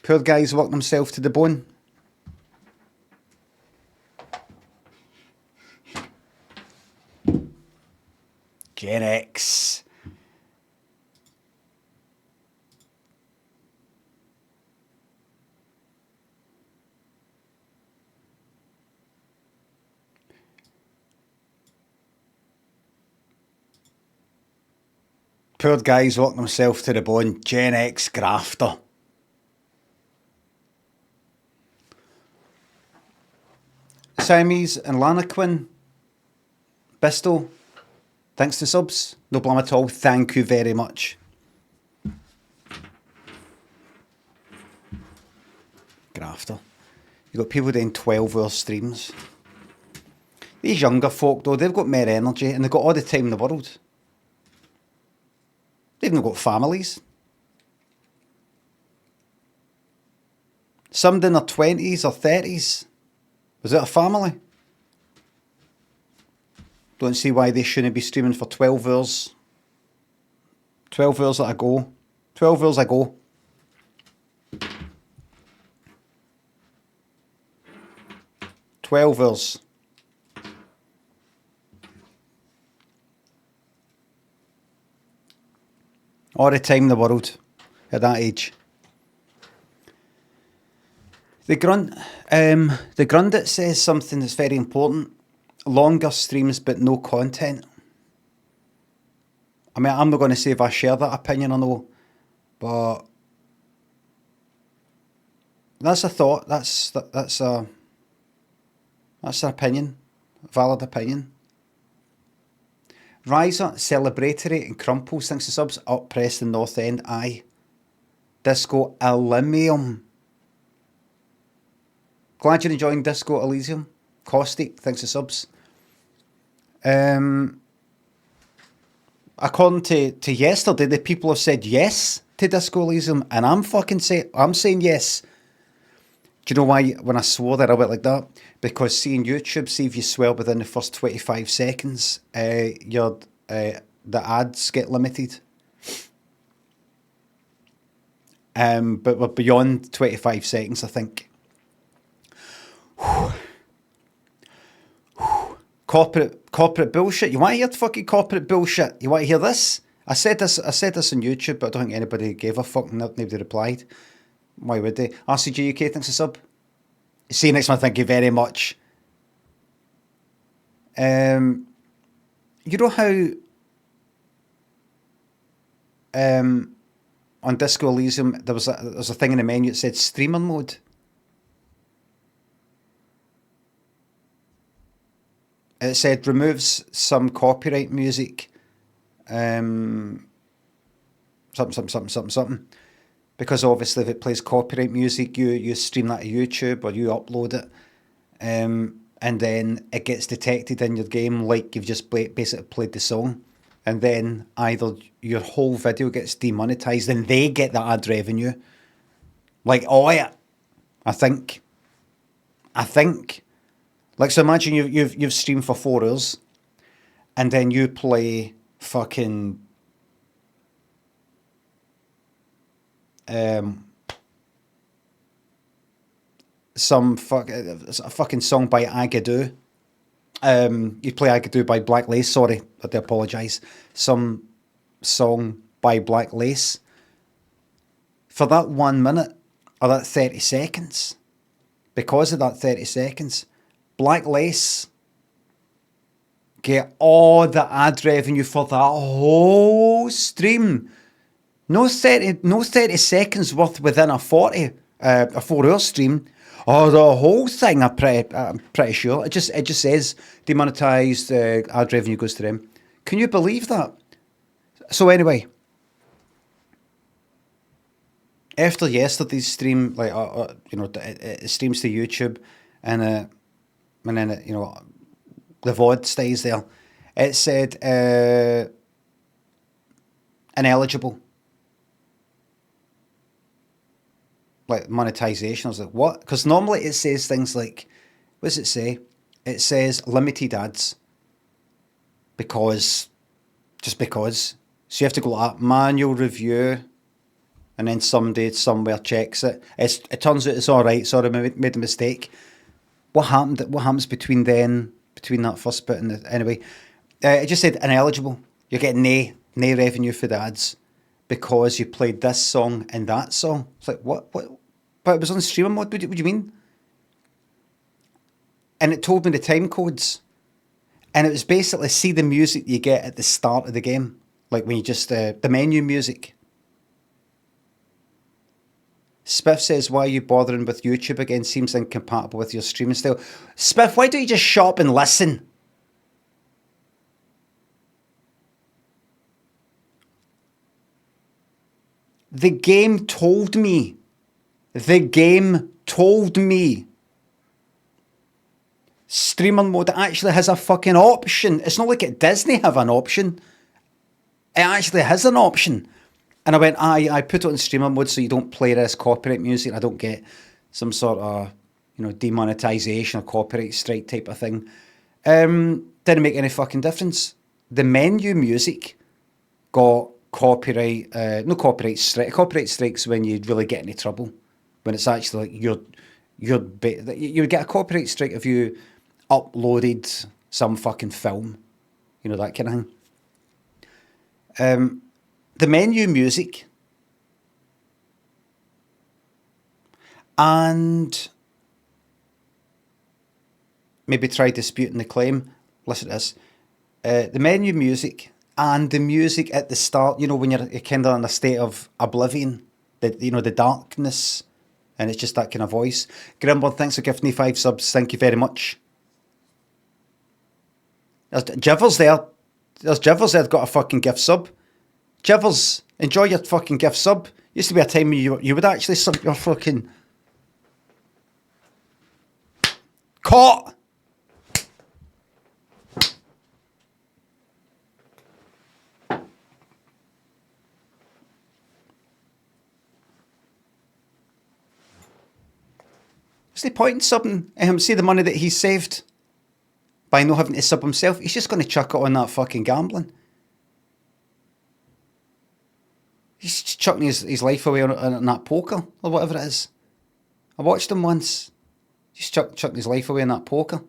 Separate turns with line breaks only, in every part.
Poor guy's worked himself to the bone. Gen X. Poor guy's worked himself to the bone. Gen X grafter. Siamese and Lanaquin. Bisto. Thanks to subs. No blame at all. Thank you very much. Grafter. You've got people doing 12-hour streams. These younger folk, though, they've got more energy and they've got all the time in the world. They've not got families. Some in their 20s or 30s. Was it a family? Don't see why they shouldn't be streaming for 12 hours. 12 hours at a go. 12 hours a go. $12. All the time in the world at that age. The Grundit says something that's very important. Longer streams but no content. I mean, I'm not going to say if I share that opinion or no, but that's a thought. That's an opinion, a valid opinion. Riser, Celebratory and Crumples, thanks to subs. Up Preston North End, aye. Disco Elysium. Glad you're enjoying Disco Elysium. Caustic, thanks to subs. According to yesterday, the people have said yes to Disco Elysium, and I'm saying yes. Do you know why when I swore that I went like that? Because seeing YouTube, see if you swear within the first 25 seconds, the ads get limited. But we're beyond 25 seconds, I think. Corporate bullshit. You want to hear fucking corporate bullshit? You want to hear this? I said this on YouTube, but I don't think anybody gave a fuck. Nobody replied. Why would they? RCG UK, thanks a sub. See you next month, thank you very much. You know how on Disco Elysium there was a thing in the menu that said streamer mode. It said removes some copyright music, something. Because obviously if it plays copyright music, you stream that to YouTube or you upload it, and then it gets detected in your game like you've just basically played the song, and then either your whole video gets demonetized and they get the ad revenue. Like, oh yeah, I think. Like, so imagine you've streamed for 4 hours, and then you play fucking some fucking song by Agadoo. You play Agadoo by Black Lace. Sorry, I do apologise. Some song by Black Lace. For that 1 minute or that 30 seconds, because of that 30 seconds, Black Lace get all the ad revenue for that whole stream. No 30 seconds worth within a 4-hour stream. Or the whole thing, I'm pretty sure. It just says demonetized, ad revenue goes to them. Can you believe that? So anyway, after yesterday's stream, like it streams to YouTube, and then it, the VOD stays there. It said ineligible. Like monetization. I was like, what? Because normally it says things like, what does it say? It says limited ads. Just because. So you have to go like that, manual review. and then somebody somewhere checks it. It turns out it's all right. Sorry, I made a mistake. What happened? What happens between then, between that first bit and anyway? It just said ineligible. You're getting nay revenue for the ads because you played this song and that song. It's like what? But it was on streaming mode. What do you mean? And it told me the time codes, and it was basically see the music you get at the start of the game, like when you just the menu music. Spiff says, why are you bothering with YouTube again? Seems incompatible with your streaming style. Spiff, why don't you just shut up and listen? The game told me. The game told me. Streamer mode actually has a fucking option. It's not like at Disney have an option. It actually has an option. And I went, I put it on streamer mode so you don't play this copyright music. I don't get some sort of, demonetization or copyright strike type of thing. Didn't make any fucking difference. The menu music got copyright, no copyright strike. Copyright strikes when you really get into trouble. When it's actually like you would get a copyright strike if you uploaded some fucking film, that kind of thing. The menu music and maybe try disputing the claim. Listen to this. The menu music and the music at the start, when you're kind of in a state of oblivion, the darkness, and it's just that kind of voice. Grimborn, thanks for gifting me 5 subs. Thank you very much. There's Jivers there. There's Jivers there that got a fucking gift sub. Jivers, enjoy your fucking gift sub. Used to be a time when you would actually sub your fucking... Caught! What's the point in subbing? See the money that he saved by not having to sub himself? He's just going to chuck it on that fucking gambling. He's just chucking his life away on that poker or whatever it is. I watched him once. Just chucking his life away on that poker.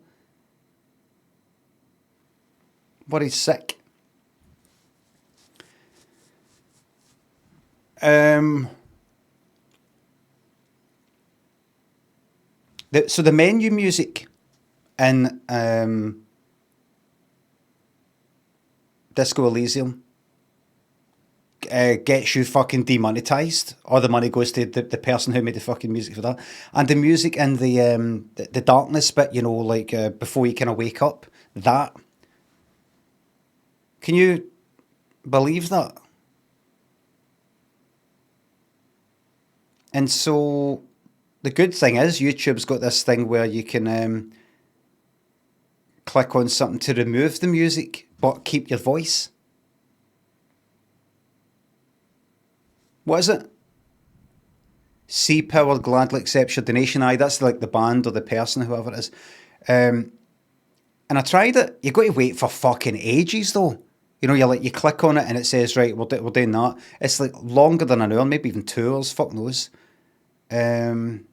But he's sick. So the menu music in Disco Elysium gets you fucking demonetized. All the money goes to the person who made the fucking music for that. And the music in the darkness bit, before you kind of wake up, that. Can you believe that? And so the good thing is YouTube's got this thing where you can click on something to remove the music but keep your voice. What is it? Sea Power gladly accepts your donation. Aye, that's like the band or the person, whoever it is. And I tried it. You've got to wait for fucking ages though. You click on it and it says, right, we're doing that. It's like longer than an hour, maybe even 2 hours, fuck knows. And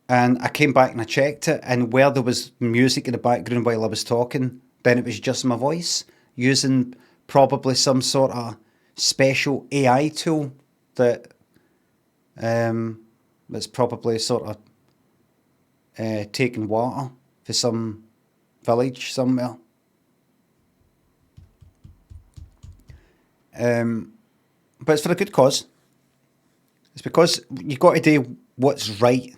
I came back and I checked it, and where there was music in the background while I was talking, then it was just my voice, using probably some sort of special AI tool that that's probably sort of taking water for some village somewhere. But it's for a good cause. It's because you've got to do what's right.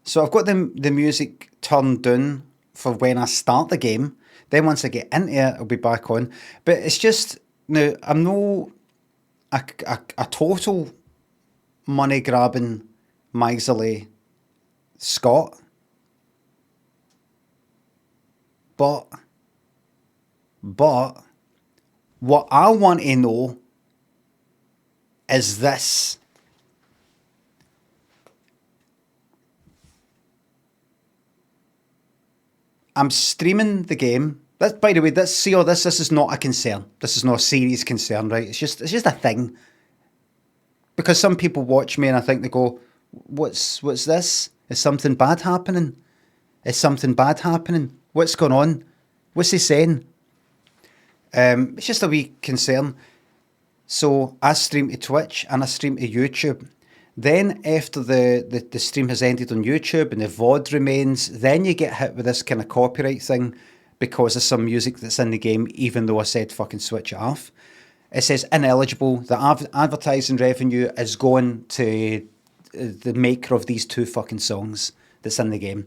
So I've got the music turned down for when I start the game. Then once I get into it, I'll be back on. But it's just, now, I'm no a total money-grabbing, miserly Scot. But what I want to know is this. I'm streaming the game, That, by the way, that's see all this. This is not a concern. This is not a serious concern, right? It's just a thing. Because some people watch me and I think they go, "What's this? Is something bad happening? Is something bad happening? What's going on? What's he saying?" It's just a wee concern. So I stream to Twitch and I stream to YouTube. Then after the stream has ended on YouTube and the VOD remains, then you get hit with this kind of copyright thing because of some music that's in the game, even though I said fucking switch it off. It says ineligible. The advertising revenue is going to the maker of these two fucking songs that's in the game.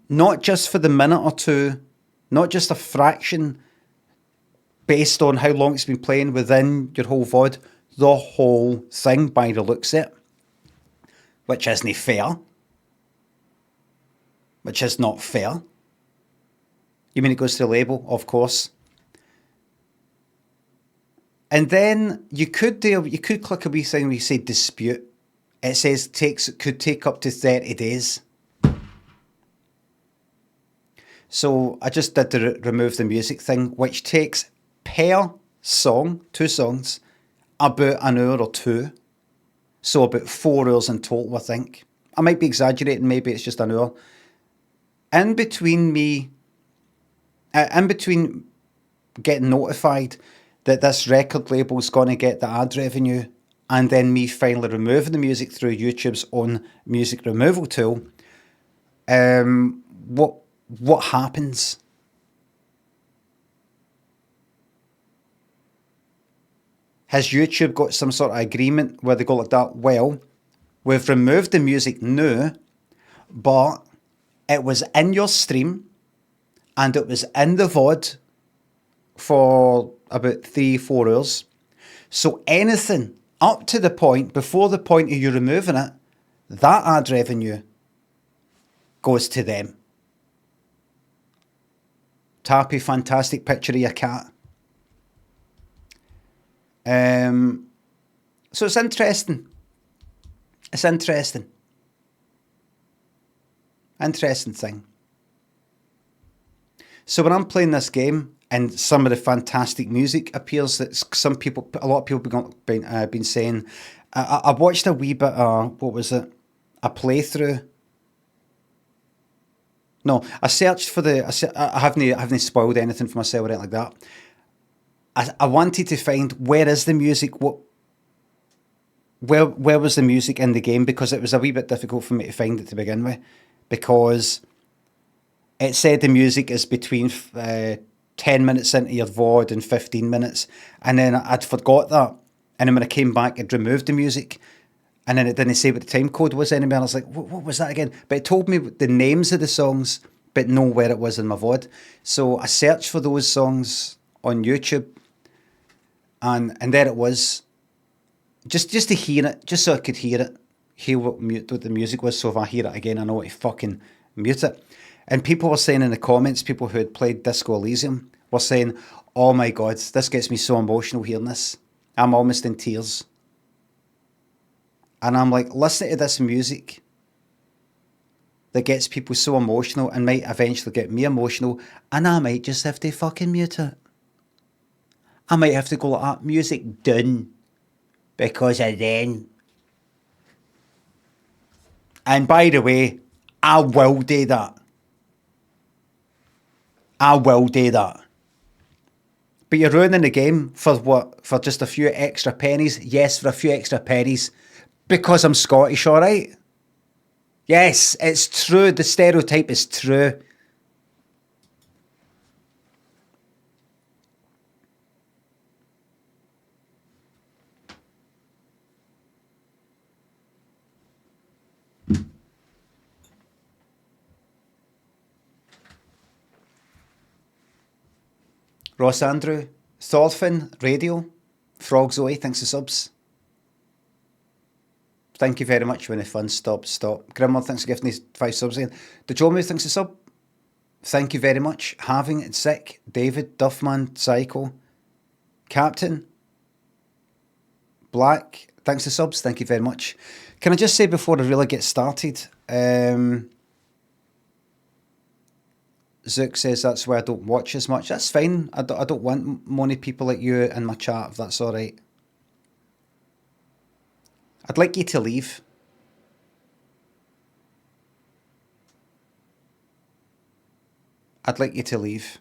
Not just for the minute or two, not just a fraction based on how long it's been playing within your whole VOD, the whole thing by the looks of it, which isn't fair. Which is not fair. You mean it goes to the label? Of course. And then you could click a wee thing where you say dispute. It says could take up to 30 days. So I just did the remove the music thing, which takes per song, 2 songs, about an hour or 2. So about 4 hours in total, I think. I might be exaggerating, maybe it's just an hour. In between getting notified that this record label's going to get the ad revenue and then me finally removing the music through YouTube's own music removal tool, what happens? Has YouTube got some sort of agreement where they go like that? Well, we've removed the music now, but it was in your stream and it was in the VOD for about 3-4 hours. So anything up to the point, before the point of you removing it, that ad revenue goes to them. Tappy, fantastic picture of your cat. So it's interesting. It's interesting. Interesting thing. So when I'm playing this game and some of the fantastic music appears, that a lot of people been saying. I watched a wee bit. What was it? A playthrough. No, I searched for I haven't spoiled anything for myself or anything like that. I wanted to find where is the music. Where was the music in the game? Because it was a wee bit difficult for me to find it to begin with, because it said the music is between 10 minutes into your VOD and 15 minutes. And then I'd forgot that. And then when I came back, it removed the music. And then it didn't say what the time code was anymore. I was like, what was that again? But it told me the names of the songs, but know where it was in my VOD. So I searched for those songs on YouTube. And there it was. Just to hear it, just so I could hear it. Hear what the music was. So if I hear it again, I know to fucking mute it. And people were saying in the comments, people who had played Disco Elysium were saying, "Oh my God, this gets me so emotional hearing this. I'm almost in tears." And I'm like, listen to this music that gets people so emotional and might eventually get me emotional, and I might just have to fucking mute it. I might have to go like that, music done, because of then. And by the way, I will do that. I will do that. But you're ruining the game for what? For just a few extra pennies? Yes, for a few extra pennies. Because I'm Scottish, alright? Yes, it's true. The stereotype is true. Ross Andrew, Thorfinn, Radio, Frog Zoe, thanks for subs. Thank you very much when the fun stops. Grimmer, thanks for giving me 5 subs again. The Jomu, thanks for sub. Thank you very much. Having it sick. David, Duffman, Psycho, Captain, Black, thanks for subs. Thank you very much. Can I just say before I really get started, Zook says that's why I don't watch as much. That's fine. I don't want many people like you in my chat, if that's alright. I'd like you to leave. I'd like you to leave.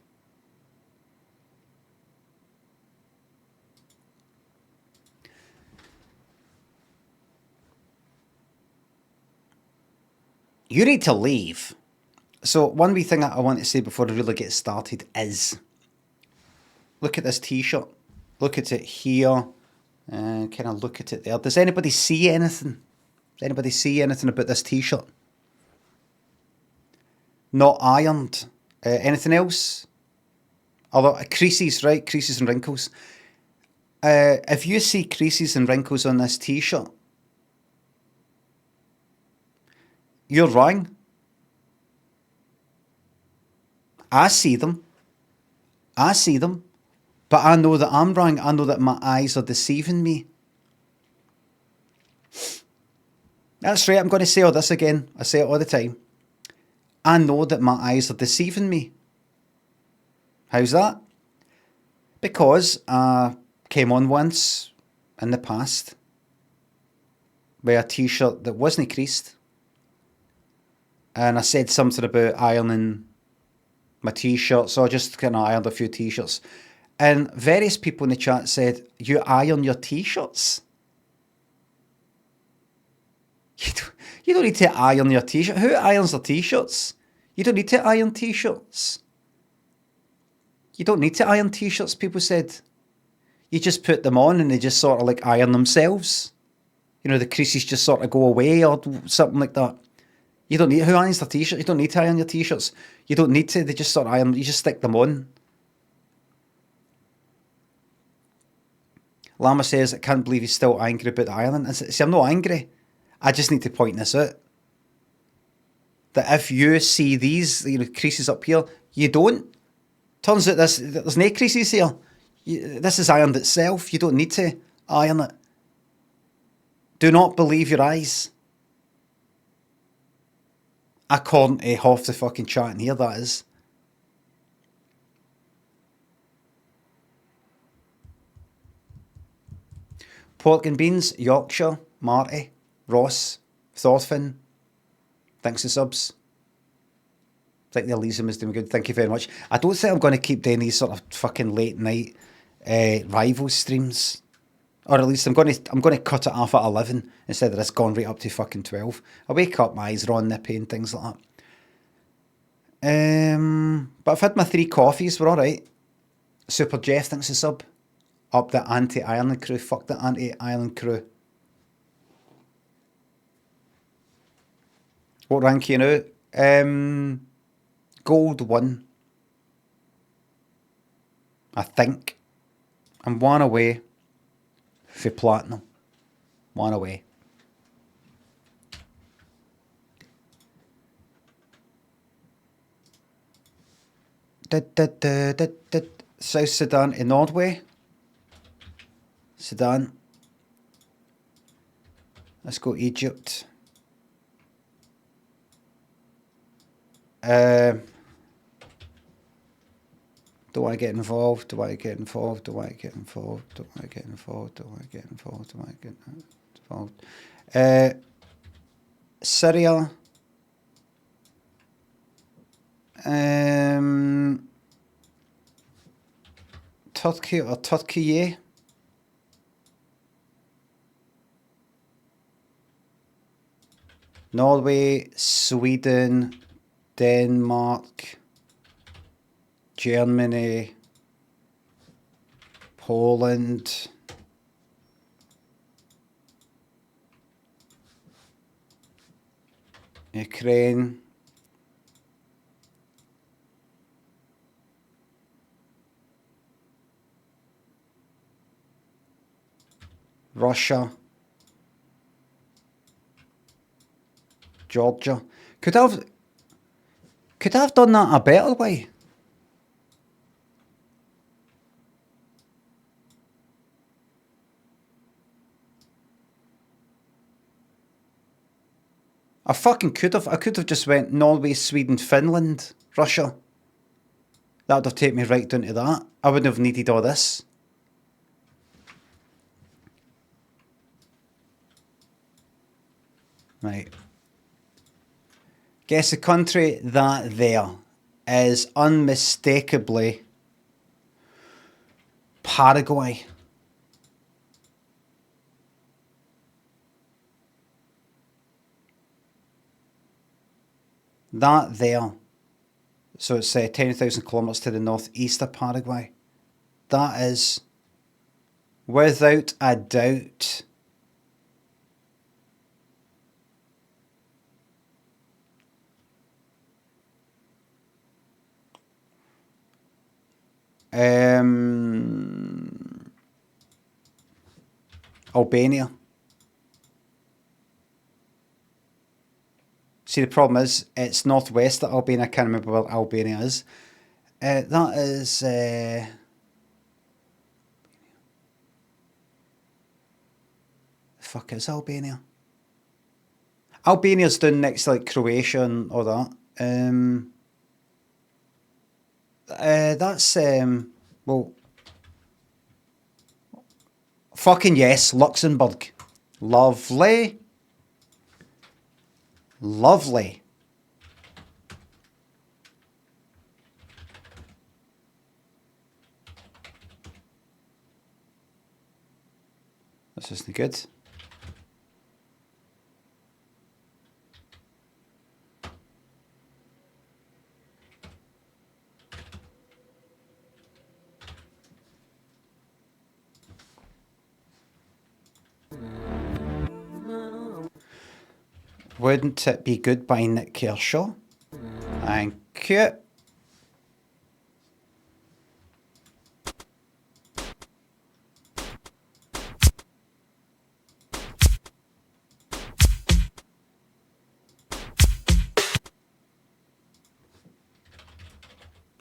You need to leave. So one wee thing I want to say before I really get started is, look at this t-shirt. Look at it here. Kind of look at it there. Does anybody see anything? Does anybody see anything about this t-shirt? Not ironed. Anything else? Although creases, right? Creases and wrinkles. If you see creases and wrinkles on this t-shirt, you're wrong. I see them. I see them. But I know that I'm wrong. I know that my eyes are deceiving me. That's right, I'm going to say all this again. I say it all the time. I know that my eyes are deceiving me. How's that? Because I came on once in the past with a t-shirt that wasn't creased. And I said something about ironing my t-shirt, so I just kind of ironed a few t-shirts. And various people in the chat said, you iron your t-shirts? You don't need to iron your t-shirt. Who irons their t-shirts? You don't need to iron t-shirts. You don't need to iron t-shirts, people said. You just put them on and they just sort of like iron themselves. You know, the creases just sort of go away or something like that. You don't need, who irons their t-shirt? You don't need to iron your t-shirts. You don't need to, they just sort of iron, you just stick them on. Llama says, I can't believe he's still angry about the ironing. I see, I'm not angry. I just need to point this out. That if you see these, you know, creases up here, you don't. Turns out there's no creases here. This is ironed itself. You don't need to iron it. Do not believe your eyes. According to half the fucking chat in here, that is. Pork and Beans, Yorkshire, Marty, Ross, Thorfinn. Thanks for subs. I think the Elysium is doing good. Thank you very much. I don't think I'm going to keep doing these sort of fucking late night rival streams. Or at least I'm going to cut it off at 11 instead of this gone right up to fucking 12. I wake up, my eyes are all nippy and things like that. But I've had my 3 coffees, we're alright. Super Jeff, thanks for sub. Up the anti-Ireland crew. Fuck the anti-Ireland crew. What rank are you now? Gold 1. I think. I'm 1 away for platinum. 1 away. South Sudan to Norway. Sudan. Let's go Egypt. Do I get involved? Do I get involved? Do I get involved? Do I get involved? Do I get involved? Do I get involved? Syria. Turkey or Turkey? Norway, Sweden, Denmark, Germany, Poland, Ukraine, Russia, Georgia. Could I have done that a better way? I fucking could have. I could have just went Norway, Sweden, Finland, Russia. That would have taken me right down to that. I wouldn't have needed all this. Right. Guess the country that there is unmistakably Paraguay. That there. So it's 10,000 kilometres to the northeast of Paraguay. That is, without a doubt, Albania. See, the problem is, it's northwest of Albania. I can't remember where Albania is. That is... the fuck is Albania? Albania's down next to like Croatia and all that. That's... well... Fucking yes, Luxembourg. Lovely. Lovely. This isn't good. Wouldn't It Be Good by Nick Kershaw? Thank you.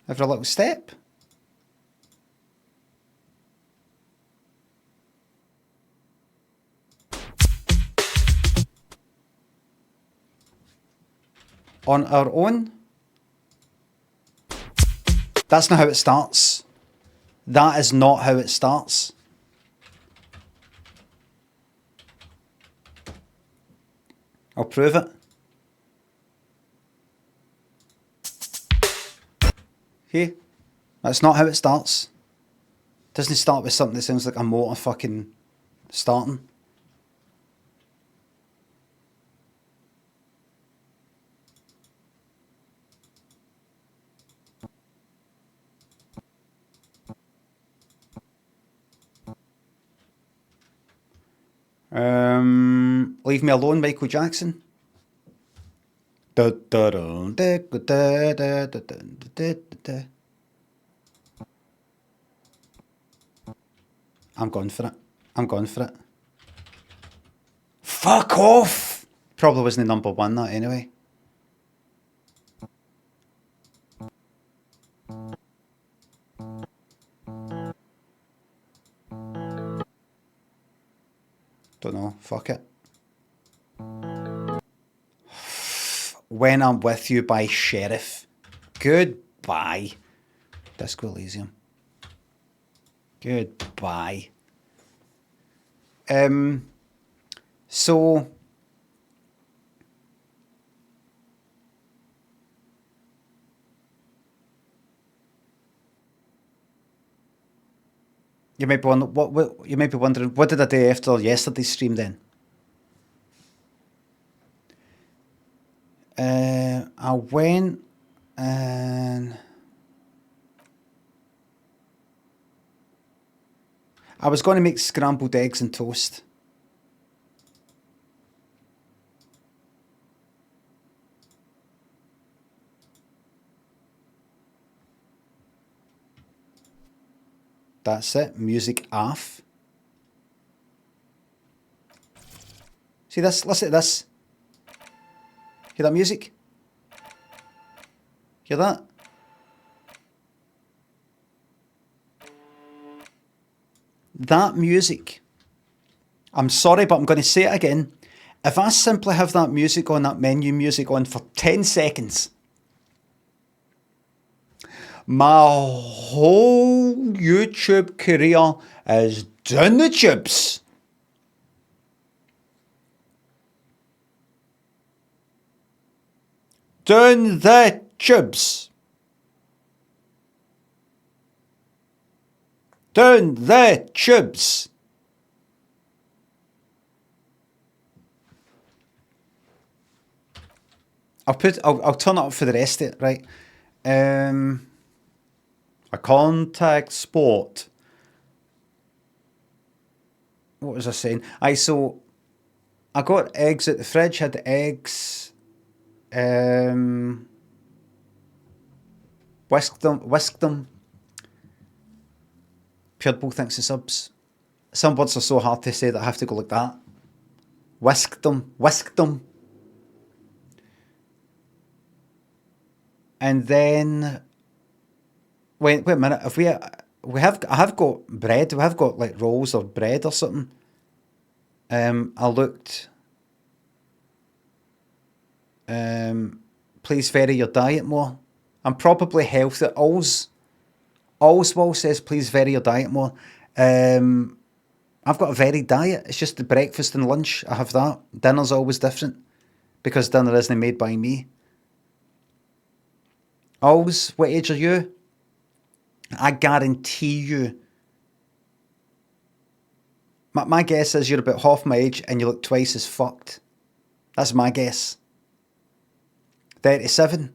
Every little step. On our own. That's not how it starts. That is not how it starts. I'll prove it. Hey, that's not how it starts. It doesn't start with something that sounds like a motor fucking starting. Leave Me Alone, Michael Jackson. I'm going for it. I'm going for it. Fuck off! Probably wasn't the number one, that anyway. Don't know. Fuck it. When I'm With You by Sheriff. Goodbye. Disco Elysium. Goodbye. So you might be wondering what did I do after yesterday's stream then? I went and I was going to make scrambled eggs and toast. That's it. Music off. See this? Listen to this. Hear that music? Hear that? That music. I'm sorry, but I'm going to say it again. If I simply have that music on, that menu music on for 10 seconds, My whole YouTube career is down the tubes. Down the tubes. Down the tubes. I'll turn it up for the rest of it, right? A contact sport. What was I saying? So I got eggs at the fridge, had the eggs, whisked them. Purebull thinks the subs. Some words are so hard to say that I have to go like that. Whisked them. And then, wait a minute. If I have got bread. We have got like rolls or bread or something. I looked. Please vary your diet more. I'm probably healthy. Allswell says please vary your diet more. I've got a varied diet. It's just the breakfast and lunch. I have that. Dinner's always different because dinner isn't made by me. Alls, what age are you? I guarantee you. My guess is you're about half my age and you look twice as fucked. That's my guess. 37.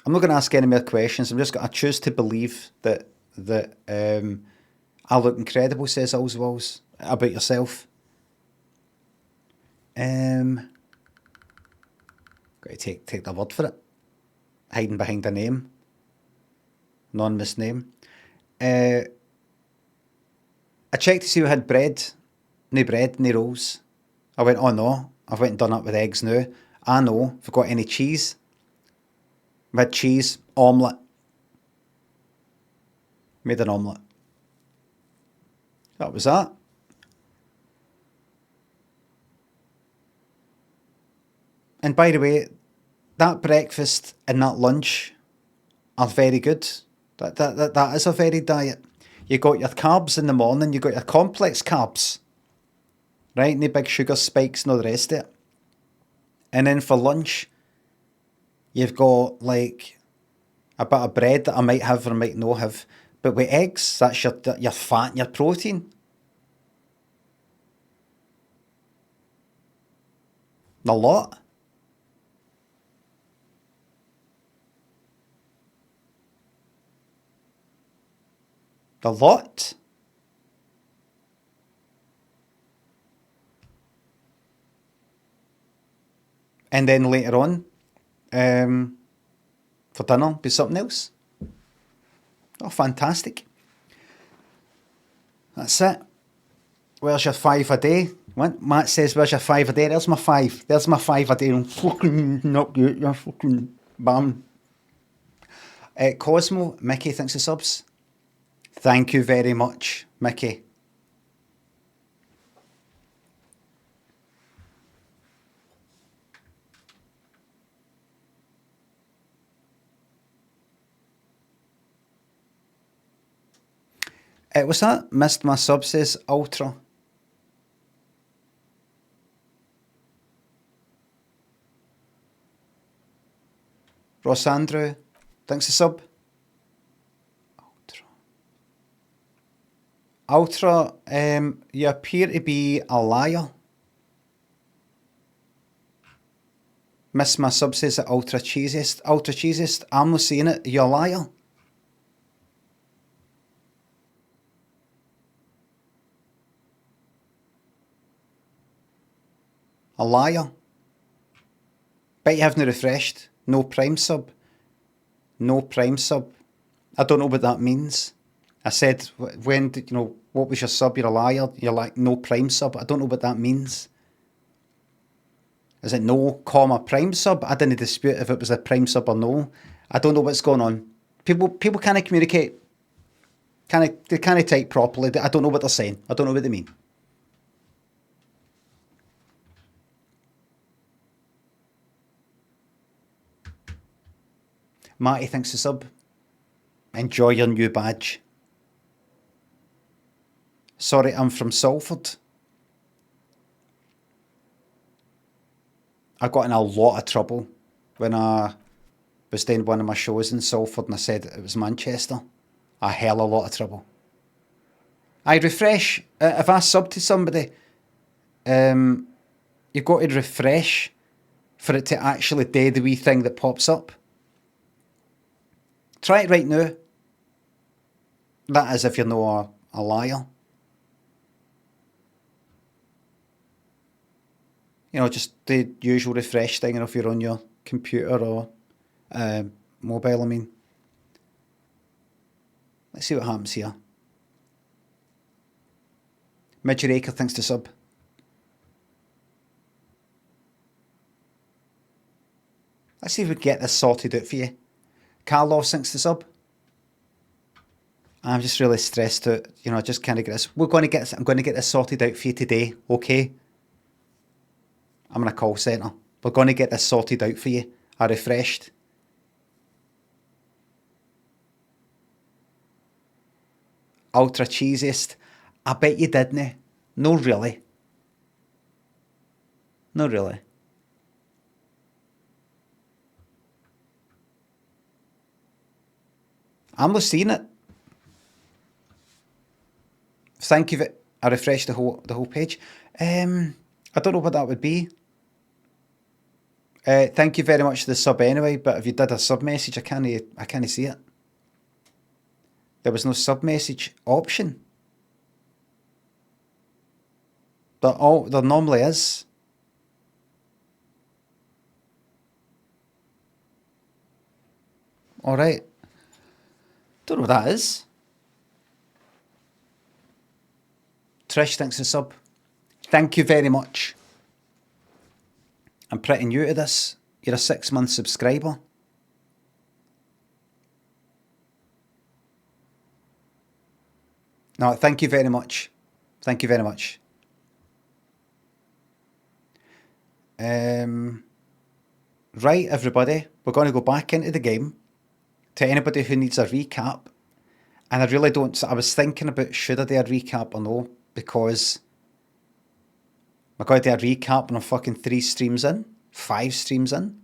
I'm not going to ask any more questions. I'm just going to choose to believe that I look incredible, says Allswells, about yourself. Got to take the word for it. Hiding behind a name. Anonymous name. I checked to see who had bread. No bread, no rolls. I went, oh no. I've went and done that with eggs now. I know. If I've got any cheese. We had cheese, omelette. Made an omelette. That was that. And by the way, that breakfast and that lunch are very good. That is a varied diet. You got your carbs in the morning, you got your complex carbs. Right? No big sugar spikes, no the rest of it. And then for lunch, you've got like a bit of bread that I might have or might not have. But with eggs, that's your fat and your protein. A lot. A lot. And then later on, for dinner, be something else. Oh, fantastic. That's it. Where's your 5 a day? What? Matt says, where's your 5 a day? There's my 5. There's my 5 a day. I'm fucking not good. You're fucking bam. Cosmo, Mickey thinks of subs. Thank you very much, Mickey. What's that? Missed my sub, says Ultra. Ross Andrew, thanks a sub. Ultra, you appear to be a liar. Miss my sub, says the Ultra Cheesiest. Ultra Cheesiest, I'm not saying it, you're a liar. A liar. Bet you haven't refreshed. No Prime sub. No Prime sub. I don't know what that means. I said, when did you know, what was your sub? You're a liar. You're like, no Prime sub. I don't know what that means. Is it no, comma, Prime sub? I didn't dispute if it was a Prime sub or no. I don't know what's going on. People can't communicate. They can't type properly. I don't know what they're saying. I don't know what they mean. Matty thinks the sub. Enjoy your new badge. Sorry, I'm from Salford. I got in a lot of trouble when I was doing one of my shows in Salford and I said it was Manchester. A hell of a lot of trouble. I refresh. If I sub to somebody, you've got to refresh for it to actually do the wee thing that pops up. Try it right now. That is if you're not a liar. You know, just the usual refresh thing, if you're on your computer or mobile, I mean. Let's see what happens here. Midger Acre thinks to sub. Let's see if we can get this sorted out for you. Carlos thinks to sub. I'm just really stressed out. You know, I just can't get this. I'm going to get this sorted out for you today, okay? I'm in a call centre. We're going to get this sorted out for you. I refreshed. Ultra cheesiest. I bet you didn't. No, really. No, really. I'm not seeing it. Thank you. I refreshed the whole page. I don't know what that would be. Thank you very much for the sub anyway, but if you did a sub message, I can't see it. There was no sub message option. There normally is. Alright. Don't know what that is. Trish thinks the sub. Thank you very much. I'm pretty new to this. You're a 6-month subscriber. No, thank you very much. Thank you very much. Right, everybody. We're going to go back into the game. To anybody who needs a recap. And I really don't... I was thinking about should I do a recap or no. Because I got to do a recap and I'm fucking 3 streams in. 5 streams in.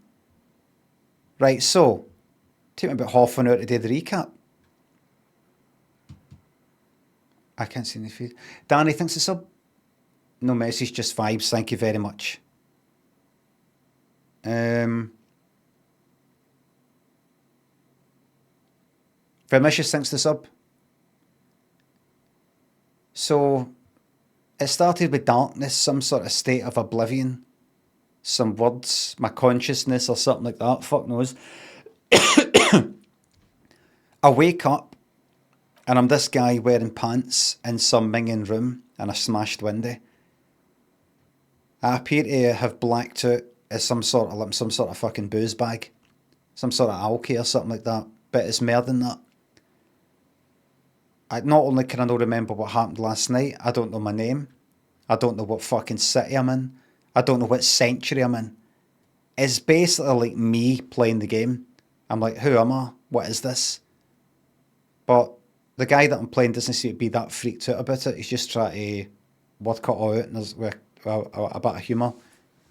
Right, so... Take me about half an hour to do the recap. I can't see any feed. Danny thinks it's sub. No message, just vibes. Thank you very much. Vermicious thinks the sub. So, it started with darkness, some sort of state of oblivion. Some words, my consciousness or something like that. Fuck knows. I wake up and I'm this guy wearing pants in some minging room and a smashed window. I appear to have blacked out as some sort of fucking booze bag. Some sort of alky or something like that. But it's more than that. Not only can I not remember what happened last night, I don't know my name. I don't know what fucking city I'm in. I don't know what century I'm in. It's basically like me playing the game. I'm like, who am I? What is this? But the guy that I'm playing doesn't seem to be that freaked out about it. He's just trying to work it all out and there's a bit of humour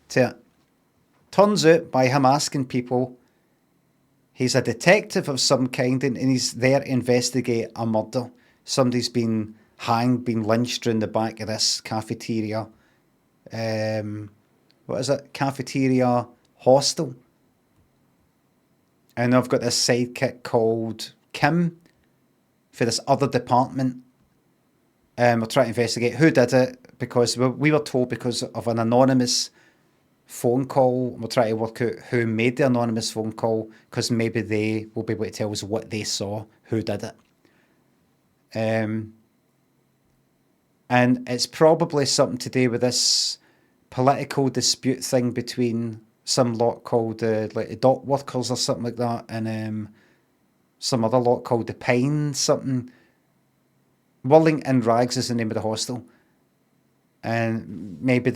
to it. Turns out, by him asking people, he's a detective of some kind and he's there to investigate a murder. Somebody's been hanged, been lynched around the back of this cafeteria. What is it? Cafeteria hostel. And I've got this sidekick called Kim for this other department. We're trying to investigate who did it because we were told because of an anonymous phone call. We're trying to work out who made the anonymous phone call because maybe they will be able to tell us what they saw, who did it. And it's probably something to do with this political dispute thing between some lot called like the dock workers or something like that and some other lot called the Pine something. Wallington Rags is the name of the hostel. And maybe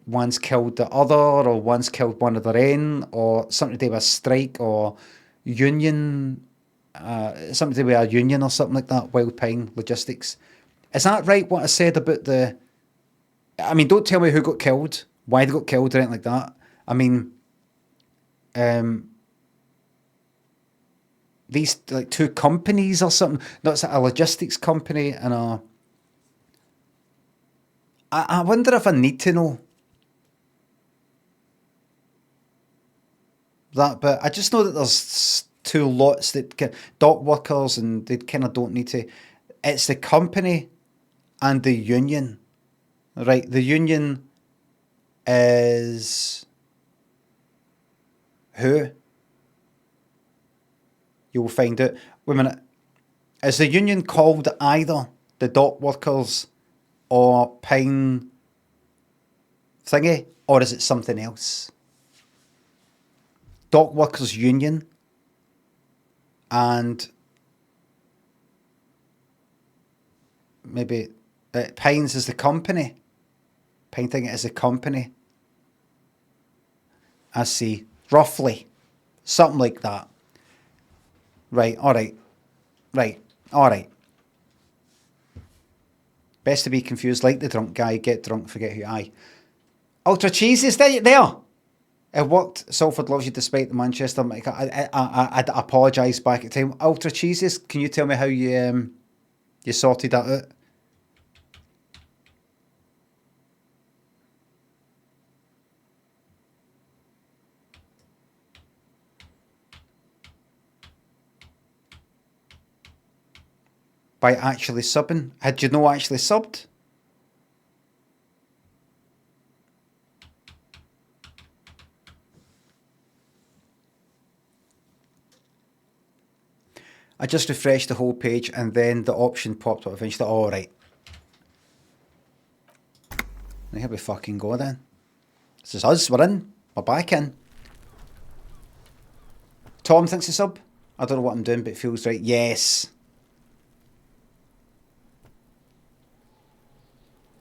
one's killed the other or one's killed one of their own or something to do with a strike or, union, something to do with a union or something like that. Wild Pine Logistics. Is that right? What I said about the? I mean, don't tell me who got killed, why they got killed, or anything like that. I mean, these like two companies or something. No, it's a logistics company and a. I wonder if I need to know that, but I just know that there's two lots that dock workers, and they kind of don't need to. It's the company and the union, right? The union is who? You will find out. Wait a minute. Is the union called either the dock workers or Pine thingy, or is it something else? Dock workers union and maybe Pines is the company. Pine thingy is the company. I see. Roughly. Something like that. Right, alright. Right, alright. Best to be confused like the drunk guy, get drunk, forget who I. Ultra Cheese is there. It worked. Salford loves you despite the Manchester. I apologise back at the time. Ultra Cheeses, can you tell me how you sorted that out? By actually subbing? Had you no actually subbed? I just refreshed the whole page and then the option popped up eventually. All right. Here we fucking go then. This is us. We're in. We're back in. Tom thinks a sub. I don't know what I'm doing, but it feels right. Yes.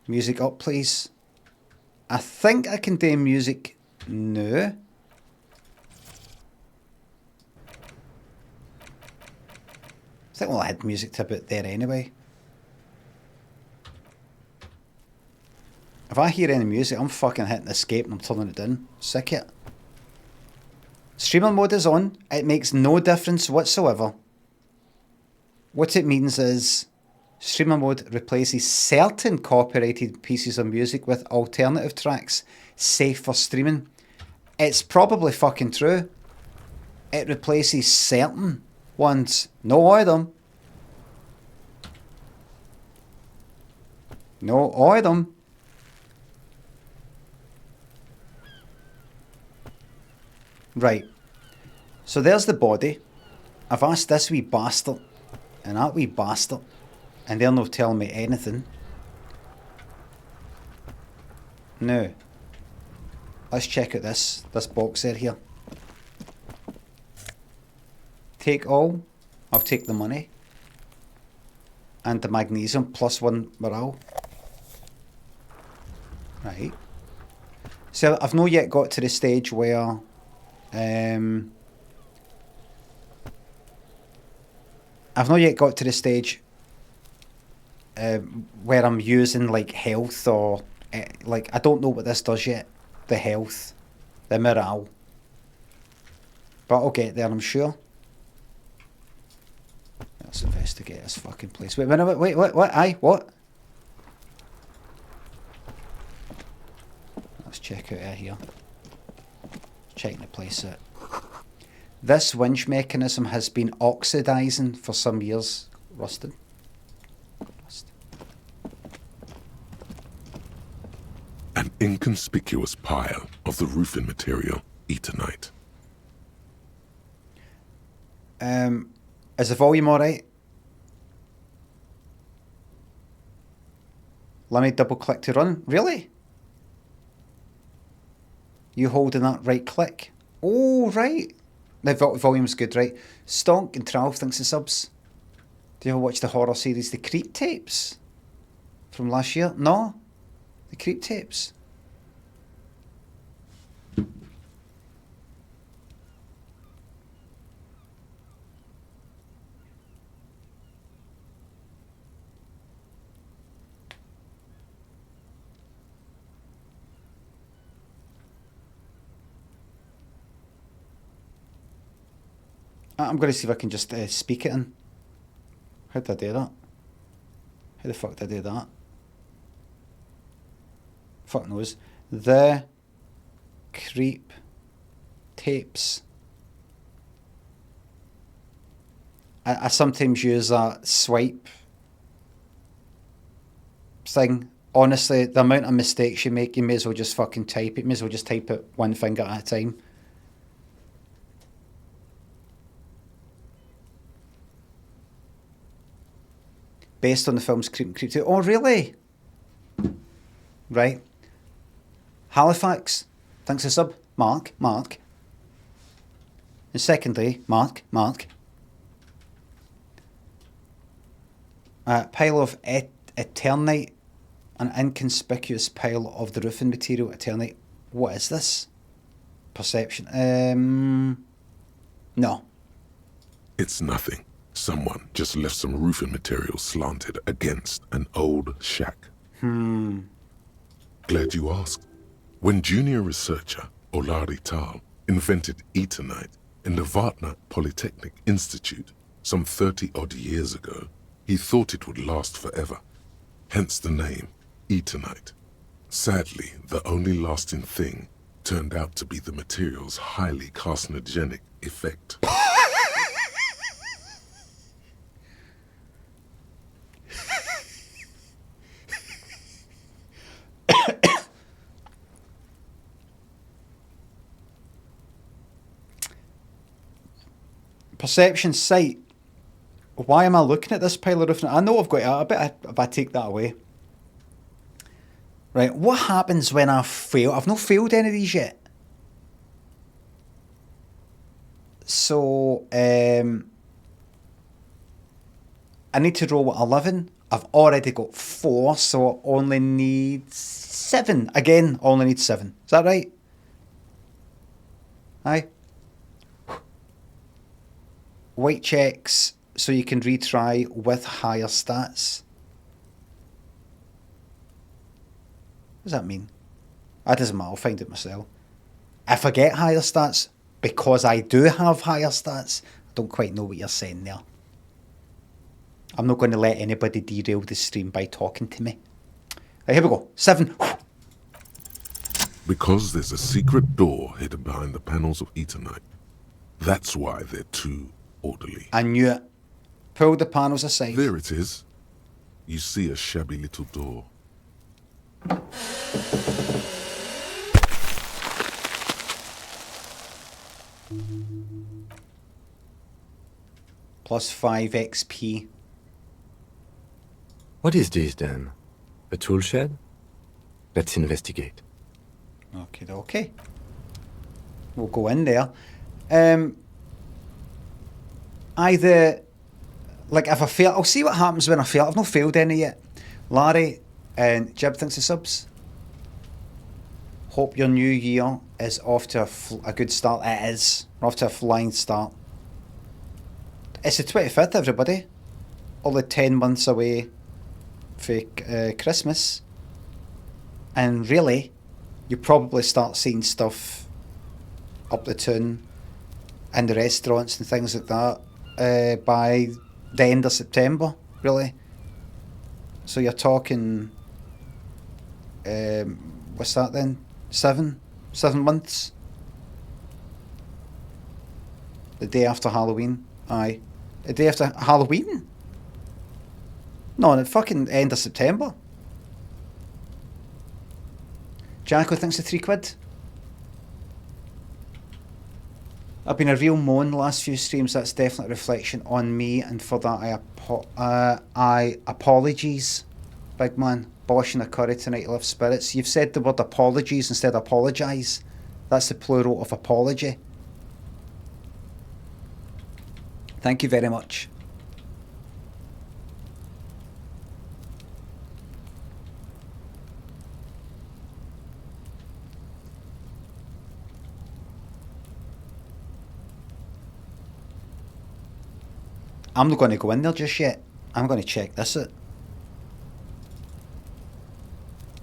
Music up, please. I think I can do music now. I think I had music to about there anyway. If I hear any music, I'm fucking hitting escape and I'm turning it down. Sick it. Streamer mode is on. It makes no difference whatsoever. What it means is streamer mode replaces certain copyrighted pieces of music with alternative tracks safe for streaming. It's probably fucking true. It replaces certain ones. No all of them. No all of them. Right. So there's the body. I've asked this wee bastard and that wee bastard, and they're not telling me anything. Now, let's check out this box set here. Take all. I'll take the money. And the magnesium +1 morale. Right. So I've not yet got to the stage where where I'm using like health or like I don't know what this does yet. The health, the morale. But I'll get there, I'm sure. Let's investigate this fucking place. Wait, what? Aye, what? Let's check out here. Checking the place out. This winch mechanism has been oxidizing for some years. Rusted.
An inconspicuous pile of the roofing material, Eternite.
Is the volume alright? Let me double click to run. Really? You holding that right click? Oh, right. The volume's good, right? Stonk and Tralf thinks the subs. Do you ever watch the horror series The Creep Tapes? From last year? No? The Creep Tapes. I'm going to see if I can just speak it in. How did I do that? How the fuck did I do that? Fuck knows. The creep tapes. I sometimes use that swipe thing. Honestly, the amount of mistakes you make, you may as well just fucking type it. You may as well just type it one finger at a time. Based on the film's Creep and Creep 2. Oh, really? Right. Halifax. Thanks a sub. Mark. And secondly, Mark. Pile of Eternite. An inconspicuous pile of the roofing material. Eternite. What is this? Perception. No.
It's nothing. Someone just left some roofing material slanted against an old shack. Glad you asked. When junior researcher Olari Tal invented Eternite in the Vatna Polytechnic Institute some 30-odd years ago, he thought it would last forever. Hence the name, Eternite. Sadly, the only lasting thing turned out to be the material's highly carcinogenic effect.
Perception sight. Why am I looking at this pile of roofing? I know I've got it. I bet if I take that away. Right, what happens when I fail? I've not failed any of these yet. So, I need to roll with 11. I've already got 4, so I only need 7. Again, I only need 7. Is that right? Aye. White checks, so you can retry with higher stats. What does that mean? That doesn't matter, I'll find it myself. If I get higher stats, because I do have higher stats, I don't quite know what you're saying there. I'm not going to let anybody derail the stream by talking to me. Right, here we go. 7.
Because there's a secret door hidden behind the panels of Eternite. That's why they're too orderly.
I knew it. Pull the panels aside.
There it is. You see a shabby little door.
Plus 5 XP.
What is this then? A tool shed? Let's investigate.
Okay. We'll go in there. Either, like, if I fail, I'll see what happens when I fail. I've not failed any yet. Larry and Jib thinks of subs. Hope your new year is off to a good start. It is. We're off to a flying start. It's the 25th, everybody. Only 10 months away for Christmas. And really, you probably start seeing stuff up the town in the restaurants and things like that by the end of September, really. So you're talking, what's that then? 7 months? The day after Halloween. Aye. The day after Halloween? No, the fucking end of September. Jacko thinks of £3. I've been a real moan the last few streams. That's definitely a reflection on me, and for that I apologies, big man. Bosh and a curry tonight, love spirits. You've said the word apologies instead of apologise. That's the plural of apology. Thank you very much. I'm not going to go in there just yet. I'm going to check this out.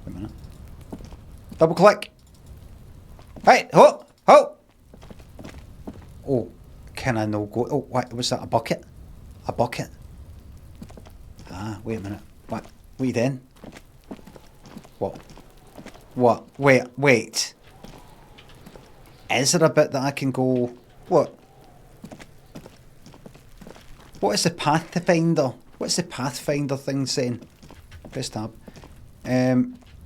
Wait a minute. Double click. Hey, ho! Oh, can I no go? Oh, what was that? A bucket? A bucket? Ah, wait a minute. What? What are you doing? What? What? Wait. Is there a bit that I can go? What? What is the Pathfinder? What's the Pathfinder thing saying? Press tab.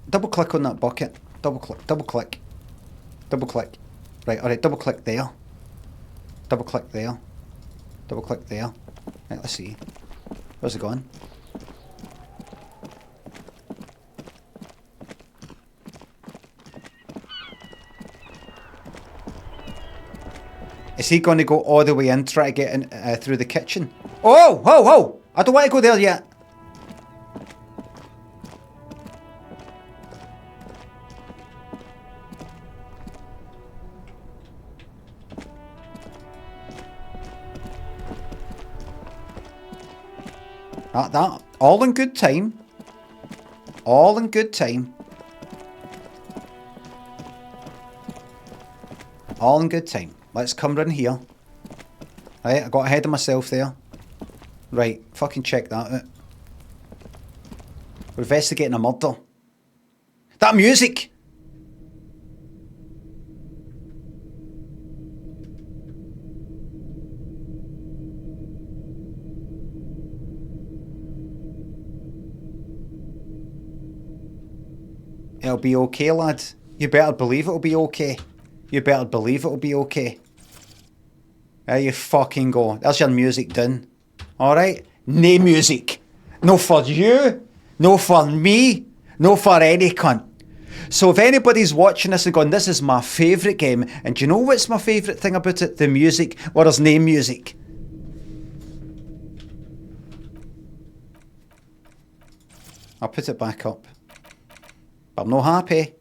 Double click on that bucket. Double click. Double click. Double click. Right, alright, double click there. Double click there. Double click there. Right, let's see. Where's it gone? Is he going to go all the way in, try to get in through the kitchen? Oh, whoa! I don't want to go there yet. That, all in good time. All in good time. All in good time. Let's come round here. Right, I got ahead of myself there. Right, fucking check that out. We're investigating a murder. That music! It'll be okay, lad. You better believe it'll be okay. You better believe it'll be okay. There you fucking go. There's your music done. Alright? No music. No for you. No for me. No for any cunt. So if anybody's watching this and going, this is my favourite game, and do you know what's my favourite thing about it? The music. Well, there's no music. I'll put it back up. But I'm not happy.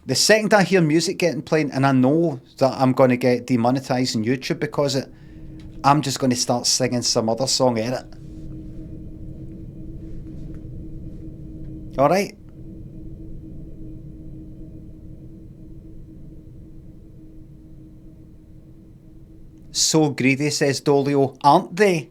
The second I hear music getting played, and I know that I'm going to get demonetised on YouTube because of it, I'm just going to start singing some other song in it. Alright? So greedy, says Dolio, aren't they?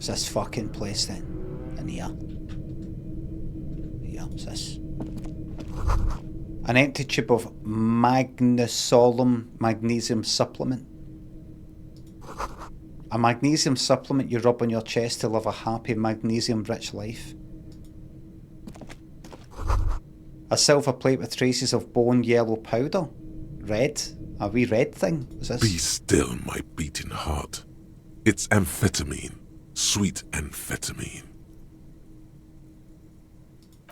This fucking place then, in here. Yeah, what's this? An empty tube of magnesium supplement. A magnesium supplement you rub on your chest to live a happy magnesium-rich life. A silver plate with traces of bone yellow powder. Red. A wee red thing. What's this?
Be still, my beating heart. It's amphetamine. Sweet amphetamine.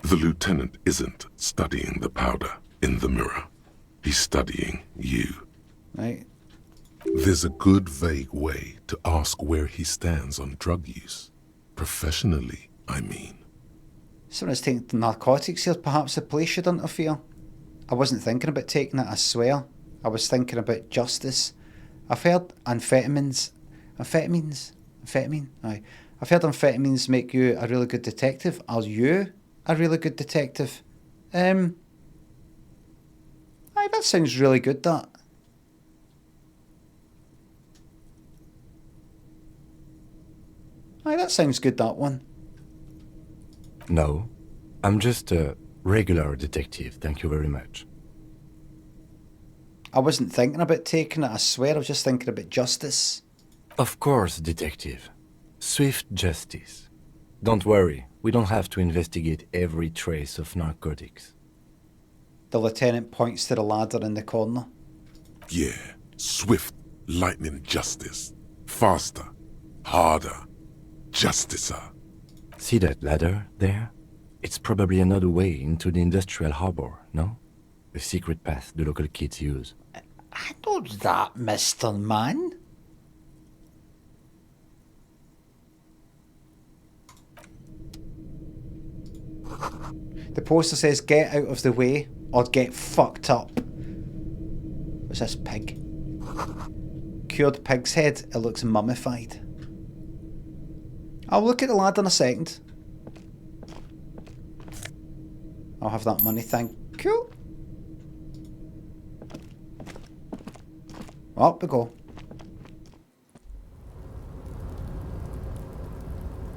The lieutenant isn't studying the powder in the mirror. He's studying you.
Right.
There's a good vague way to ask where he stands on drug use. Professionally, I mean.
Someone's taking narcotics here. Perhaps the police should interfere. I wasn't thinking about taking it, I swear. I was thinking about justice. I've heard amphetamine? Aye. I've heard amphetamines make you a really good detective. Are you a really good detective? Aye, that sounds really good, that. Aye, that sounds good, that one.
No, I'm just a regular detective, thank you very much.
I wasn't thinking about taking it, I swear. I was just thinking about justice.
Of course, detective. Swift justice. Don't worry, we don't have to investigate every trace of narcotics.
The lieutenant points to the ladder in the corner.
Yeah, swift, lightning justice. Faster, harder, justicer.
See that ladder there? It's probably another way into the industrial harbor, no? A secret path the local kids use.
I know that, Mr. Man. The poster says, get out of the way or get fucked up. What's this, pig? Cured pig's head. It looks mummified. I'll look at the ladder in a second. I'll have that money, thank you. Up we go.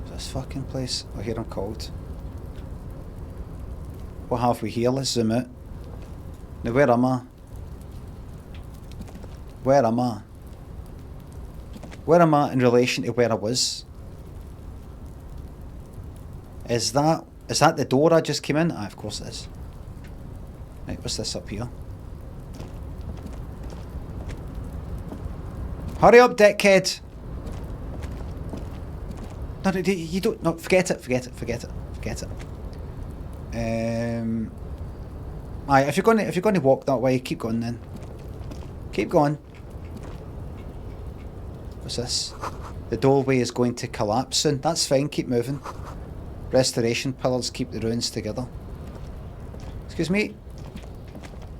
This fucking place. Oh, here I'm called. What have we here? Let's zoom out. Now, where am I? Where am I? Where am I in relation to where I was? Is that the door I just came in? Ah, of course it is. Right, what's this up here? Hurry up, dickhead! No, you don't. No, forget it. Forget it. Forget it. Forget it. Aye, if you're going to walk that way, keep going then. Keep going. What's this? The doorway is going to collapse soon. That's fine. Keep moving. Restoration pillars keep the ruins together. Excuse me.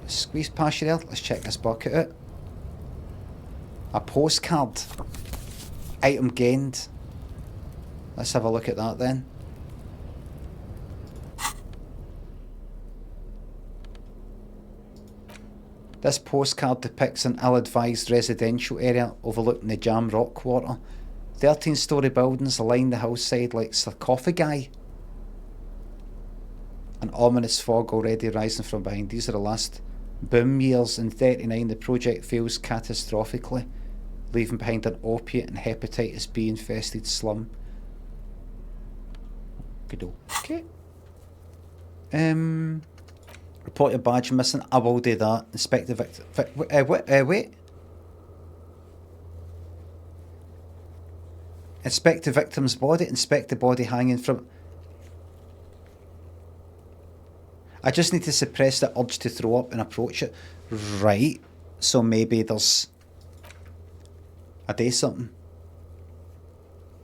Squeeze past you there. Let's check this bucket out. A postcard. Item gained. Let's have a look at that then. This postcard depicts an ill-advised residential area overlooking the Jam Rock Quarter. 13-storey buildings line the hillside like sarcophagi. An ominous fog already rising from behind. These are the last boom years. In 39, the project fails catastrophically, leaving behind an opiate and hepatitis B infested slum. Good. Okay. Report your badge missing. I will do that. Inspect the victim. Wait. Inspect the victim's body. Inspect the body hanging from. I just need to suppress the urge to throw up and approach it. Right. So maybe there's. I do something.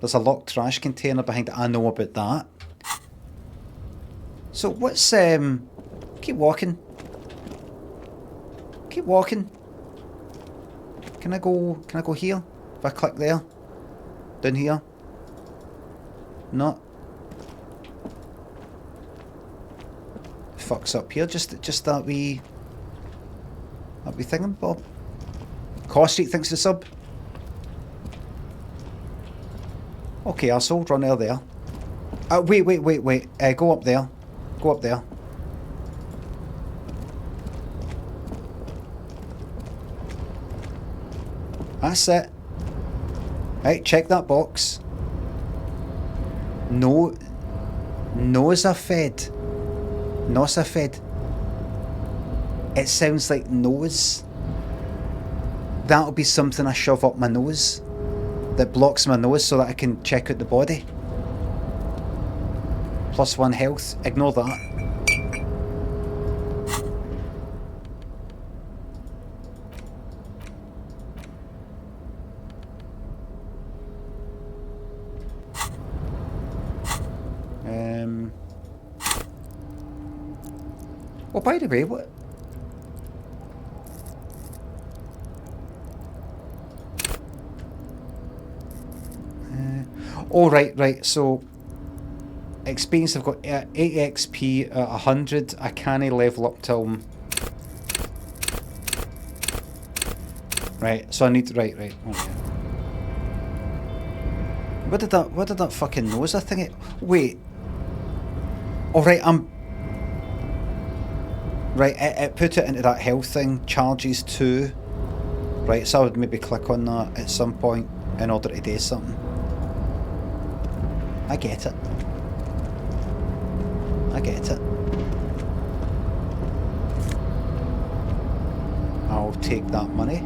There's a locked trash container behind it. I know about that. So what's keep walking. Keep walking. Can I go here? If I click there? Down here? No. Fuck's up here. Just that wee thingin' bob. Car Street thinks it's sub. Okay, arsehole, run out there. Wait. Go up there. Go up there. That's it. Right, check that box. No. Nose are fed. Nose are fed. It sounds like nose. That'll be something I shove up my nose. That blocks my nose so that I can check out the body. +1 health. Ignore that. Oh, by the way, what? Oh, right. So, experience, I've got 8 XP at 100. I can't level up till. Right. So I need to. Right. Okay. What did that fucking nose? I think it. Wait. Oh, right. Right, it put it into that health thing, charges 2. Right, so I would maybe click on that at some point in order to do something. I get it. I'll take that money.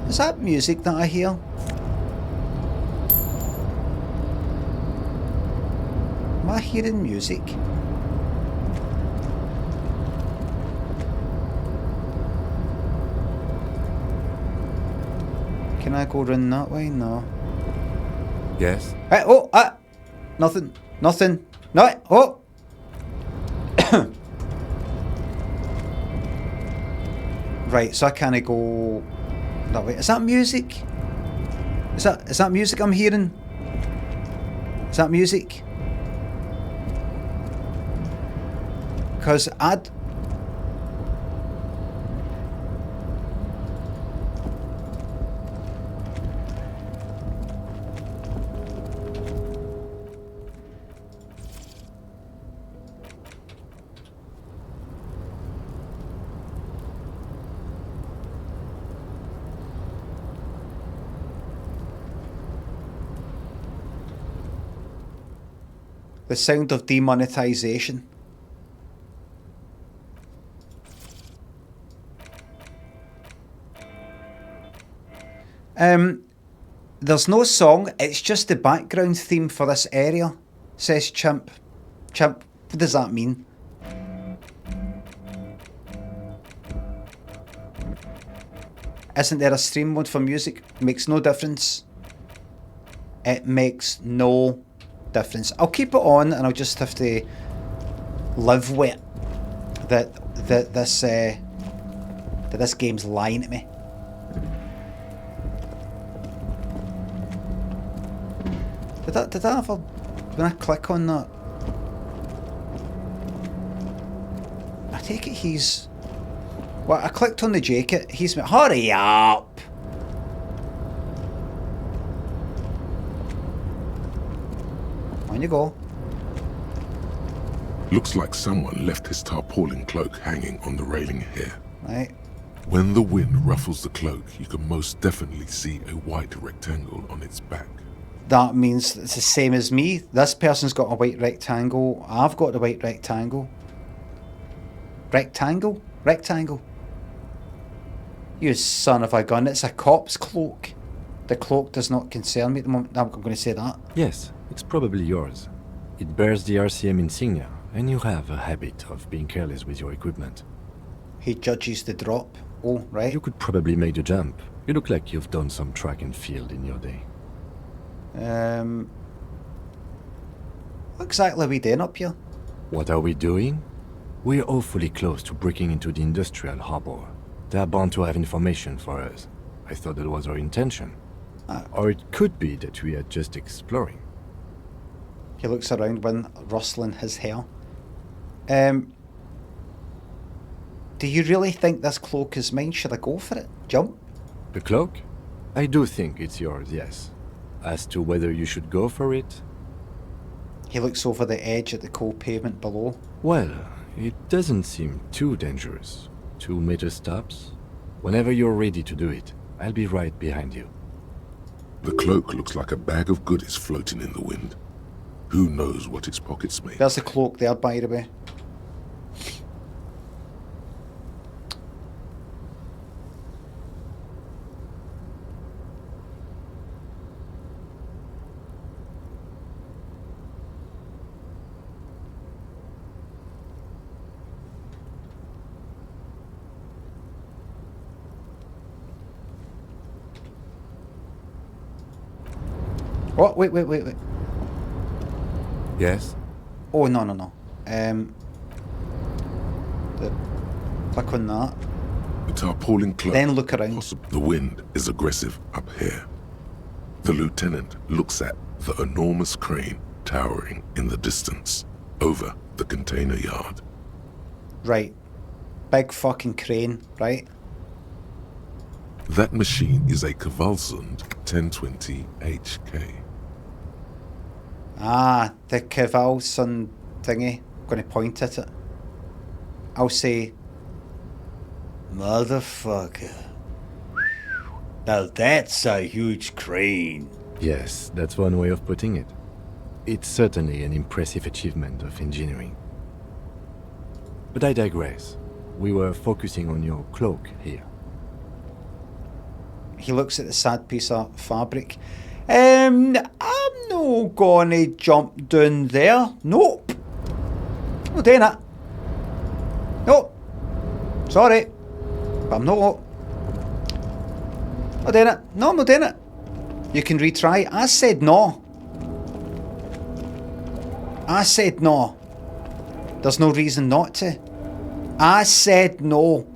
Is that music that I hear? Am I hearing music? Can I go run that way? No.
Yes?
Hey, nothing. No, oh! Right, so I can't go that way. Is that music? Is that music I'm hearing? Is that music? Because I'd... The sound of demonetization. There's no song, it's just the background theme for this area, says Chimp. Chimp, what does that mean? Isn't there a stream mode for music? Makes no difference. It makes no difference. I'll keep it on and I'll just have to live with it. That this game's lying to me. Did I ever, when I click on that, I take it he's, well, I clicked on the jacket, he's, hurry up! On you go.
Looks like someone left his tarpaulin cloak hanging on the railing here.
Right.
When the wind ruffles the cloak, you can most definitely see a white rectangle on its back.
That means it's the same as me. This person's got a white rectangle. I've got the white rectangle. Rectangle? Rectangle. You son of a gun. It's a cop's cloak. The cloak does not concern me at the moment. I'm going to say that.
Yes, it's probably yours. It bears the RCM insignia, and you have a habit of being careless with your equipment.
He judges the drop. Oh, right.
You could probably make the jump. You look like you've done some track and field in your day.
What exactly are we doing up here?
What are we doing? We're awfully close to breaking into the industrial harbor. They're bound to have information for us. I thought that was our intention. Or it could be that we are just exploring.
He looks around when rustling his hair. Do you really think this cloak is mine? Should I go for it? Jump?
The cloak? I do think it's yours, yes. As to whether you should go for it?
He looks over the edge at the cold pavement below.
Well, it doesn't seem too dangerous. 2 meter stops. Whenever you're ready to do it, I'll be right behind you.
The cloak looks like a bag of goodies floating in the wind. Who knows what its pockets made?
There's the cloak there, by the way. Oh, wait.
Yes?
Oh, no. Click on that.
The tarpaulin cloak.
Then look around.
The wind is aggressive up here. The lieutenant looks at the enormous crane towering in the distance over the container yard.
Right. Big fucking crane, right?
That machine is a Kvalsund 1020 HK.
Ah, the Kvalsund thingy. I'm going to point at it. I'll say, motherfucker. Now that's a huge crane.
Yes, that's one way of putting it. It's certainly an impressive achievement of engineering. But I digress. We were focusing on your cloak here.
He looks at the sad piece of fabric. I'm no gonna jump down there. Nope. Not doing it. Nope. Sorry. But I'm not. Not doing it. No, I'm not doing it. You can retry. I said no. I said no. There's no reason not to. I said no.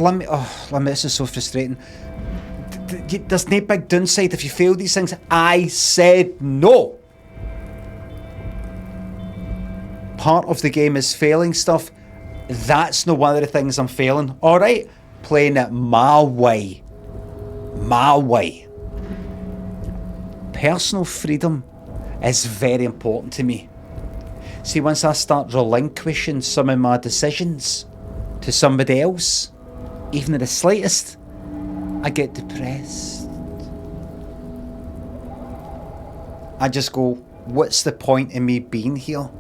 Limmy, this is so frustrating. There's no big downside if you fail these things. I said no. Part of the game is failing stuff. That's not one of the things I'm failing. Alright, playing it my way. My way. Personal freedom is very important to me. See, once I start relinquishing some of my decisions to somebody else, even the slightest, I get depressed. I just go, what's the point in me being here?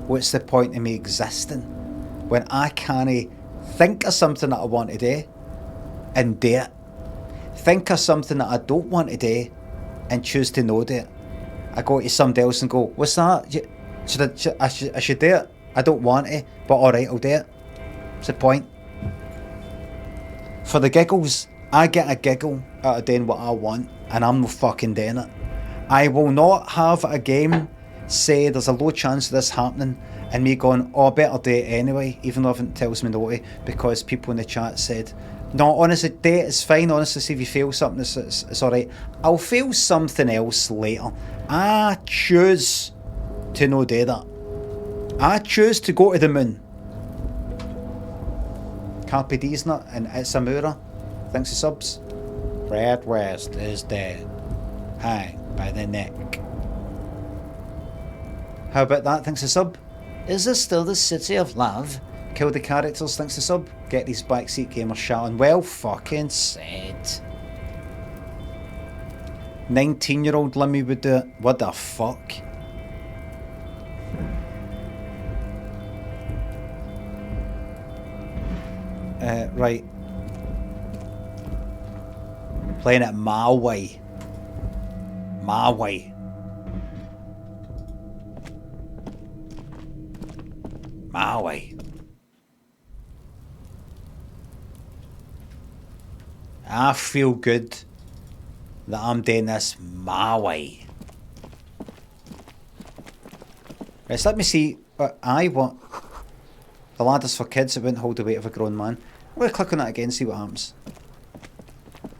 What's the point in me existing? When I can't think of something that I want to do and do it. Think of something that I don't want to do and choose to not do it. I go to somebody else and go, what's that? I should do it. I don't want to, but alright, I'll do it. What's the point? For the giggles, I get a giggle out of doing what I want, and I'm not fucking doing it. I will not have a game say there's a low chance of this happening and me going, oh, I better do it anyway, even though it tells me not to, because people in the chat said, no, honestly, do it, it's fine. Honestly, see if you fail something, it's alright. I'll fail something else later. I choose to not do that. I choose to go to the moon. Carpe Diesnut and It's Amura. Thanks for subs. Fred West is dead. Hang by the neck. How about that? Thanks for sub. Is this still the city of love? Kill the characters. Thanks for sub. Get these backseat gamers shouting. Well fucking said. 19-year-old Limmy would do it. What the fuck? Right. Playing it my way. My way. My way. I feel good that I'm doing this my way. Right, so let me see what I want. The ladder's for kids, it wouldn't hold the weight of a grown man. I'm going to click on that again, see what happens.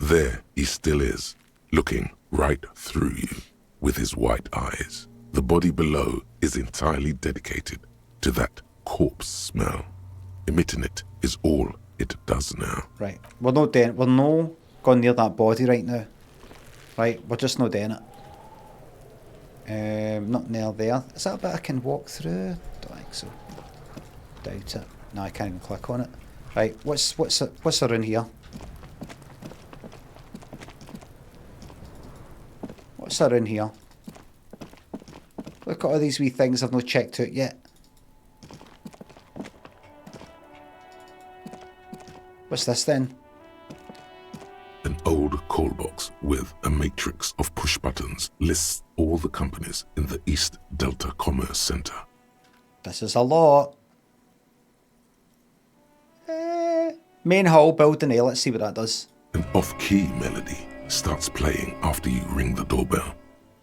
There he still is, looking right through you with his white eyes. The body below is entirely dedicated to that corpse smell. Emitting it is all it does now.
Right, we're not going near that body right now. Right, we're just not doing it. Not near there. Is that a bit I can walk through? Don't think so. Doubt it. No, I can't even click on it. Right, what's around here? What's around here? Look at all these wee things I've not checked out yet. What's this then?
An old call box with a matrix of push buttons lists all the companies in the East Delta Commerce Center.
This is a lot. Main hall, building A, let's see what that does.
An off-key melody starts playing after you ring the doorbell.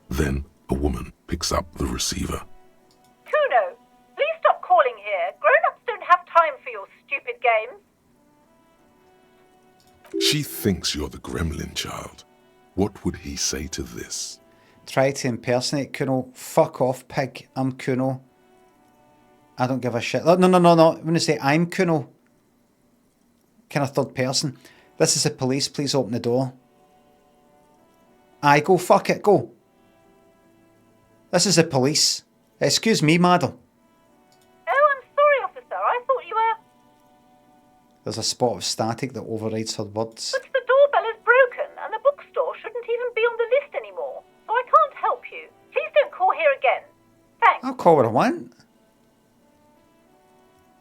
Then a woman picks up the receiver.
Kuno, please stop calling here. Grown-ups don't have time for your stupid games.
She thinks you're the gremlin child. What would he say to this?
Try to impersonate Kuno. Fuck off, pig. I'm Kuno. I don't give a shit. No. I'm going to say I'm Kuno. Kind of third person. This is the police. Please open the door. Aye, go. Fuck it. Go. This is the police. Excuse me, madam.
Oh, I'm sorry, officer. I thought you were...
There's a spot of static that overrides her words.
But the doorbell is broken, and the bookstore shouldn't even be on the list anymore. So I can't help you. Please don't call here again. Thanks.
I'll call what I want.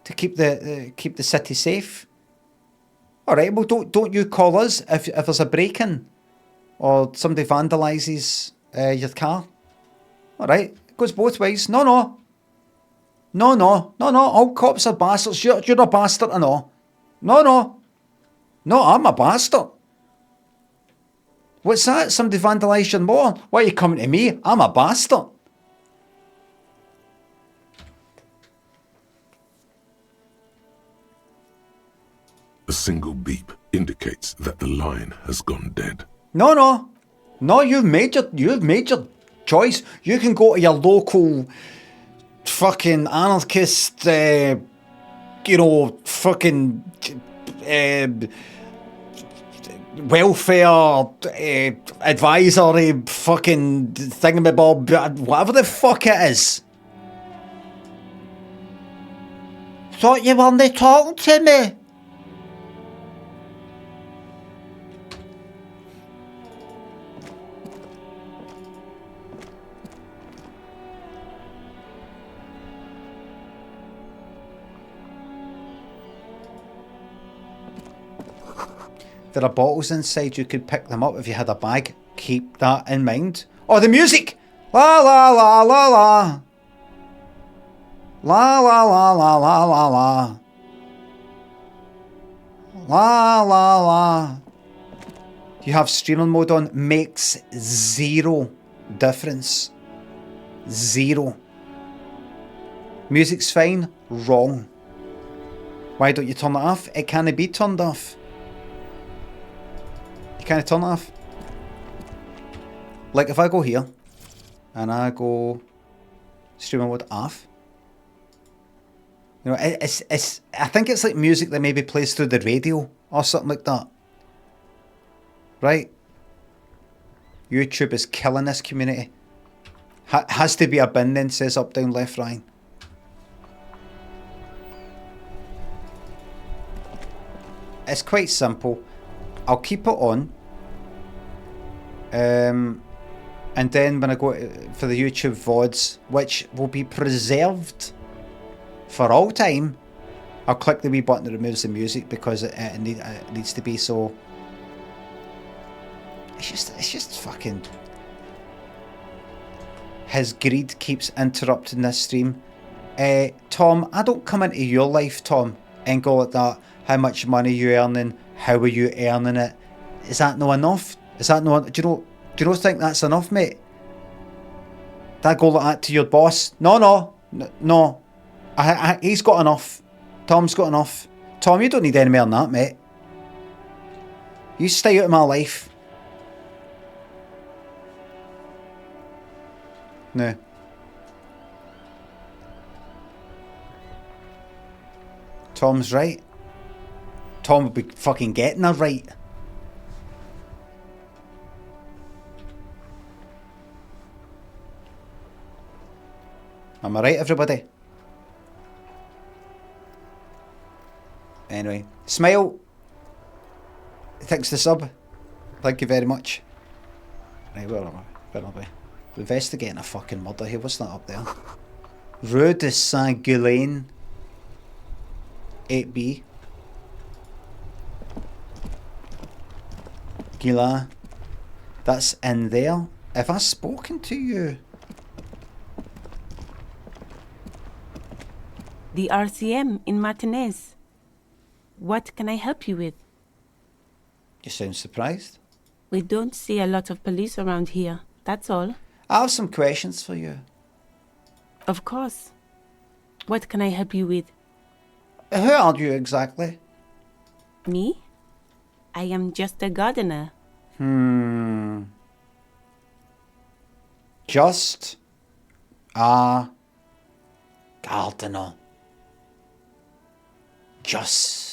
To keep the city safe. All right. Well, don't you call us if there's a break-in or somebody vandalises your car. All right. It goes both ways. No. All cops are bastards. You're a bastard, I know. No, I'm a bastard. What's that? Somebody vandalised your motor? Why are you coming to me? I'm a bastard.
A single beep indicates that the line has gone dead.
No. You've made your choice. You can go to your local fucking anarchist, fucking welfare advisory fucking thingamabob, whatever the fuck it is. Thought you weren't talking to me. There are bottles inside, you could pick them up if you had a bag. Keep that in mind. Oh, the music! La la la la la. La la la la la la la. La la la. You have streaming mode on, makes zero difference. Zero. Music's fine, wrong. Why don't you turn it off? It can't be turned off. Can I turn it off? Like if I go here and I go streaming mode off, you know, it's I think it's like music that maybe plays through the radio or something like that, right? YouTube is killing this community. Has to be a bin then, says up, down, left, right. It's quite simple. I'll keep it on. And then when I go for the YouTube VODs, which will be preserved for all time, I'll click the wee button that removes the music because it needs to be so. It's just fucking. His greed keeps interrupting this stream. Tom, I don't come into your life, Tom, and go like that. How much money you earning? How are you earning it? Is that not enough? Is that not? Do you not think that's enough, mate? Did I go like that to your boss? No. He's got enough. Tom's got enough. Tom, you don't need any more than that, mate. You stay out of my life. No. Tom's right. Tom will be fucking getting her right. Am I right, everybody? Anyway, Smile. Thanks the sub. Thank you very much. Right, where are we? Investigating a fucking murder here. What's that up there? Rue de Saint-Ghislain 8B. Gila. That's in there. Have I spoken to you?
The RCM in Martinez. What can I help you with?
You sound surprised.
We don't see a lot of police around here, that's all.
I have some questions for you.
Of course. What can I help you with?
Who are you exactly?
Me? I am just a gardener.
Just a gardener. Just.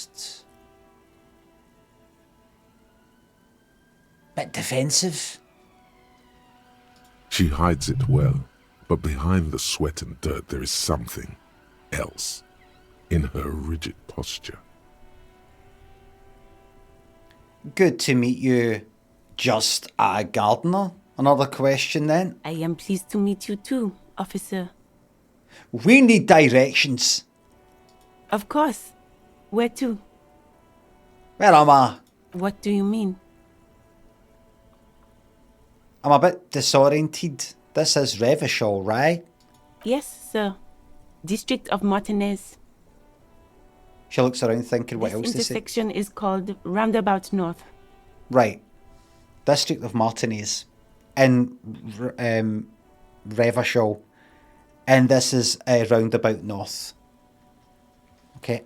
Bit defensive.
She hides it well, but behind the sweat and dirt there is something else in her rigid posture.
Good to meet you, just a gardener. Another question then.
I am pleased to meet you too, officer.
We need directions.
Of course. Where to?
Where am I?
What do you mean?
I'm a bit disoriented. This is Revachol, right?
Yes, sir. District of Martinez.
She looks around thinking what
This
else to say.
intersection is called Roundabout North.
Right. District of Martinez in Revachol. And this is Roundabout North. Okay.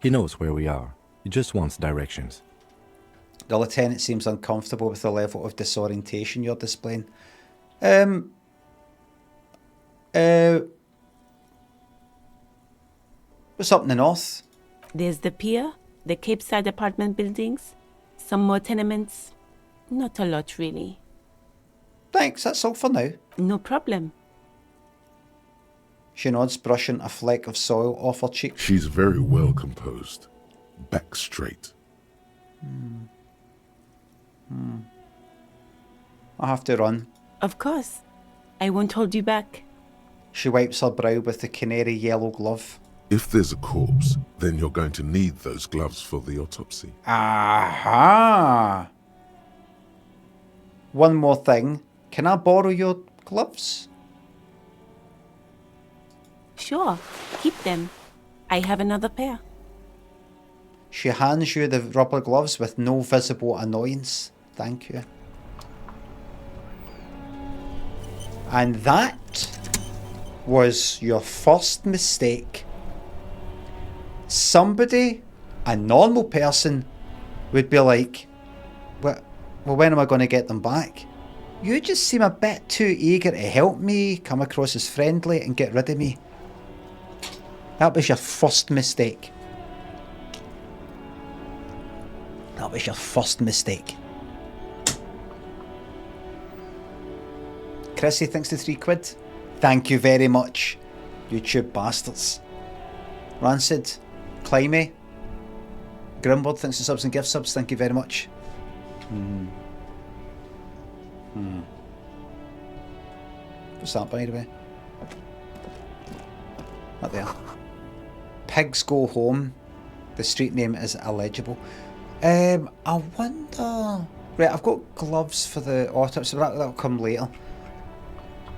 He knows where we are. He just wants directions.
The lieutenant seems uncomfortable with the level of disorientation you're displaying. What's up in the north?
There's the pier, the Cape Side apartment buildings, some more tenements. Not a lot, really.
Thanks, that's all for now.
No problem.
She nods, brushing a fleck of soil off her cheek.
She's very well composed. Back straight.
I have to run.
Of course. I won't hold you back.
She wipes her brow with the canary yellow glove.
If there's a corpse, then you're going to need those gloves for the autopsy.
Aha! One more thing. Can I borrow your gloves?
Sure. Keep them. I have another pair.
She hands you the rubber gloves with no visible annoyance. Thank you. And that was your first mistake. Somebody, a normal person, would be like, well, when am I going to get them back? You just seem a bit too eager to help me, come across as friendly, and get rid of me. That was your first mistake. That was your first mistake. Chrissy, thanks to £3. Thank you very much, YouTube bastards. Rancid, Climby, Grimward, thanks to subs and gift subs. Thank you very much. What's that, by the way? Not there. Pigs Go Home. The street name is illegible. I wonder... Right, I've got gloves for the autopsy, but that'll come later.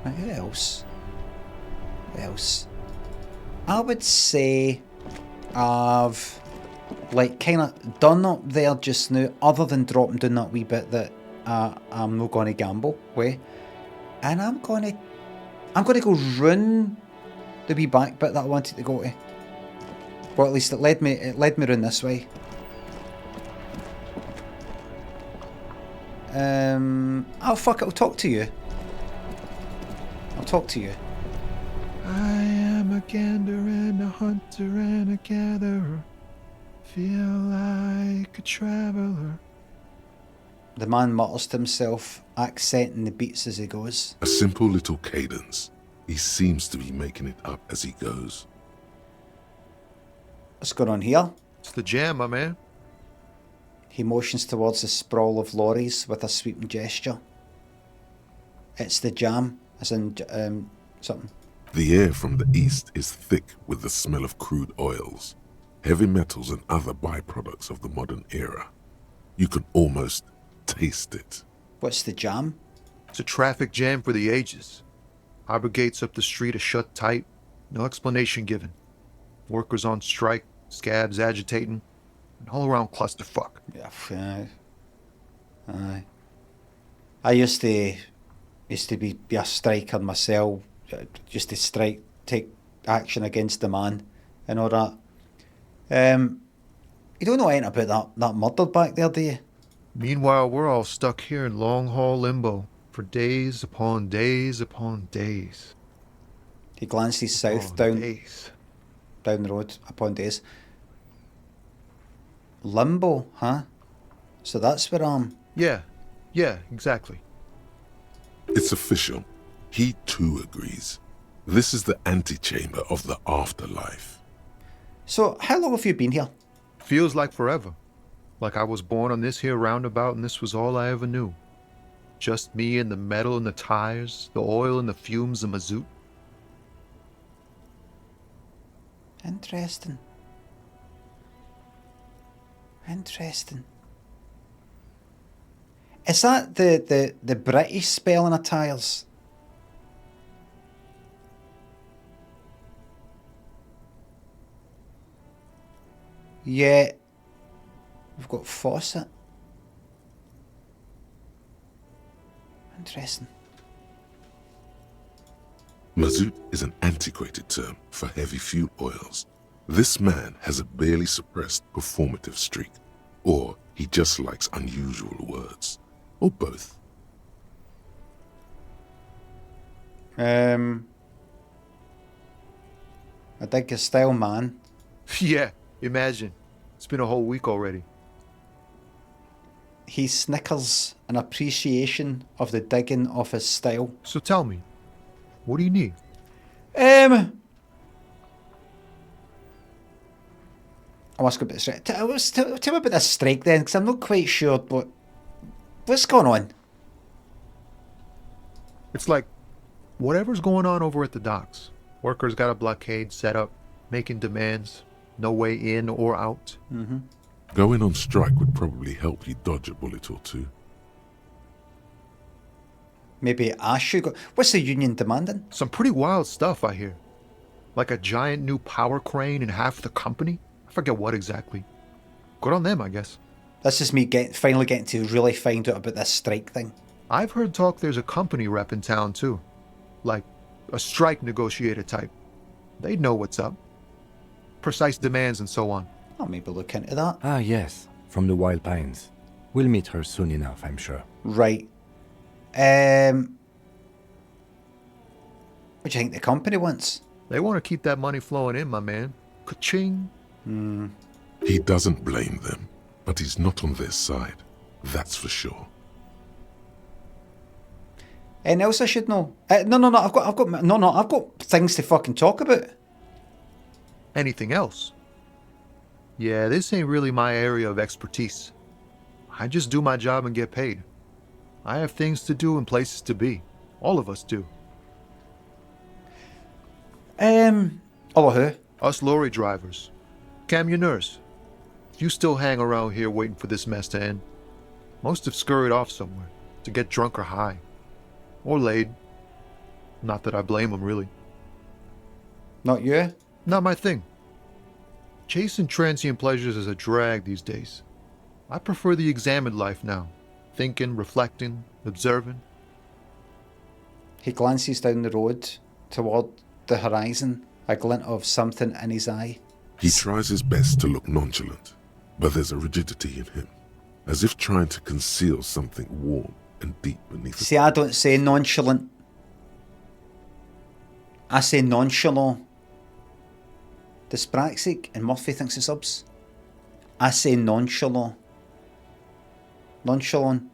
Right, who else? Who else? I would say I've like kind of done up there just now, other than dropping down that wee bit that I'm not going to gamble with, and I'm going to go run the wee back bit that I wanted to go to. Well, at least it led me run this way. Oh fuck it, I'll talk to you.
I am a gander and a hunter and a gatherer. Feel like a traveler.
The man mutters to himself, accenting the beats as he goes.
A simple little cadence. He seems to be making it up as he goes.
What's going on here?
It's the jam, my man.
He motions towards the sprawl of lorries with a sweeping gesture. It's the jam, as in something.
The air from the east is thick with the smell of crude oils, heavy metals and other byproducts of the modern era. You can almost taste it.
What's the jam?
It's a traffic jam for the ages. Harbor gates up the street are shut tight, no explanation given. Workers on strike, scabs agitating, an all-around clusterfuck.
Yeah, aye. I used to be a striker myself, just to strike, take action against the man and all that. You don't know anything about that murder back there, do you?
Meanwhile, we're all stuck here in long-haul limbo for days upon days upon days.
He glances south down the road upon days. Limbo, huh? So that's where I'm...
Yeah, exactly.
It's official. He too agrees. This is the antechamber of the afterlife.
So, how long have you been here?
Feels like forever. Like I was born on this here roundabout and this was all I ever knew. Just me and the metal and the tires, the oil and the fumes of mazout.
Interesting. Is that the British spelling of tires? Yeah. We've got faucet. Interesting.
Mazout is an antiquated term for heavy fuel oils. This man has a barely suppressed performative streak, or he just likes unusual words, or both.
I dig his style, man.
Yeah, imagine. It's been a whole week already.
He snickers in appreciation of the digging of his style.
So tell me, what do you need?
I must go about the strike. Tell me about this strike then, because I'm not quite sure what's going on.
It's like whatever's going on over at the docks. Workers got a blockade set up, making demands, no way in or out.
Mm-hmm.
Going on strike would probably help you dodge a bullet or two.
Maybe I should go. What's the union demanding?
Some pretty wild stuff, I hear. Like a giant new power crane in half the company? I forget what exactly. Good on them, I guess.
This is me finally getting to really find out about this strike thing.
I've heard talk there's a company rep in town too. Like a strike negotiator type. They'd know what's up. Precise demands and so on.
I'll maybe look into that.
Ah, yes, from the Wild Pines. We'll meet her soon enough, I'm sure.
Right. What do you think the company wants?
They want to keep that money flowing in, my man. Ka-ching.
He doesn't blame them, but he's not on their side. That's for sure.
Anything else I should know? No. I've got things to fucking talk about.
Anything else? Yeah, this ain't really my area of expertise. I just do my job and get paid. I have things to do and places to be. All of us do.
All of who?
Us lorry drivers. Camionneurs. You still hang around here waiting for this mess to end. Most have scurried off somewhere to get drunk or high. Or laid. Not that I blame them, really.
Not you?
Not my thing. Chasing transient pleasures is a drag these days. I prefer the examined life now. Thinking, reflecting, observing.
He glances down the road toward the horizon, a glint of something in his eye.
He tries his best to look nonchalant, but there's a rigidity in him, as if trying to conceal something warm and deep beneath
See, I don't say nonchalant. I say nonchalant. Dyspraxic and Murphy thinks it's subs. I say nonchalant. Nonchalant.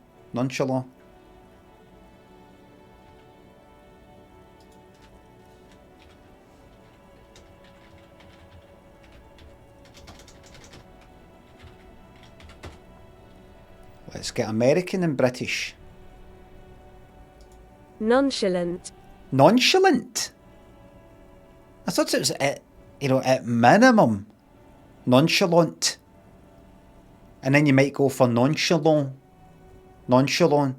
Let's get American and British.
Nonchalant.
Nonchalant? I thought it was at minimum nonchalant. And then you might go for nonchalant. Nonchalant.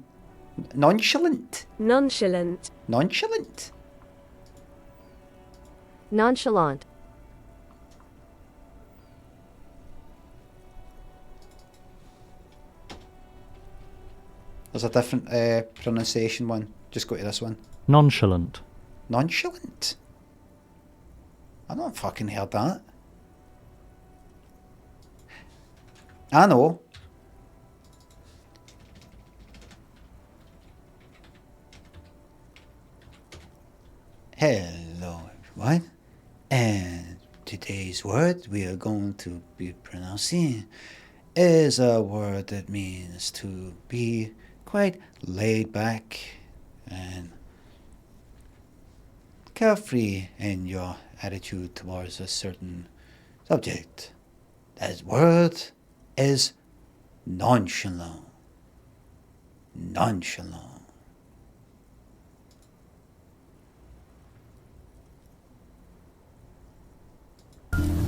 Nonchalant.
Nonchalant.
Nonchalant.
Nonchalant.
There's a different pronunciation one. Just go to this one.
Nonchalant.
Nonchalant? I've not fucking heard that. I know. Hello everyone. And today's word we are going to be pronouncing is a word that means to be quite laid back and carefree in your attitude towards a certain subject. That word is nonchalant. Nonchalant.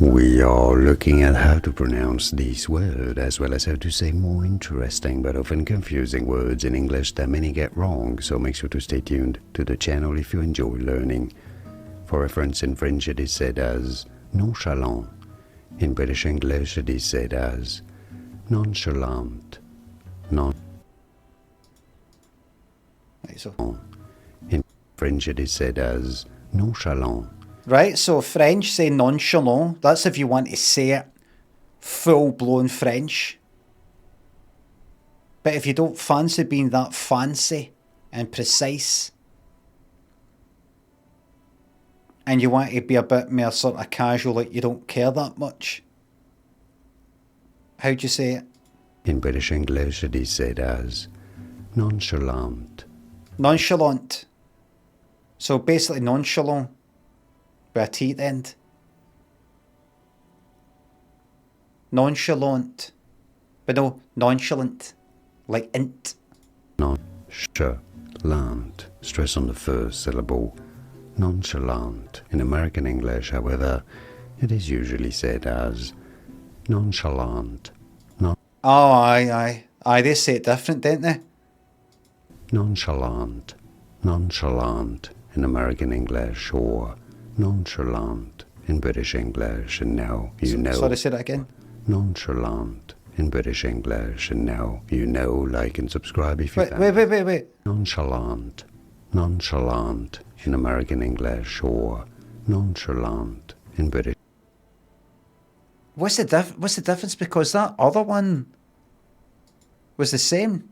We are looking at how to pronounce this word, as well as how to say more interesting but often confusing words in English that many get wrong, so make sure to stay tuned to the channel if you enjoy learning. For reference, in French it is said as nonchalant. In British English it is said as nonchalant.
Right, so.
In French it is said as nonchalant.
Right? So French, say nonchalant. That's if you want to say it full-blown French. But if you don't fancy being that fancy and precise, and you want to be a bit more sort of casual, like you don't care that much, how'd you say it?
In British English, it is said as nonchalant.
Nonchalant. So basically nonchalant with a T at the end. Nonchalant. But no, nonchalant. Like int.
Nonchalant. Stress on the first syllable. Nonchalant. In American English, however, it is usually said as nonchalant.
Oh, aye. They say it different, don't they?
Nonchalant. Nonchalant in American English, or nonchalant in British English, and now you know.
Sorry, say that again.
Nonchalant in British English, and now you know. Like and subscribe if you
Wait.
Nonchalant. Nonchalant in American English, or nonchalant in British.
What's the difference? Because that other one was the same.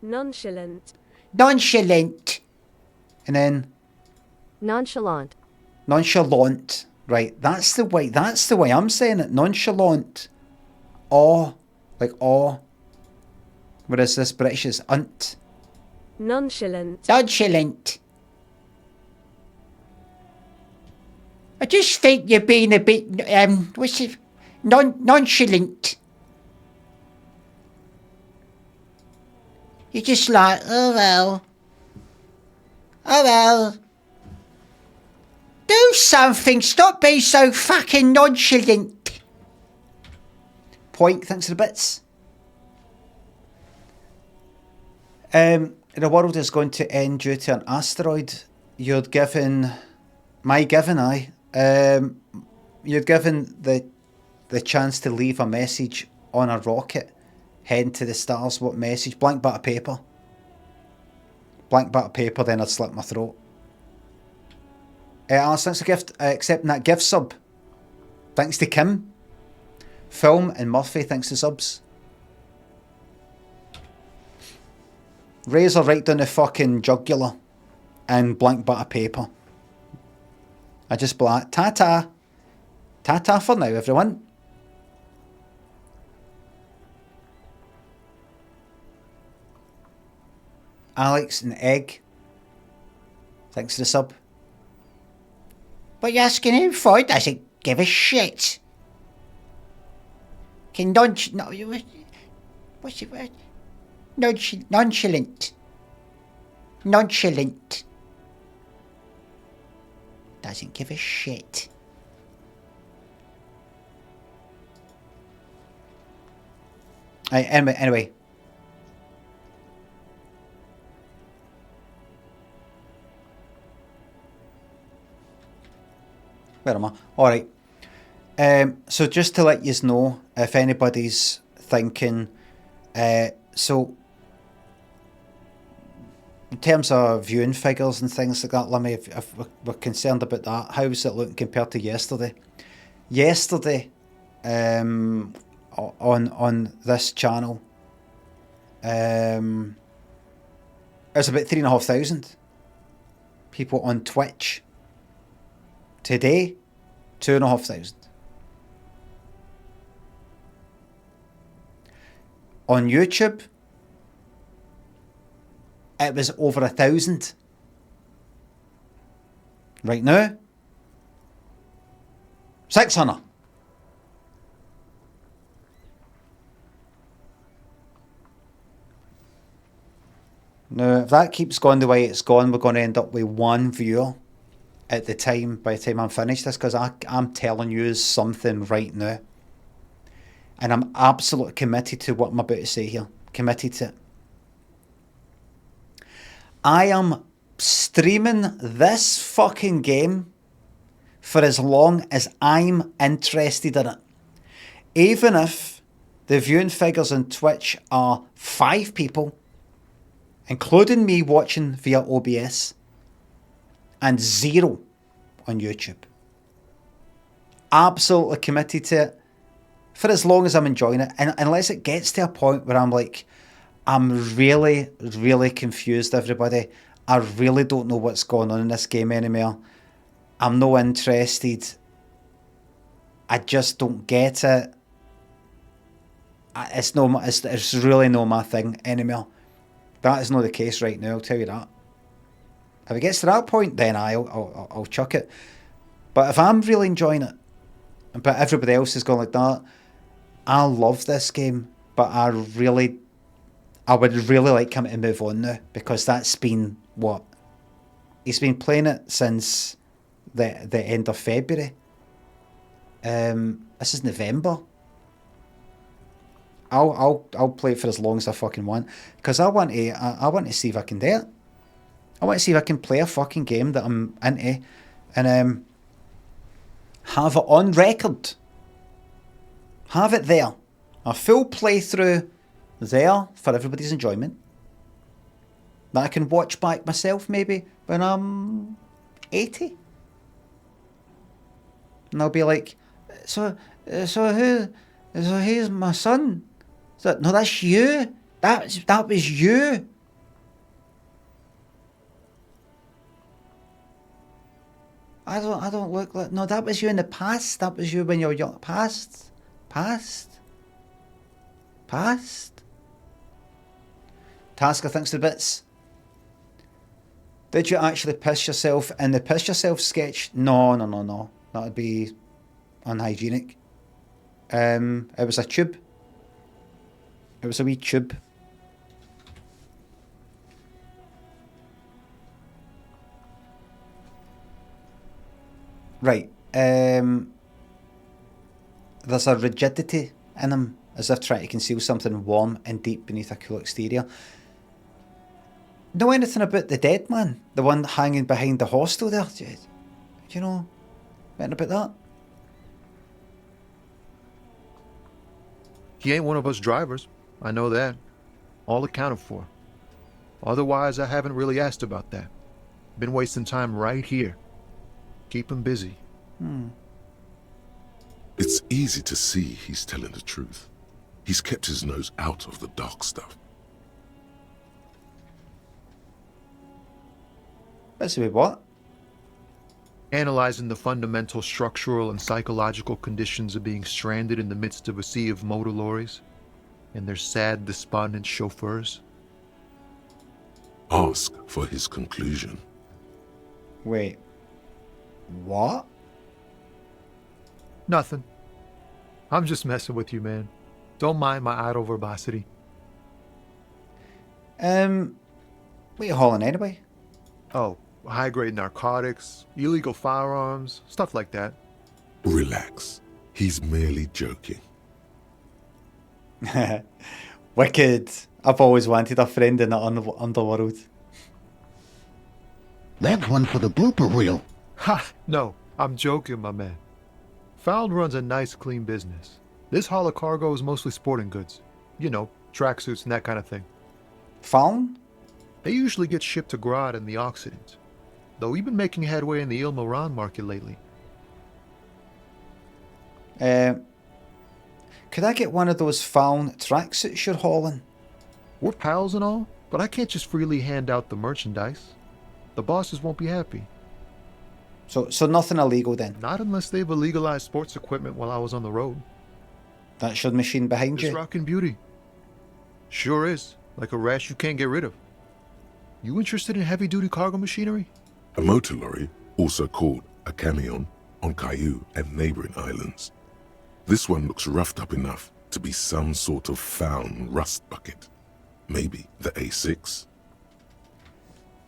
Nonchalant.
Nonchalant. And then
Nonchalant.
nonchalant. Right, that's the way I'm saying it. Nonchalant. Aw. Like aw. Whereas this British is unt.
Nonchalant.
Nonchalant. I just think you're being a bit what's it? Nonchalant. You're just like, oh well. Do something. Stop being so fucking nonchalant. Point. Thanks for the bits. The world is going to end due to an asteroid. You're given the chance to leave a message on a rocket heading to the stars. What message? Blank bit of paper. Blank bit of paper, then I'd slit my throat. Alice, thanks for gift, accepting that gift sub. Thanks to Kim. Film and Murphy, thanks to subs. Razor right down the fucking jugular and blank bit of paper. I just black. Ta-ta. Ta-ta for now, everyone. Alex and Egg. Thanks for the sub. What you asking him for? He doesn't give a shit. What's the word? Nonchalant. Nonchalant. Doesn't give a shit. Anyway. Where am I? Alright. So just to let you know, if anybody's thinking, so in terms of viewing figures and things like that, Limmy, if we're concerned about that, how's it looking compared to yesterday? Yesterday, on this channel, it was about 3,500 people on Twitch. Today, 2,500. On YouTube, it was over 1,000. Right now, 600. Now, if that keeps going the way it's gone, we're going to end up with one viewer at the time, by the time I'm finished this, because I'm telling you something right now. And I'm absolutely committed to what I'm about to say here. Committed to it. I am streaming this fucking game for as long as I'm interested in it. Even if the viewing figures on Twitch are 5 people, including me watching via OBS, and 0 on YouTube. absolutely committed to it for as long as I'm enjoying it. And unless it gets to a point where I'm like, I'm really, really confused, everybody. I really don't know what's going on in this game anymore. I'm no interested. I just don't get it. It's really not my thing anymore. That is not the case right now, I'll tell you that. If it gets to that point, then I'll chuck it. But if I'm really enjoying it, but everybody else is going like that, I love this game, but I would really like him to move on now, because that's been what? He's been playing it since the end of February. This is November. I'll play it for as long as I fucking want, because I want to see if I can do it. I want to see if I can play a fucking game that I'm into, and have it on record. Have it there, a full playthrough there for everybody's enjoyment, that I can watch back myself maybe when I'm 80, and I'll be like, so here's my son. So, no, that's you. That was you. I don't look like. No, that was you in the past. That was you when you were young. Past. Tasker thinks the bits. Did you actually piss yourself in the piss yourself sketch? No. That would be unhygienic. It was a tube. It was a wee tube. Right. There's a rigidity in him, as if trying to conceal something warm and deep beneath a cool exterior. Know anything about the dead man? The one hanging behind the hostel there? Do you know anything about that?
He ain't one of us drivers. I know that. All accounted for. Otherwise, I haven't really asked about that. Been wasting time right here. Keep him busy.
It's easy to see he's telling the truth. He's kept his nose out of the dark stuff.
Basically what?
Analyzing the fundamental structural and psychological conditions of being stranded in the midst of a sea of motor lorries and their sad, despondent chauffeurs.
Ask for his conclusion.
Wait. What?
Nothing. I'm just messing with you, man. Don't mind my idle verbosity.
What you hauling anyway?
Oh, high-grade narcotics, illegal firearms, stuff like that.
Relax. He's merely joking.
Wicked. I've always wanted a friend in the underworld.
That's one for the blooper reel.
Ha! No, I'm joking, my man. Found runs a nice, clean business. This haul of cargo is mostly sporting goods. You know, tracksuits and that kind of thing.
Found?
They usually get shipped to Grad in the Occident. Though we've been making headway in the Il Moran market lately.
Could I get one of those found tracksuits you're hauling?
We're pals and all, but I can't just freely hand out the merchandise. The bosses won't be happy.
So nothing illegal then?
Not unless they've illegalized sports equipment while I was on the road.
That's your machine behind
It's
you?
rockin' beauty. Sure is. Like a rash you can't get rid of. You interested in heavy-duty cargo machinery?
A motor lorry, also called a camion, on Caillou and neighboring islands. This one looks roughed up enough to be some sort of found rust bucket. Maybe the A6.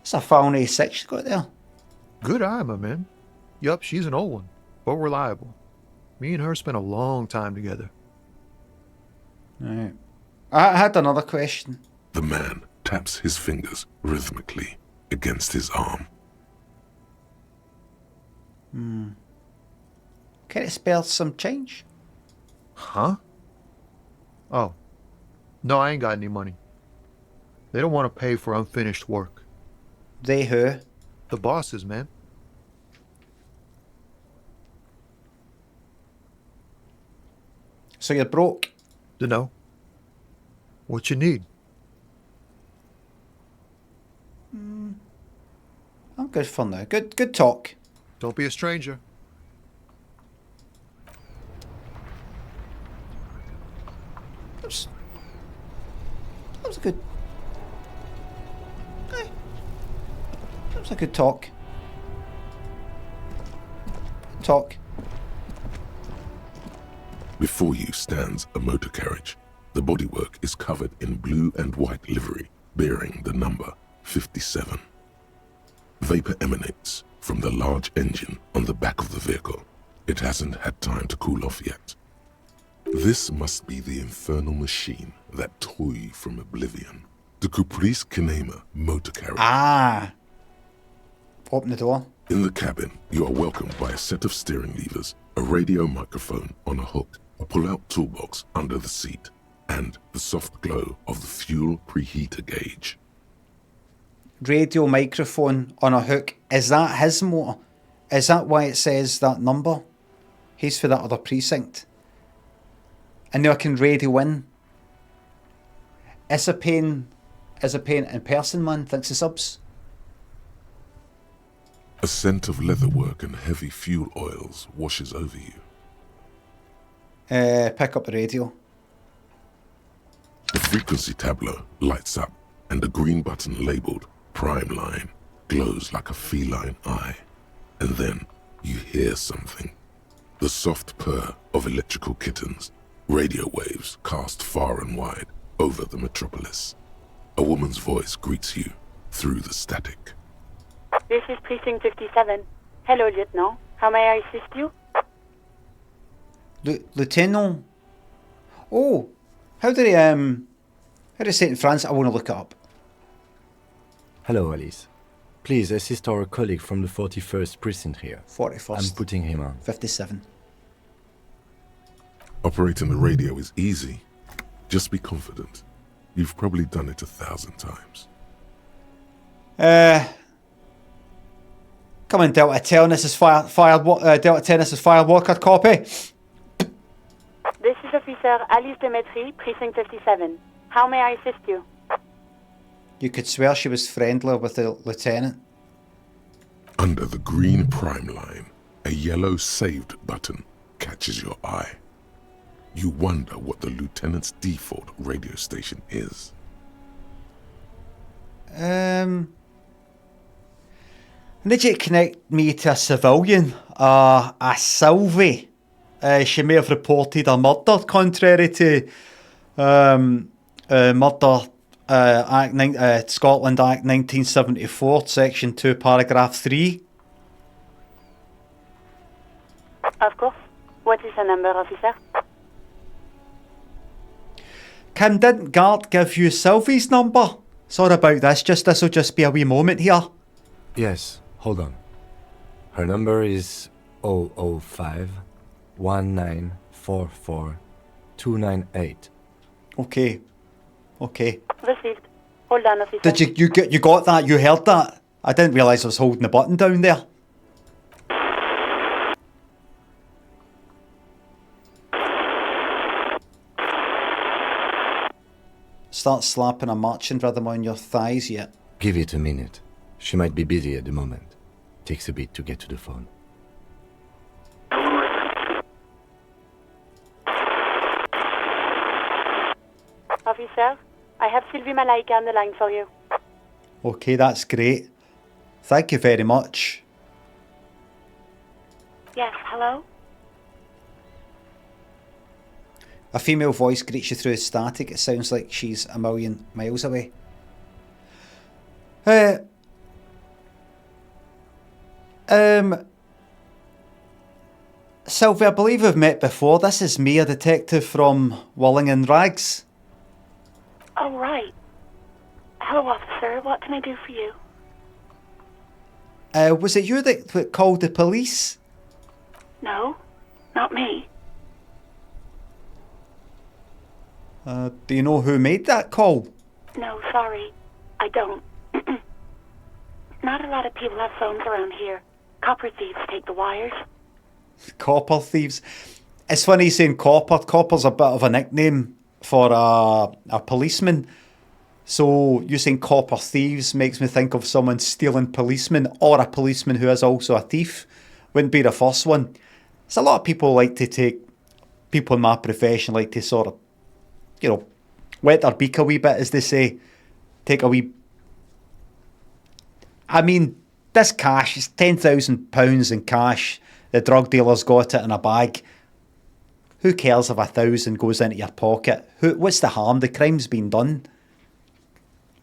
It's a found A6 you got there.
Good eye, my man. Yup, she's an old one, but reliable. Me and her spent a long time together.
Right. I had another question.
The man taps his fingers rhythmically against his arm.
Can it spare some change?
Huh? Oh. No, I ain't got any money. They don't want to pay for unfinished work.
They who?
The bosses, man.
So you're broke?
Dunno. What you need?
I'm good for now. Good talk.
Don't be a stranger.
That was a good... That was a good talk. Talk.
Before you stands a motor carriage. The bodywork is covered in blue and white livery, bearing the number 57. Vapor emanates from the large engine on the back of the vehicle. It hasn't had time to cool off yet. This must be the infernal machine that tore you from oblivion. The Caprice Kinema motor carriage.
Ah! Open the door.
In the cabin, you are welcomed by a set of steering levers, a radio microphone on a hook, a pull-out toolbox under the seat, and the soft glow of the fuel preheater gauge.
Radio microphone on a hook. Is that his motor? Is that why it says that number? He's for that other precinct. And now I can radio in. Is a pain in person, man? Thanks to subs.
A scent of leatherwork and heavy fuel oils washes over you.
Pick up the radio.
The frequency tableau lights up, and the green button labeled Prime Line glows like a feline eye. And then you hear something. The soft purr of electrical kittens, radio waves cast far and wide over the metropolis. A woman's voice greets you through the static.
This is Precinct 57. Hello, Lieutenant. How may I assist you?
Lieutenant? Oh, how do they say it in France? I want to look it up.
Hello, Alice. Please assist our colleague from the 41st precinct here.
41st.
I'm putting him on.
57.
Operating the radio is easy. Just be confident. You've probably done it 1,000 times.
Come on, Delta 10. This is Delta 10. This is Fire Walker. Copy.
This is Officer Alice Demetri, Precinct 57. How may I assist you?
You could swear she was friendly with the lieutenant.
Under the green prime line, a yellow saved button catches your eye. You wonder what the lieutenant's default radio station is.
Need you to connect me to a civilian, a Sylvie. She may have reported a murder contrary to Murder Act, Scotland Act 1974, Section 2, Paragraph 3.
Of course. What is the number, officer?
Kim, didn't guard give you Sylvie's number? Sorry about this, this will just be a wee moment here.
Yes, hold on. Her number is 005 1944 298.
Okay.
Received. Hold on, officer.
Did you got that? You heard that? I didn't realise I was holding the button down there. Start slapping a marching rhythm on your thighs yet.
Give it a minute. She might be busy at the moment. Takes a bit to get to the phone.
Officer, I have Sylvie Malaika on the line for you.
Okay, that's great. Thank you very much.
Yes, hello?
A female voice greets you through static. It sounds like she's a million miles away. Sylvie, I believe we've met before. This is me, a detective from Walling and Rags.
Oh, right. Hello, officer. What can I do for you?
Was it you that called the police?
No, not me.
Do you know who made that call?
No, sorry. I don't. Not a lot of people have phones around here. Copper thieves take the wires.
Copper thieves. It's funny saying copper. Copper's a bit of a nickname for a policeman. So you saying copper thieves makes me think of someone stealing policemen, or a policeman who is also a thief. Wouldn't be the first one. There's a lot of people like to take, people in my profession like to sort of, you know, wet their beak a wee bit, as they say. Take a wee... I mean, this cash is £10,000 in cash. The drug dealer's got it in a bag. Who cares if 1,000 goes into your pocket? What's the harm? The crime's been done.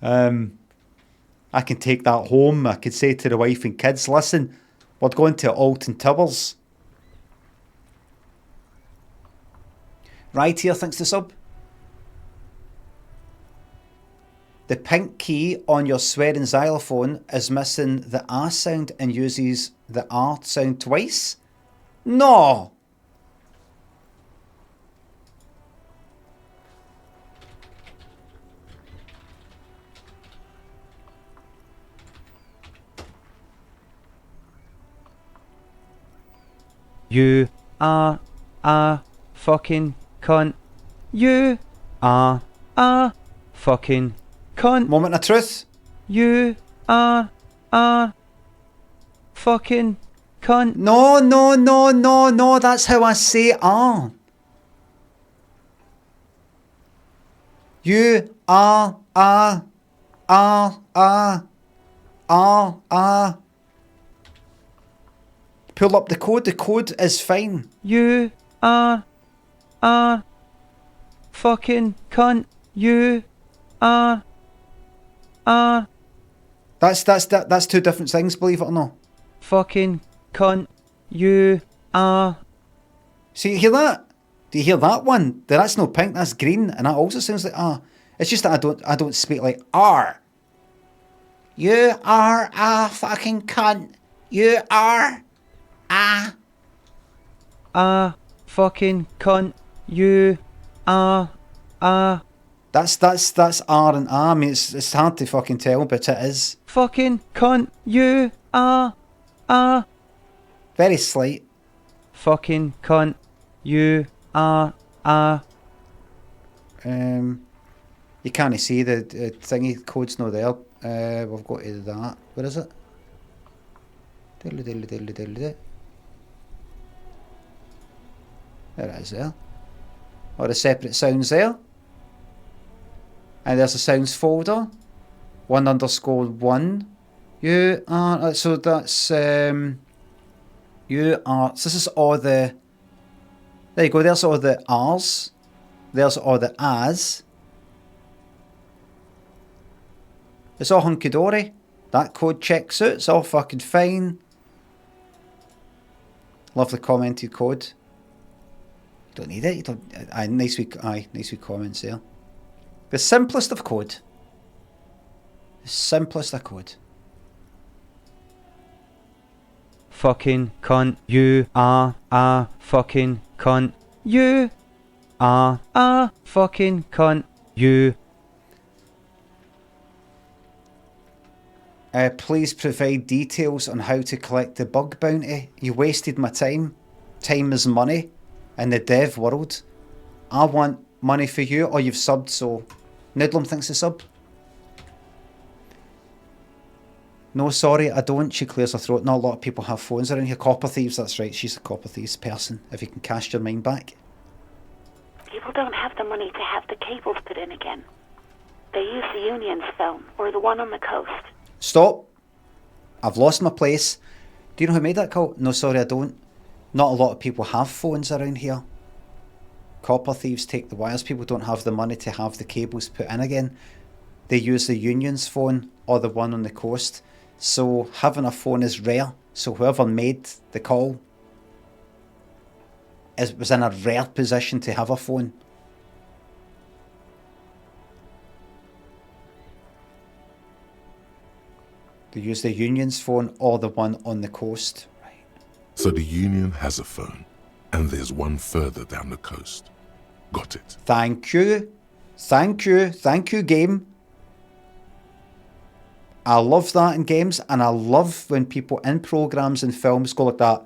I can take that home. I could say to the wife and kids, listen, we're going to Alton Towers. Right here, thanks to sub. The pink key on your swearing xylophone is missing the A sound and uses the R sound twice? No!
You are a fucking cunt. You are a fucking cunt.
Moment of truth.
You are a fucking cunt.
No, no, no, no, no. That's how I say ah. You are a Pull up the code. The code is fine.
You are a fucking cunt. You are a...
That's two different things, believe it or not.
Fucking cunt. You are...
See, you hear that? Do you hear that one? That's no pink, that's green, and that also sounds like ah. It's just that I don't speak like R. You are a fucking cunt. You are a
fucking cunt. You are a...
That's R and A. I mean, it's hard to fucking tell, but it is.
Fucking cunt. You are a...
Very slight.
Fucking cunt. You are a...
You can't see the thingy code's not there. We've got to that. Where is it? Diddly diddly diddly diddly diddly. There it is there. Or the separate sounds there. And there's a sounds folder. 1_1. You are... So that's... you are... So this is all the... There you go. There's all the R's. There's all the A's. It's all hunky-dory. That code checks out. It's all fucking fine. Love the commented code. You don't need it. You don't... nice wee comments there. The simplest of code. The simplest of code.
Fucking cunt. You are a fucking cunt. You are a fucking cunt. You...
Please provide details on how to collect the bug bounty. You wasted my time. Time is money in the dev world. I want money for you, or you've subbed, so... Noodlum thinks to sub. No, sorry, I don't. She clears her throat. Not a lot of people have phones around here. Copper thieves, that's right. She's a copper thieves person. If you can cast your mind back.
People don't have the money to have the cables put in again. They use the Union's phone, or the one on the coast.
Stop. I've lost my place. Do you know who made that call? No, sorry, I don't. Not a lot of people have phones around here. Copper thieves take the wires. People don't have the money to have the cables put in again. They use the Union's phone or the one on the coast. So having a phone is rare. So whoever made the call was in a rare position to have a phone. They use the Union's phone or the one on the coast. Right.
So the Union has a phone, and there's one further down the coast. Got it.
Thank you. Thank you. Thank you, game. I love that in games, and I love when people in programs and films go like that.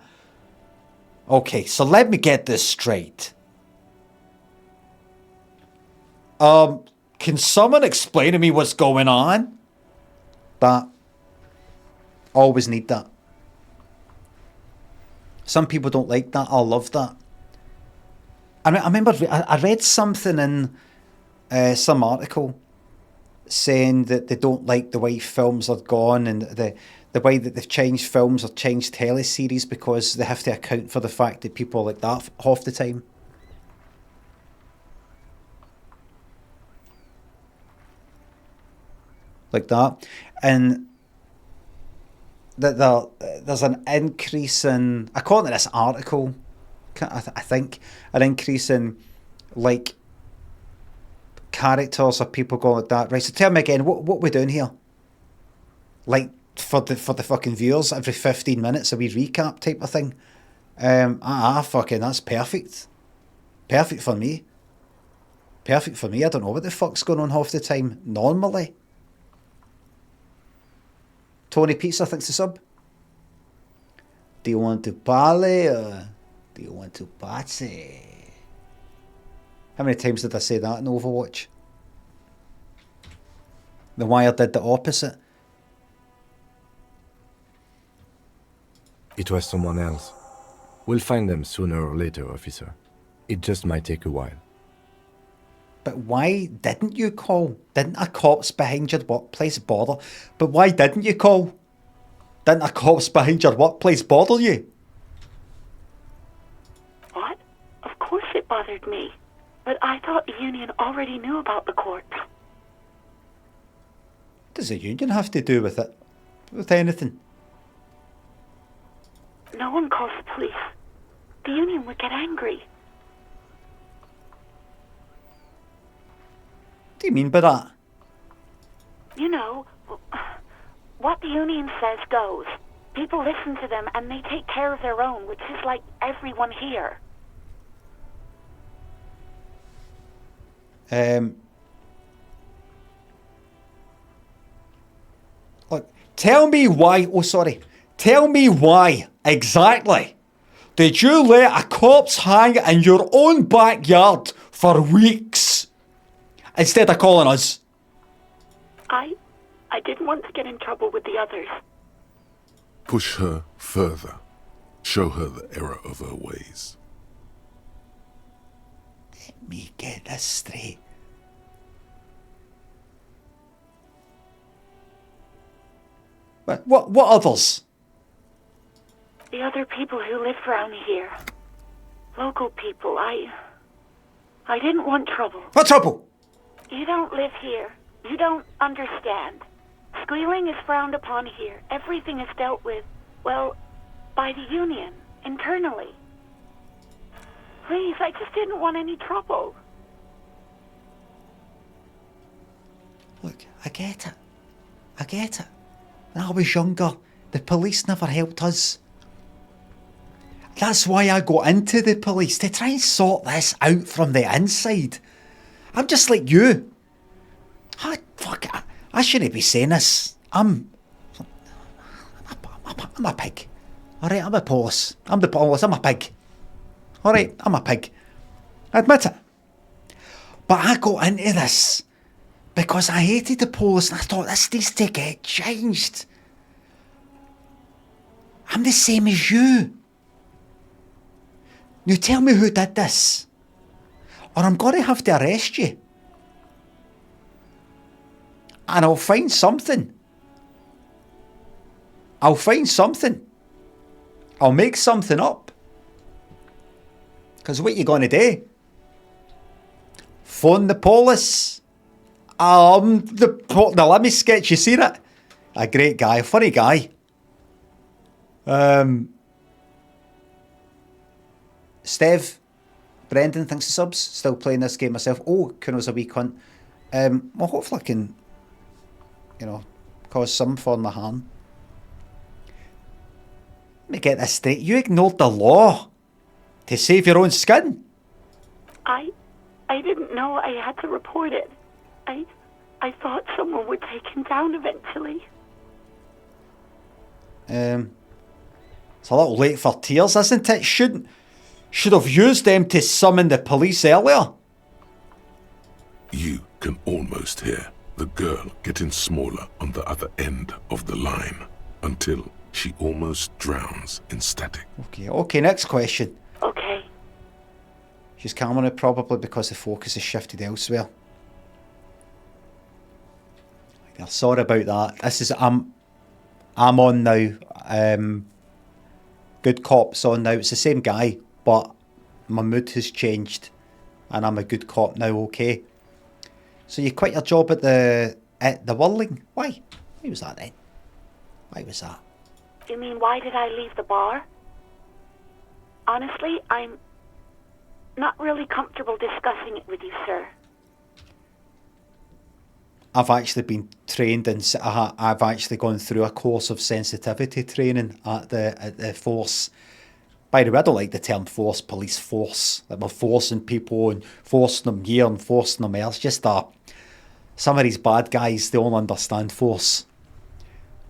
Okay, so let me get this straight. Can someone explain to me what's going on? That. Always need that. Some people don't like that. I love that. I remember I read something in some article saying that they don't like the way films are gone and the way that they've changed films or changed teleseries because they have to account for the fact that people are like that half the time. Like that. And that there's an increase in, according to this article, I think, an increase in, like, characters or people going like that. Right, so tell me again, what we're doing here? Like, for the fucking viewers, every 15 minutes a wee recap type of thing? Fucking, that's perfect. Perfect for me. Perfect for me. I don't know what the fuck's going on half the time, normally. Tony Pizza thinks the sub. Do you want to parley or do you want to party? How many times did I say that in Overwatch? The Wire did the opposite.
It was someone else. We'll find them sooner or later, officer. It just might take a while.
But why didn't you call? Didn't a cops behind your workplace bother? But why didn't you call? Didn't a cops behind your workplace bother you?
What? Of course it bothered me. But I thought the union already knew about the court.
What does the union have to do with it? With anything?
No one calls the police. The union would get angry.
What do you mean by that?
You know, what the union says goes. People listen to them and they take care of their own, which is like everyone here.
Look, tell me why. Oh, sorry. Tell me why exactly did you let a corpse hang in your own backyard for weeks instead of calling us?
I didn't want to get in trouble with the others.
Push her further. Show her the error of her ways.
Let me get this straight. What others?
The other people who live around here. Local people. I didn't want trouble.
What trouble?
You don't live here. You don't understand. Squealing is frowned upon here. Everything is dealt with, well, by the union, internally. Please, I just didn't want any trouble.
Look, I get it. I get it. When I was younger, the police never helped us. That's why I got into the police, to try and sort this out from the inside. I'm just like you. I shouldn't be saying this. I'm a pig. Alright, I'm a police. I'm the police, I'm a pig. Alright, I'm a pig. I admit it. But I got into this because I hated the police and I thought this needs to get changed. I'm the same as you. Now tell me who did this, or I'm going to have to arrest you. And I'll find something. I'll find something. I'll make something up. Because what you going to do? Phone the police. Now let me sketch. You seen it? A great guy, funny guy. Steve, Brendan thinks the subs. Still playing this game myself. Oh, Kuno's a wee cunt. Well, hopefully I can, cause some form of harm. Let me get this straight. You ignored the law to save your own skin.
I didn't know I had to report it. I thought someone would take him down eventually.
It's a little late for tears, isn't it? Should have used them to summon the police earlier.
You can almost hear the girl getting smaller on the other end of the line until she almost drowns in static.
Okay, next question.
Okay.
She's calming it probably because the focus is shifted elsewhere. I'm sorry about that. This is I'm on now. Good Cop's on now. It's the same guy, but my mood has changed, and I'm a good cop now. Okay. So you quit your job at the Whirling? Why? Why was that then? Why was that?
You mean, why did I leave the bar? Honestly, I'm not really comfortable discussing it with you, sir.
I've actually been trained in. I've actually gone through a course of sensitivity training at the force. By the way, I don't like the term force, police force. That we're forcing people and forcing them here and forcing them there. It's just some of these bad guys, they don't understand force.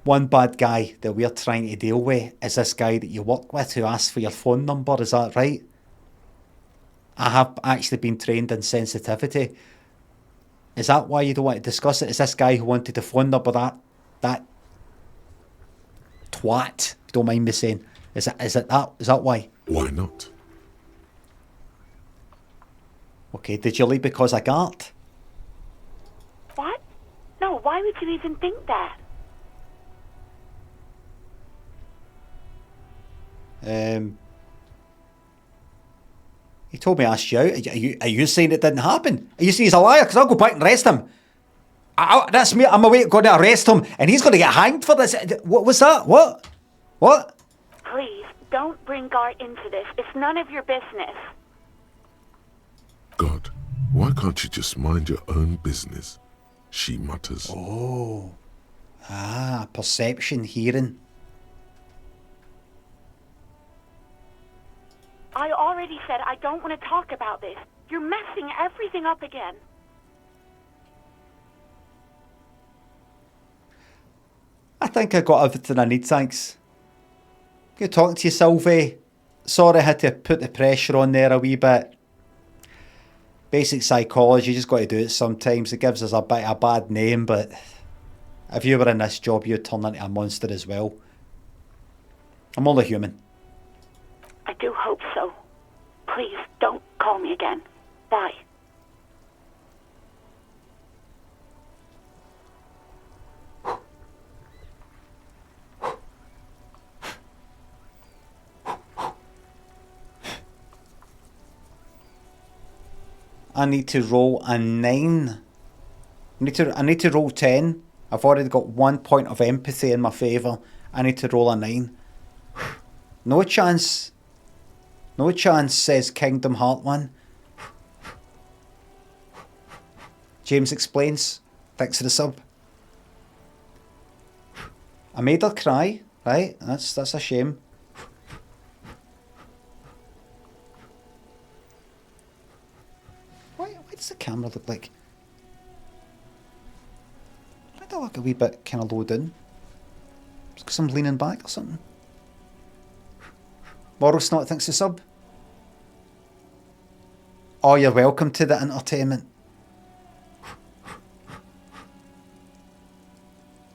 One bad guy that we're trying to deal with is this guy that you work with who asks for your phone number. Is that right? I have actually been trained in sensitivity. Is that why you don't want to discuss it? Is this guy who wanted the phone number that twat? If you don't mind me saying. Is that why?
Why not?
Okay, did you leave because of Gart?
What? No, why would you even think that?
He told me I asked you out. Are you saying it didn't happen? Are you saying he's a liar? Because I'll go back and arrest him. That's me. I'm away going to arrest him, and he's going to get hanged for this. What was that? What?
Please, don't bring Gart into this. It's none of your business.
God, why can't you just mind your own business? She mutters.
Oh. Perception, hearing.
I already said I don't want to talk about this. You're messing everything up again.
I think I got everything I need, thanks. Good talking to you, Sylvie. Sorry I had to put the pressure on there a wee bit. Basic psychology, you just got to do it sometimes. It gives us a bit of a bad name, but if you were in this job, you'd turn into a monster as well. I'm only human.
I do hope so. Please, don't call me again. Bye.
I need to roll a 9. I need to roll 10. I've already got 1 point of empathy in my favour. I need to roll a 9. No chance. No chance, says Kingdom Heart 1. James explains. Thanks for the sub. I made her cry, right? That's a shame. Why does the camera look like? Why do I look a wee bit kind of low down? It's because I'm leaning back or something. Moral Snot thinks the sub. Oh, you're welcome to the entertainment.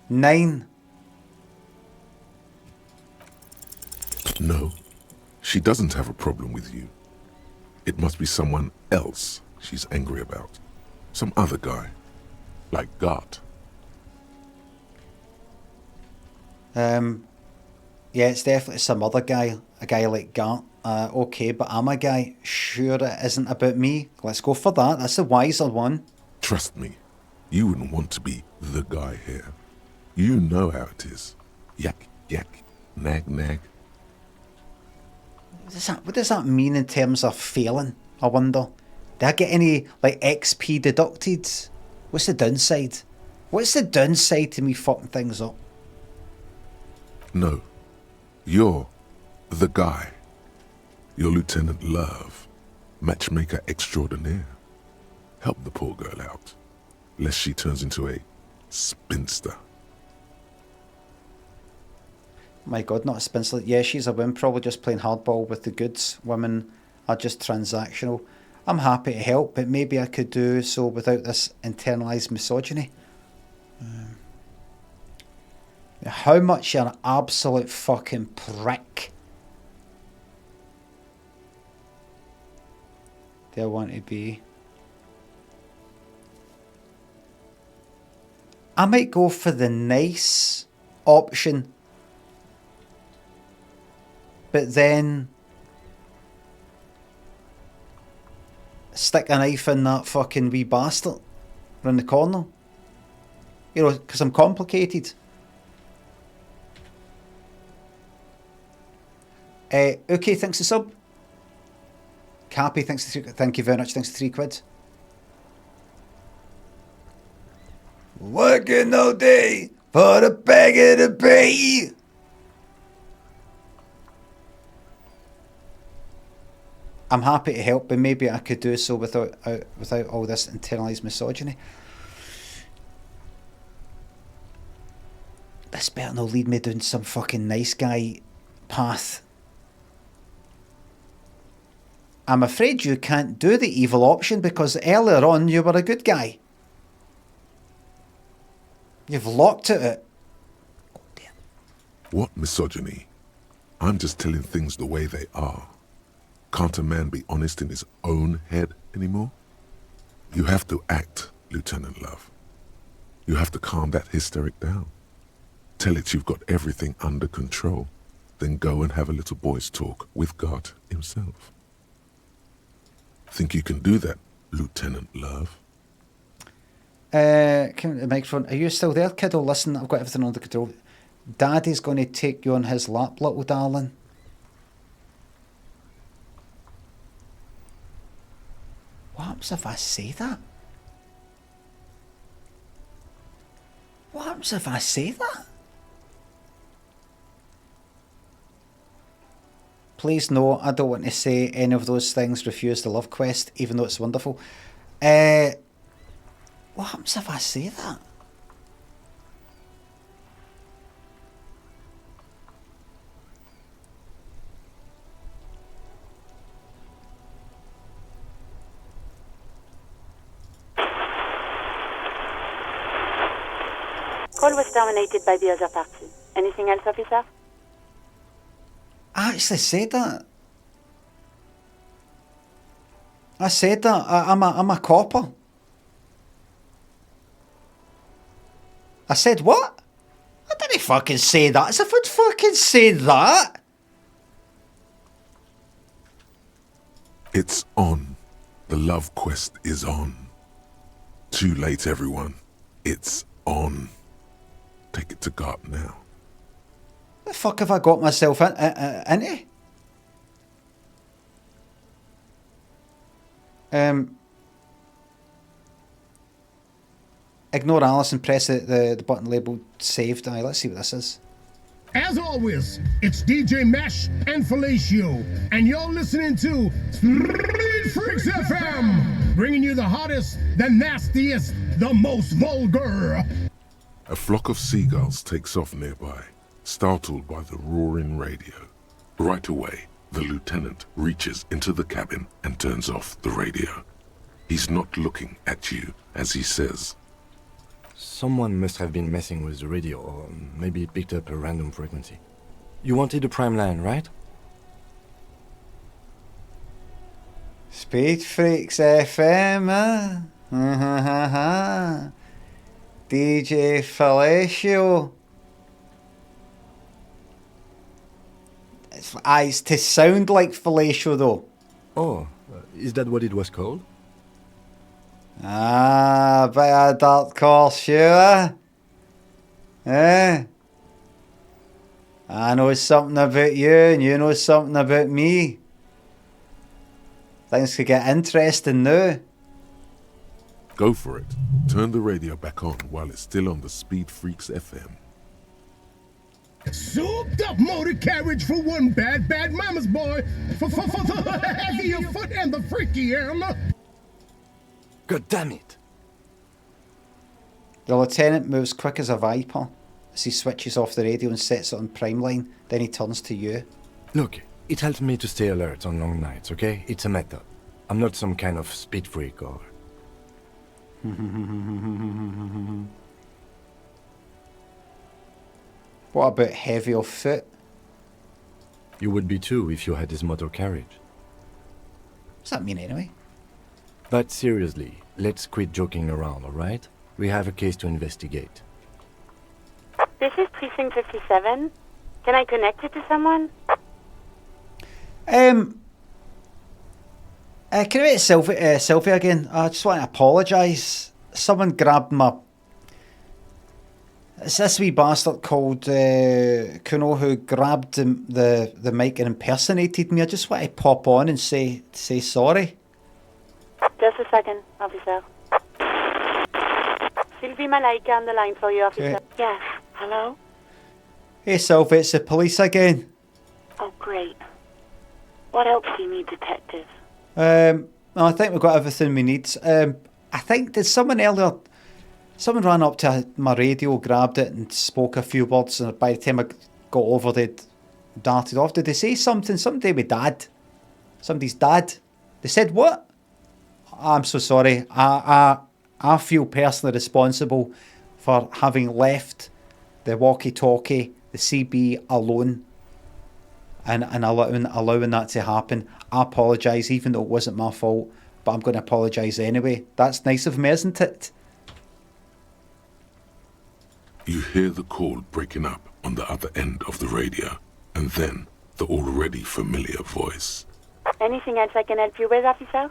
9.
No, she doesn't have a problem with you. It must be someone else she's angry about. Some other guy. Like Gart.
Yeah, it's definitely some other guy. A guy like Gart. Okay, but I'm a guy. Sure it isn't about me. Let's go for that. That's the wiser one.
Trust me, you wouldn't want to be the guy here. You know how it is. Yak, yak, nag, nag.
What does that mean in terms of failing? I wonder. Did I get any like XP deducted? What's the downside? What's the downside to me fucking things up?
No, you're the guy. You're Lieutenant Love, matchmaker extraordinaire. Help the poor girl out, lest she turns into a spinster.
My God, not a spinster. Yeah, she's a woman, probably just playing hardball with the goods. Women are just transactional. I'm happy to help, but maybe I could do so without this internalised misogyny. How much you're an absolute fucking prick. Do I want to be? I might go for the nice option. But then stick a knife in that fucking wee bastard around the corner. You know, because I'm complicated. Okay, thanks to sub. Cappy, thank you very much, thanks to £3. Working all day for the bag of the pay. I'm happy to help, but maybe I could do so without all this internalised misogyny. This better not lead me down some fucking nice guy path. I'm afraid you can't do the evil option because earlier on you were a good guy. You've locked it.
What misogyny? I'm just telling things the way they are. Can't a man be honest in his own head anymore? You have to act, Lieutenant Love. You have to calm that hysteric down. Tell it you've got everything under control. Then go and have a little boy's talk with God himself. Think you can do that, Lieutenant Love?
Come to the microphone. Are you still there, kiddo? Listen, I've got everything under control. Daddy's going to take you on his lap, little darling. What happens if I say that? What happens if I say that? Please no, I don't want to say any of those things. Refuse the love quest, even though it's wonderful. What happens if I say that?
Call was terminated by the other party. Anything else, officer?
I actually said that. I said that. I'm a copper. I said what? I didn't fucking say that. As if I'd fucking said that.
It's on. The love quest is on. Too late, everyone. It's on. Take it to God now.
The fuck have I got myself into? Ignore Alice and press the button labelled saved. Aye, let's see what this is.
As always, it's DJ Mesh and Fellatio, and you're listening to Street Freaks FM, bringing you the hottest, the nastiest, the most vulgar.
A flock of seagulls takes off nearby, startled by the roaring radio. Right away, the lieutenant reaches into the cabin and turns off the radio. He's not looking at you as he says,
Someone must have been messing with the radio, or maybe it picked up a random frequency. You wanted a prime line, right?
Speed Freaks FM, huh? DJ Fellatio. It's to sound like Fellatio, though.
Oh, is that what it was called?
Ah, bit of dark horse, sure. I know something about you, and you know something about me. Things could get interesting now.
Go for it. Turn the radio back on while it's still on the Speed Freaks FM.
Souped up motor carriage for one bad mama's boy. For the heavier foot and the freakier.
God damn it.
The lieutenant moves quick as a viper. as he switches off the radio and sets it on Primeline. Then he turns to you.
Look, it helps me to stay alert on long nights, okay? It's a method. I'm not some kind of speed freak or...
What about heavy of foot?
You would be too if you had his motor carriage.
What's that mean anyway?
But seriously, let's quit joking around, alright? We have a case to investigate.
This is Precinct 57. Can I connect it to someone?
Can I get selfie again? I just want to apologise. Someone grabbed my... It's this wee bastard called Kuno who grabbed the mic and impersonated me. I just want to pop on and say sorry.
Just a second, officer. Sylvie Malaika on the line for you, officer.
Okay.
Yes. Hello?
Hey Sylvie, it's the police again.
Oh, great. What else do you need, detective?
I think we've got everything we need. I think someone ran up to my radio, grabbed it and spoke a few words, and by the time I got over, they'd darted off. Did they say something? Somebody with dad. Somebody's dad. They said what? I'm so sorry. I feel personally responsible for having left the walkie-talkie, the CB alone, and allowing that to happen. I apologise, even though it wasn't my fault, but I'm going to apologise anyway. That's nice of me, isn't it?
You hear the call breaking up on the other end of the radio, and then the already familiar voice.
Anything else I can help you with, officer?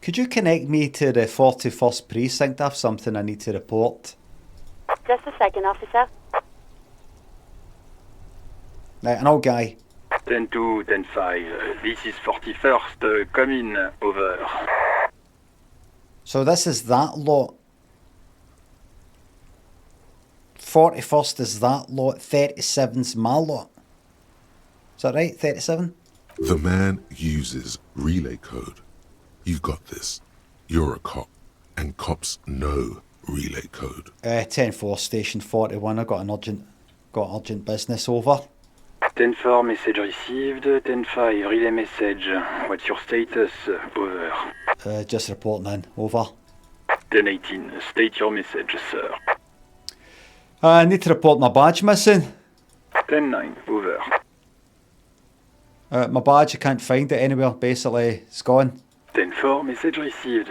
Could you connect me to the 41st Precinct? I have something I need to report.
Just a second, officer.
Right, an old guy.
10-2, 10-5. This is 41st. Come in. Over.
So this is that lot. 41st is that lot. 37's my lot. Is that right? 37?
The man uses relay code. You've got this. You're a cop, and cops know relay code.
10-4, station 41. I got urgent business. Over.
10-4, message received. 10-5, relay message. What's your status? Over.
Just reporting in. Over.
10-18, state your message, sir.
I need to report my badge missing.
10-9, over.
My badge, I can't find it anywhere. Basically, it's gone.
10-4, message received.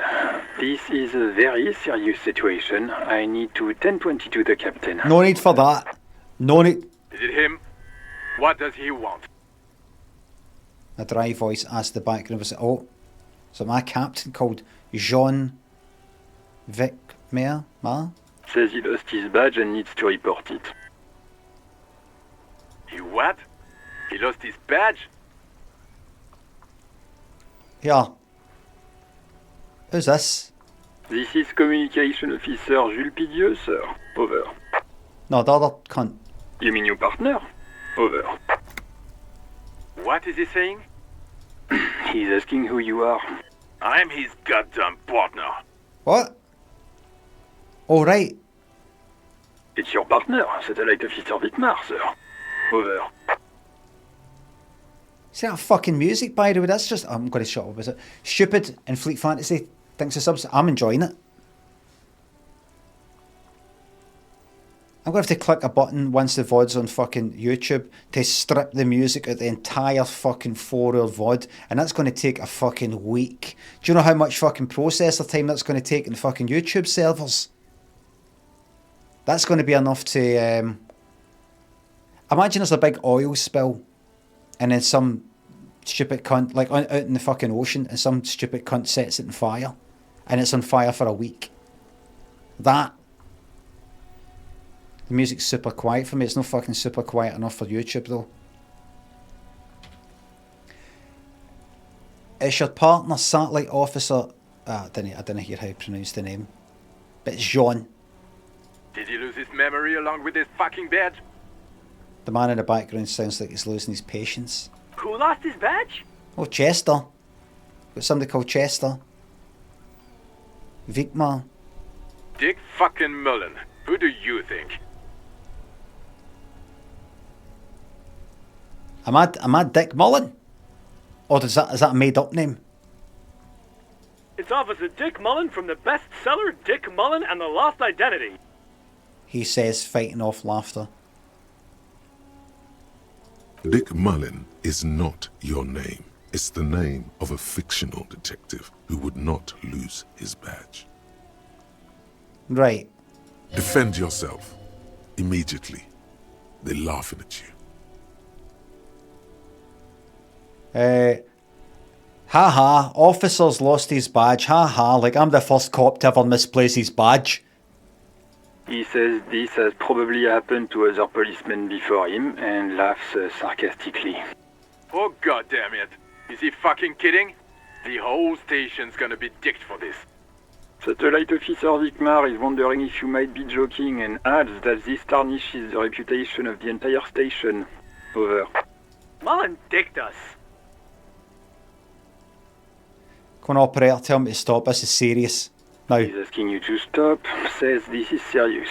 This is a very serious situation. I need to 10-22 the captain.
No need for that. No need.
Is it him? What does he want?
A dry voice asked the background. Was it, oh, so my captain called Jean Vic Mayer?
Says he lost his badge and needs to report it.
He what? He lost his badge?
Yeah. Who's this?
This is Communication Officer Jules Pidieux, sir. Over.
No, the other cunt.
You mean your partner? Over.
What is he saying?
He's asking who you are.
I'm his goddamn partner.
What? Oh, right.
It's your partner, Satellite Officer Vitmar, sir. Over.
See that fucking music, by the way? That's just... I'm going to shut up, is it? Stupid and Fleet Fantasy thinks it's subs. I'm enjoying it. I'm going to have to click a button once the VOD's on fucking YouTube to strip the music out the entire fucking 4-hour VOD, and that's going to take a fucking week. Do you know how much fucking processor time that's going to take in fucking YouTube servers? That's going to be enough to... Imagine there's a big oil spill, and then some stupid cunt, like out in the fucking ocean, and some stupid cunt sets it on fire, and it's on fire for a week. That... The music's super quiet for me. It's not fucking super quiet enough for YouTube though. It's your partner, satellite officer. I didn't hear how you pronounce the name, but it's Jean.
Did he lose his memory along with his fucking badge?
The man in the background sounds like he's losing his patience.
Who lost his badge?
Oh, Chester. Got somebody called Chester. Vigmar.
Dick fucking Mullen. Who do you think?
Am I Dick Mullen? Or is that a made up name?
It's Officer Dick Mullen from the bestseller Dick Mullen and the Lost Identity.
He says, fighting off laughter.
Dick Mullen is not your name. It's the name of a fictional detective who would not lose his badge.
Right.
Defend yourself. Immediately. They're laughing at you.
Haha, officer's lost his badge. Haha, like I'm the first cop to ever misplace his badge.
He says this has probably happened to other policemen before him and laughs sarcastically.
Oh god damn it. Is he fucking kidding? The whole station's gonna be dicked for this.
Satellite Officer Vikmar is wondering if you might be joking and adds that this tarnishes the reputation of the entire station. Over.
Mullen dicked us.
Come on, operator, tell him to stop. This is serious. Now.
He's asking you to stop, says this is serious.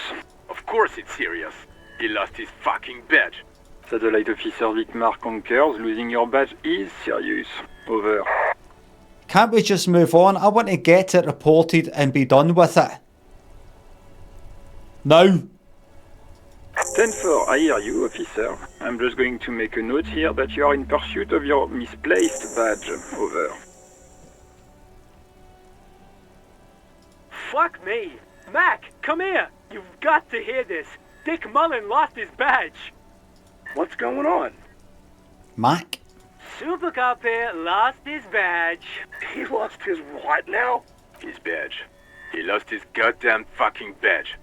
Of course it's serious. He lost his fucking badge.
Satellite Officer Vikmar concurs, losing your badge is serious. Over.
Can't we just move on? I want to get it reported and be done with it. Now.
10-4, I hear you, officer. I'm just going to make a note here that you are in pursuit of your misplaced badge. Over.
Fuck me. Mac, come here. You've got to hear this. Dick Mullen lost his badge.
What's going on?
Mac?
Super Cop here lost his badge.
He lost his what now? His badge. He lost his goddamn fucking badge.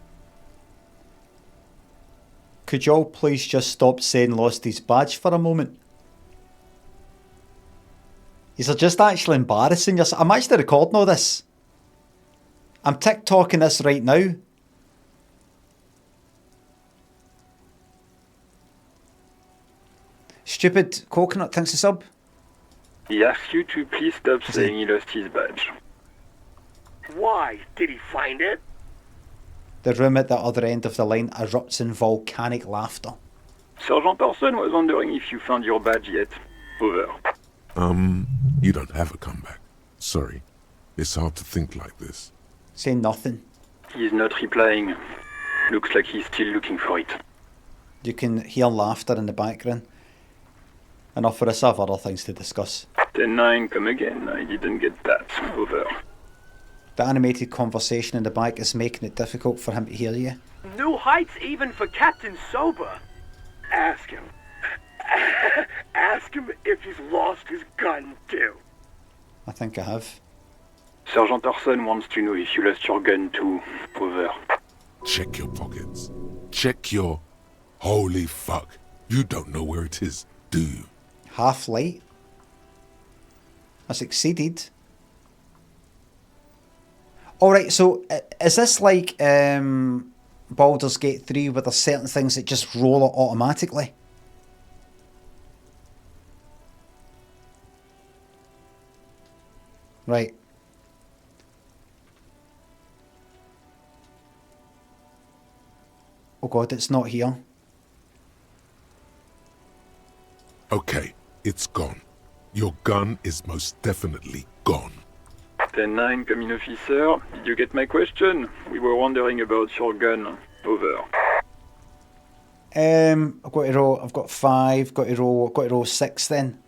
Could y'all please just stop saying lost his badge for a moment? You're just actually embarrassing yourself. I'm actually recording all this. I'm TikToking this right now. Stupid Coconut thinks a sub.
He asks you to please stop saying he lost his badge.
Why? Did he find it?
The room at the other end of the line erupts in volcanic laughter.
Sergeant Orson was wondering if you found your badge yet. Over.
You don't have a comeback. Sorry. It's hard to think like this.
Say nothing.
He's not replying. Looks like he's still looking for it.
You can hear laughter in the background. Enough for us, I have other things to discuss.
10-9, come again. I didn't get that. Over.
The animated conversation in the back is making it difficult for him to hear you.
New heights even for Captain Sober.
Ask him. Ask him if he's lost his gun too.
I think I have.
Sergeant Orson wants to know if you lost your gun too. Over.
Check your pockets. Check your... Holy fuck. You don't know where it is, do you?
Half light. I succeeded. Alright, so is this like Baldur's Gate 3 where there's certain things that just roll it automatically? Right. Oh god, it's not here.
Okay, it's gone. Your gun is most definitely gone.
10-9, come in, officer. Did you get my question? We were wondering about your gun. Over.
I've got 5, got to roll 6 then.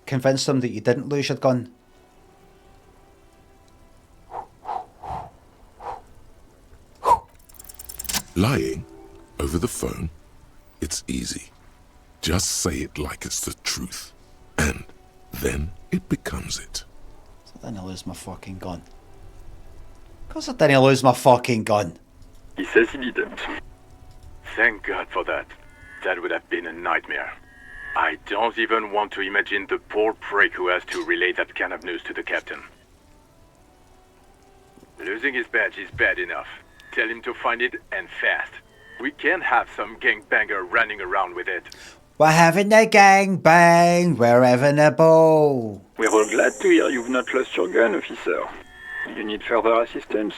Convince them that you didn't lose your gun.
Lying over the phone, it's easy. Just say it like it's the truth, and then it becomes it.
I didn't lose my fucking gun. Of course I didn't lose my fucking gun.
He says he didn't.
Thank God for that. That would have been a nightmare. I don't even want to imagine the poor prick who has to relay that kind of news to the captain. Losing his badge is bad enough. Tell him to find it, and fast. We can't have some gangbanger running around with it.
We're having a gangbang, we're having a ball.
We're all glad to hear you've not lost your gun, officer. You need further assistance?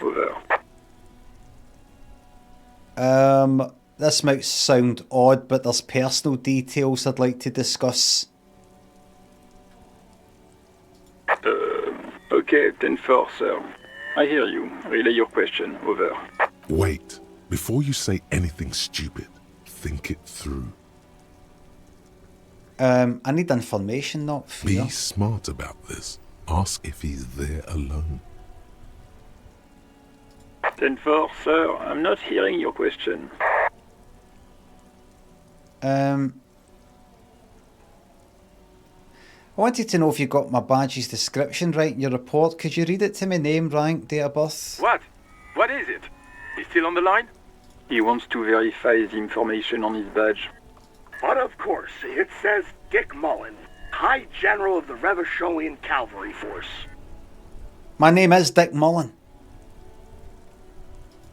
Over.
This might sound odd, but there's personal details I'd like to discuss.
Okay, 10-4, sir. I hear you. Relay your question. Over.
Wait. Before you say anything stupid, think it through.
I need information, not fear.
Be smart about this. Ask if he's there alone.
10-4, sir. I'm not hearing your question.
I wanted to know if you got my badge's description right in your report. Could you read it to me? Name, rank, date of birth?
What? What is it? He's still on the line?
He wants to verify the information on his badge.
But of course, it says Dick Mullen, High General of the Revacholian Cavalry Force.
My name is Dick Mullen.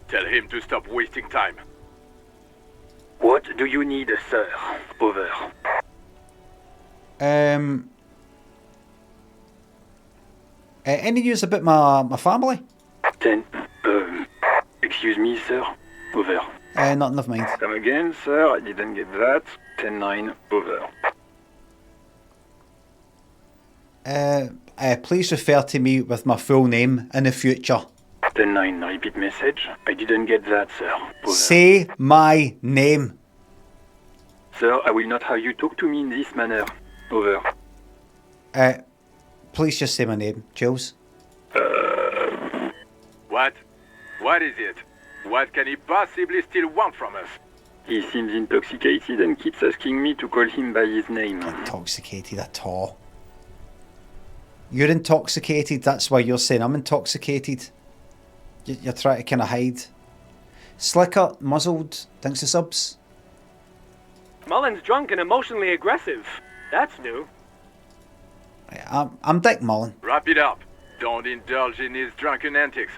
Tell him to stop wasting time.
What do you need, sir? Over.
Any news about my family?
10. Excuse me, sir. Over.
Nothing of mind.
Come again, sir. I didn't get that. 10-9. Over.
Please refer to me with my full name in the future.
10-9. Repeat message. I didn't get that, sir. Over.
Say my name.
Sir, I will not have you talk to me in this manner. Over.
Please just say my name, Jules.
What? What is it? What can he possibly still want from us?
He seems intoxicated and keeps asking me to call him by his name.
Intoxicated at all. You're intoxicated, that's why you're saying I'm intoxicated. You're trying to kind of hide. Slicker, muzzled, thanks to subs.
Mullen's drunk and emotionally aggressive. That's new.
I'm Dick Mullen.
Wrap it up. Don't indulge in his drunken antics.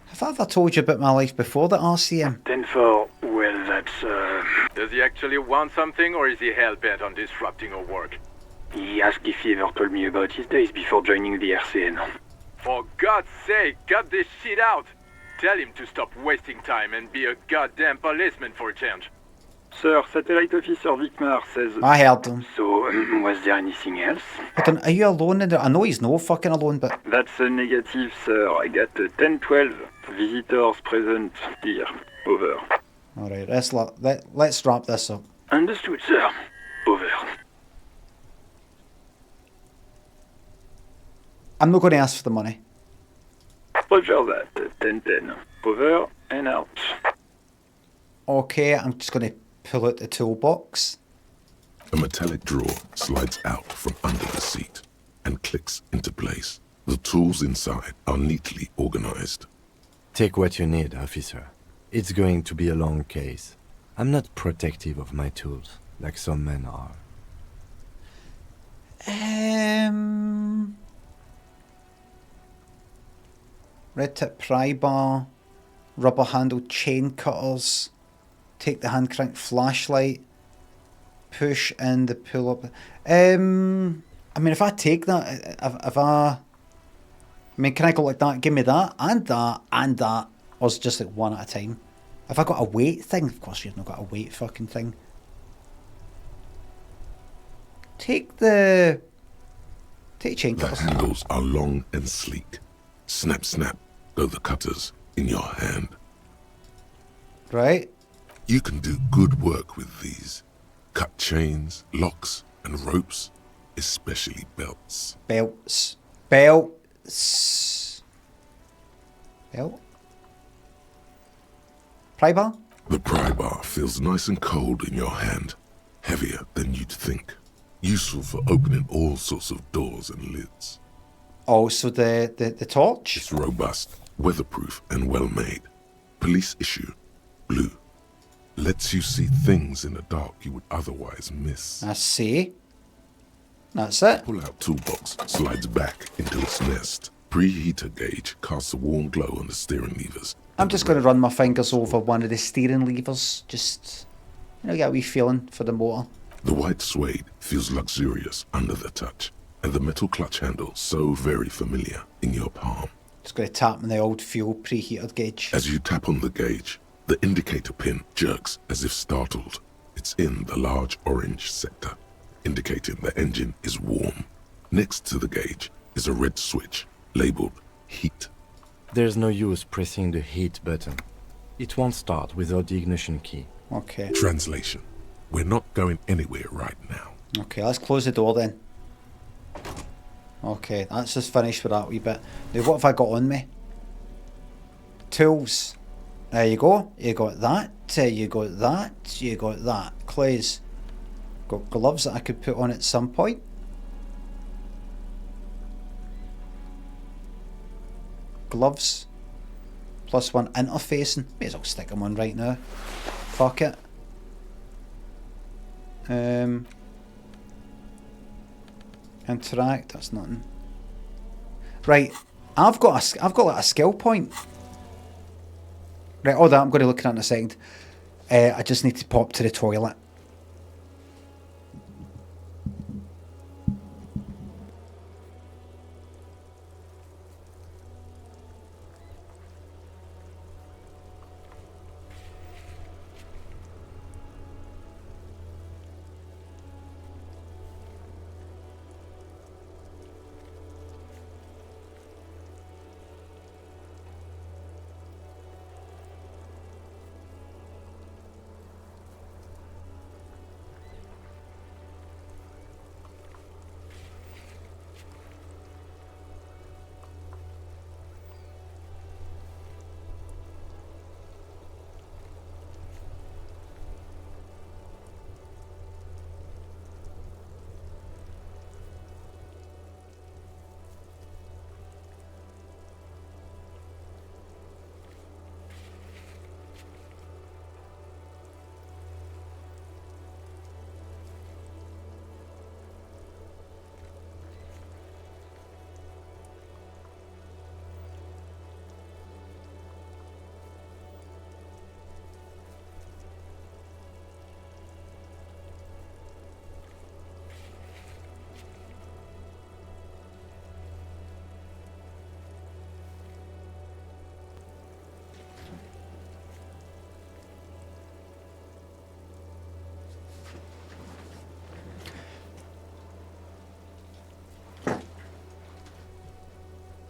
Have I ever told you about my life before the RCM?
10-4. Well, that's,
Does he actually want something, or is he hell-bent on disrupting our work?
He asked if he ever told me about his days before joining the RCN.
For God's sake, cut this shit out! Tell him to stop wasting time and be a goddamn policeman for a change.
Sir, Satellite Officer Vicmar says...
I heard him.
So, was there anything else?
Are you alone in there? I know he's no fucking alone, but...
That's a negative, sir. I got 10-12 visitors present here. Over.
Alright, let's wrap this up.
Understood, sir. Over.
I'm not going to ask for the money.
Roger that. 10-10. Over and out.
Okay, I'm just going to pull out the toolbox.
A metallic drawer slides out from under the seat and clicks into place. The tools inside are neatly organized.
Take what you need, officer. It's going to be a long case. I'm not protective of my tools, like some men are.
Red tip pry bar, rubber handled chain cutters, take the hand crank flashlight, push in the pull up. I mean, if I take that, can I go like that? Give me that, and that, and that, or is it just like one at a time? Have I got a weight thing? Of course you've not got a weight fucking thing. Take chain
The
cutters.
handles are long and sleek. Snap, snap, go the cutters in your hand.
Right.
You can do good work with these. Cut chains, locks, and ropes, especially belts.
Belts. Pry bar?
The pry bar feels nice and cold in your hand, heavier than you'd think. Useful for opening all sorts of doors and lids.
Also the torch?
It's robust, weatherproof, and well made. Police issue, blue. Lets you see things in the dark you would otherwise miss.
I see. That's it.
Pull out toolbox, slides back into its nest. Preheater gauge casts a warm glow on the steering levers.
I'm just going to run my fingers over one of the steering levers. Just, get a wee feeling for the motor.
The white suede feels luxurious under the touch, and the metal clutch handle so very familiar in your palm.
Just going to tap on the old fuel preheated gauge.
As you tap on the gauge, the indicator pin jerks as if startled. It's in the large orange sector, indicating the engine is warm. Next to the gauge is a red switch labeled heat.
There's no use pressing the heat button. It won't start without the ignition key.
Okay.
Translation. We're not going anywhere right now.
Okay, let's close the door then. Okay, that's just finished with that wee bit. Now what have I got on me? Tools. There you go. You got that. You got that. You got that. Clays. Got gloves that I could put on at some point. Gloves. +1 interfacing. May as well stick them on right now. Fuck it. Interact. That's nothing. Right. I've got like a skill point. Right. All that I'm going to look at in a second. I just need to pop to the toilet.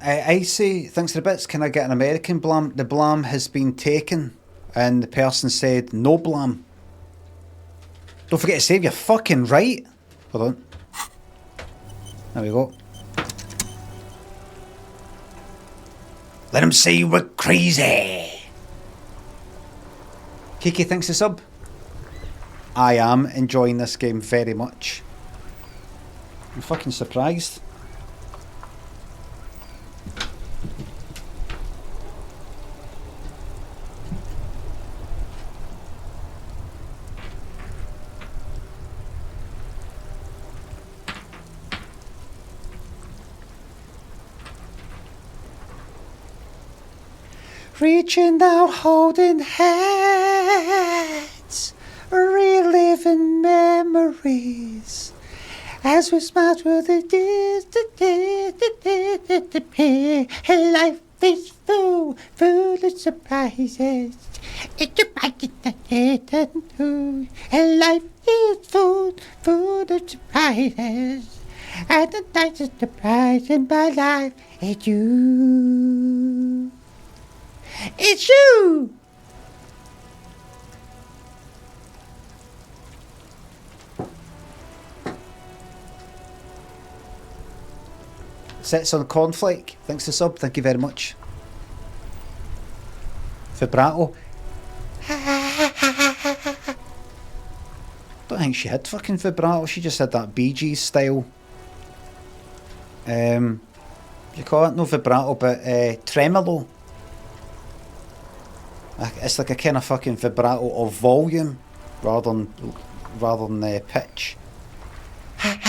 Icy, thanks for the bits. Can I get an American blam? The blam has been taken, and the person said no blam. Don't forget to save your fucking right. Hold on. There we go. Let him say we're crazy. Kiki, thanks for sub. I am enjoying this game very much. I'm fucking surprised. Reaching out, holding hands, reliving memories as we smile through the life is full of surprises. And life is full of surprises. And the nicest surprise in my life is you. It's you! Sets on Cornflake. Thanks to sub. Thank you very much. Vibrato. Don't think she had fucking vibrato. She just had that Bee Gees style. You call it no vibrato, but tremolo. It's like a kind of fucking vibrato of volume rather than pitch. Like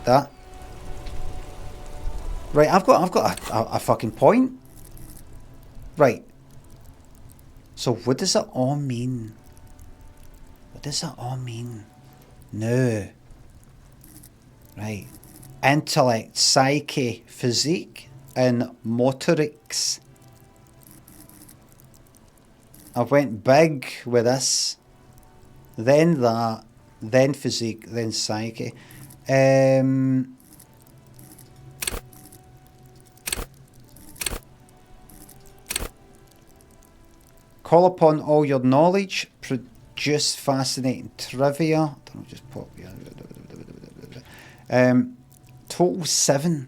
that. Right, I've got a fucking point. Right. So what does it all mean? What does it all mean? No. Right. Intellect, psyche, physique, in motorics. I went big with this, then that, then physique, then psyche. Call upon all your knowledge, produce fascinating trivia. Don't just pop. Total 7.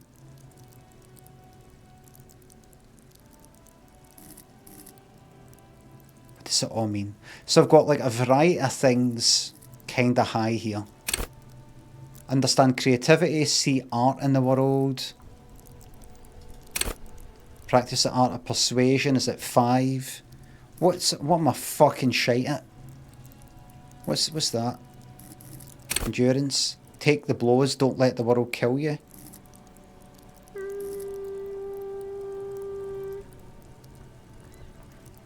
What does it all mean? So I've got like a variety of things kind of high here. Understand creativity, see art in the world. Practice the art of persuasion is at 5. What am I fucking shite at? What's that? Endurance. Take the blows, don't let the world kill you.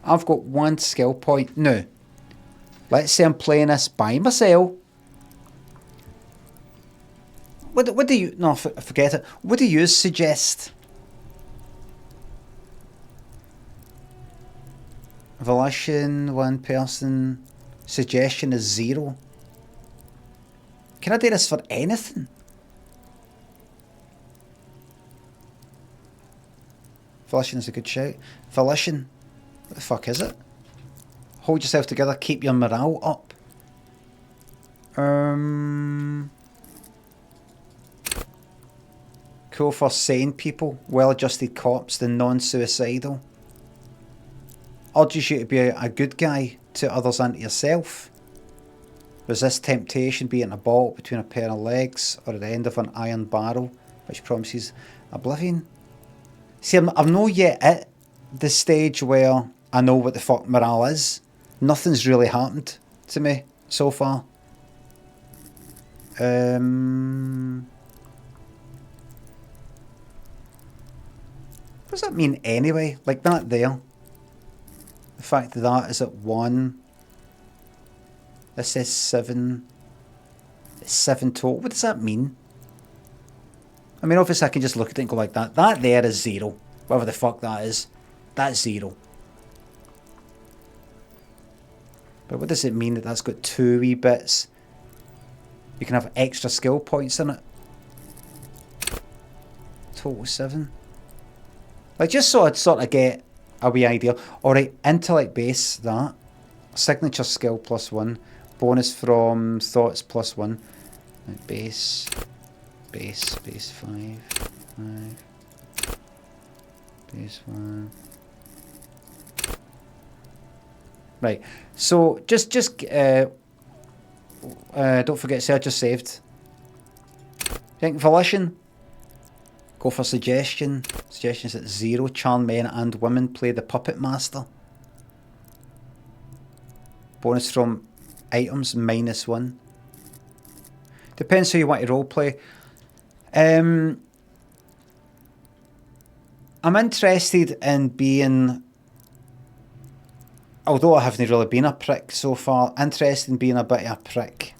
I've got 1 skill point. Now, let's say I'm playing this by myself. What do you... No, forget it. What do you suggest? Volition, 1 person. Suggestion is 0. Can I do this for anything? Volition is a good shout. Volition. What the fuck is it? Hold yourself together, keep your morale up. Cool for sane people. Well-adjusted cops, the non-suicidal. Urges you to be a good guy to others and to yourself. Resist temptation, be it in a ball between a pair of legs or at the end of an iron barrel, which promises oblivion. See, I'm not yet at the stage where I know what the fuck morale is. Nothing's really happened to me so far. What does that mean anyway? Like that there. The fact that that is at 1. This says 7. It's 7 total. What does that mean? I mean, obviously I can just look at it and go like that. That there is 0. Whatever the fuck that is. That's 0. But what does it mean that that's got 2 wee bits? You can have extra skill points in it. Total 7. Like, just so I'd sort of get a wee idea. Alright, intellect base, that. Signature skill +1. Bonus from thoughts +1. Right, base 5. Base 1. Right, so just don't forget, say I just saved. Think volition. Go for suggestion. Suggestions at 0. Charm men and women. Play the puppet master. Bonus from items -1. Depends who you want to roleplay. I'm interested in being, although I haven't really been a prick so far, interested in being a bit of a prick.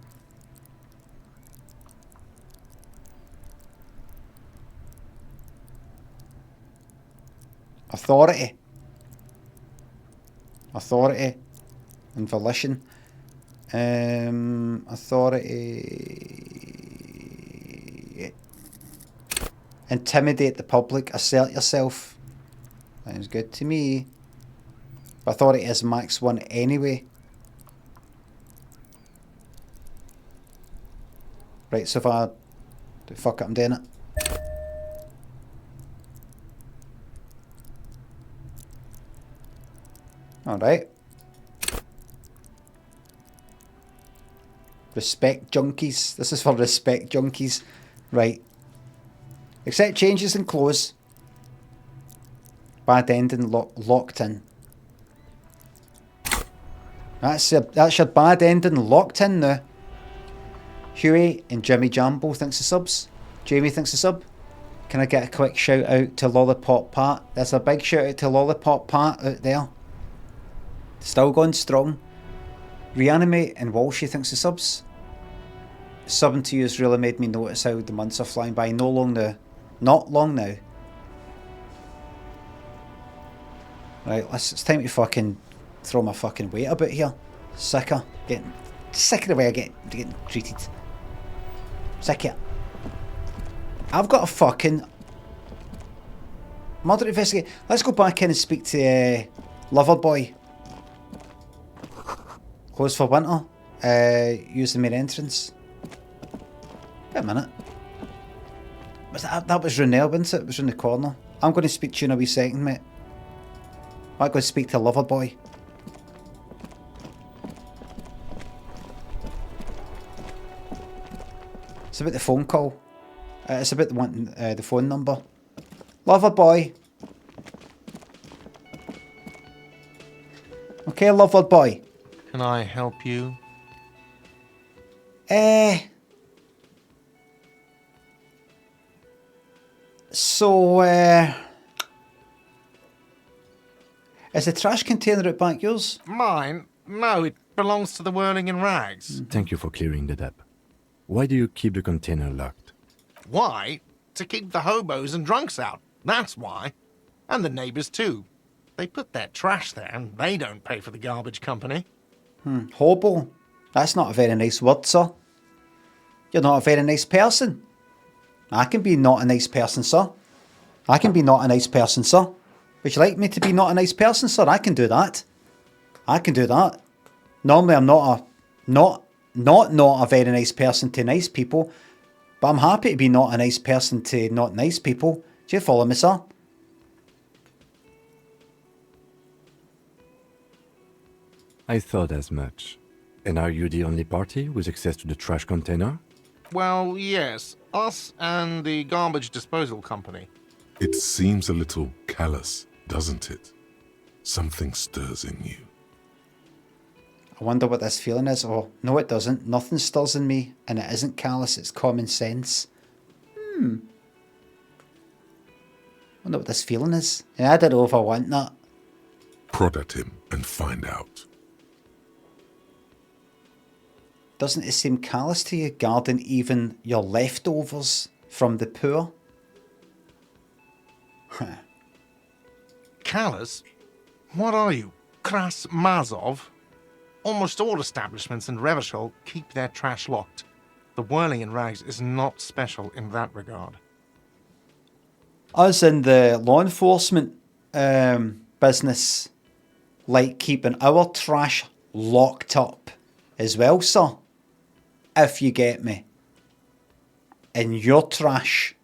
Authority and volition. Authority. Intimidate the public. Assert yourself. Sounds good to me. Authority is max 1 anyway. Right, so far, fuck it, I'm doing it. Alright. Respect junkies. This is for respect junkies. Right. Accept changes in clothes. Bad ending locked in. That's your bad ending locked in now. Huey and Jimmy Jambo thanks for subs. Jamie thanks for sub. Can I get a quick shout out to Lollipop Pat? There's a big shout out to Lollipop Pat out there. Still going strong. Reanimate and Walshy thanks for subs. Subbing to you has really made me notice how the months are flying by. Not long now. Right, it's time to fucking throw my fucking weight about here. Sick of the way I get getting treated. Sick of it. I've got a fucking murder investigate. Let's go back in and speak to Loverboy. Closed for winter. Use the main entrance. Wait a minute. That was Renelle, wasn't it? It was in the corner. I'm going to speak to you in a wee second, mate. I'm going to speak to Loverboy. It's about the phone call. It's about the phone number. Loverboy. Okay, Loverboy.
Can I help you?
So, is the trash container out back yours?
Mine? No, it belongs to the Whirling in Rags.
Thank you for clearing that up. Why do you keep the container locked?
Why? To keep the hobos and drunks out. That's why. And the neighbours too. They put their trash there and they don't pay for the garbage company.
Hobo? That's not a very nice word, sir. You're not a very nice person. I can be not a nice person, sir. I can be not a nice person, sir. Would you like me to be not a nice person, sir? I can do that. I can do that. Normally I'm not a very nice person to nice people, but I'm happy to be not a nice person to not nice people. Do you follow me, sir?
I thought as much. And are you the only party with access to the trash container?
Well, yes. Us and the garbage disposal company.
It seems a little callous, doesn't it? Something stirs in you.
I wonder what this feeling is. Oh, no it doesn't. Nothing stirs in me, and it isn't callous, it's common sense. I wonder what this feeling is. Yeah, I don't know if I want that.
Prod at him and find out.
Doesn't it seem callous to you, guarding even your leftovers from the poor?
Callous? What are you, Kras Mazov? Almost all establishments in Revachol keep their trash locked. The Whirling in Rags is not special in that regard.
Us in the law enforcement business like keeping our trash locked up as well, sir. If you get me. In your trash.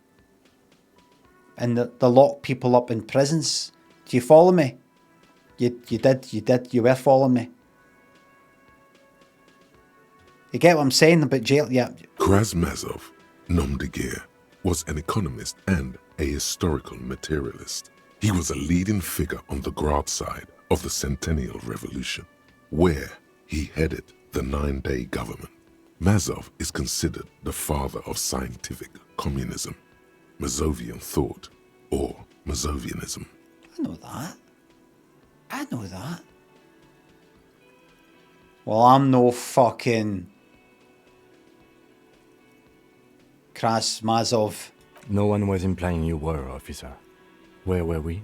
And the lock people up in prisons. Do you follow me? You were following me. You get what I'm saying about jail? Yeah.
Krasmazov, nom de guerre, was an economist and a historical materialist. He was a leading figure on the Graz side of the Centennial Revolution, where he headed the 9-day government. Mazov is considered the father of scientific communism, Mazovian thought, or Mazovianism.
I know that. Well, I'm no fucking Krasmazov.
No one was implying you were, officer. Where were we?